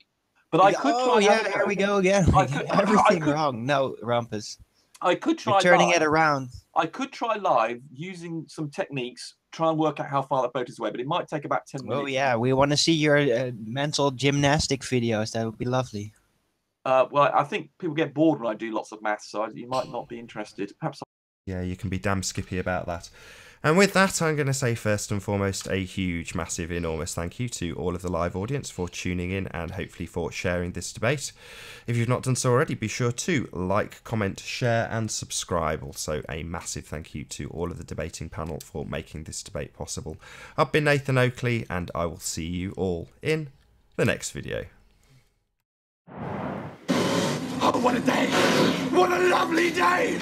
But I could try. Oh and yeah, have a here go. we go again. I could- Everything I could- wrong. No, Rumpus. I could try. You're turning live. it around. I could try live using some techniques, try and work out how far the boat is away, but it might take about 10 minutes. Oh yeah, we want to see your mental gymnastic videos. That would be lovely. Well, I think people get bored when I do lots of maths, so you might not be interested. Perhaps. Yeah, you can be damn skippy about that. And with that, I'm going to say first and foremost a huge, massive, enormous thank you to all of the live audience for tuning in and hopefully for sharing this debate. If you've not done so already, be sure to like, comment, share and subscribe. Also, a massive thank you to all of the debating panel for making this debate possible. I've been Nathan Oakley and I will see you all in the next video. Oh, what a day! What a lovely day!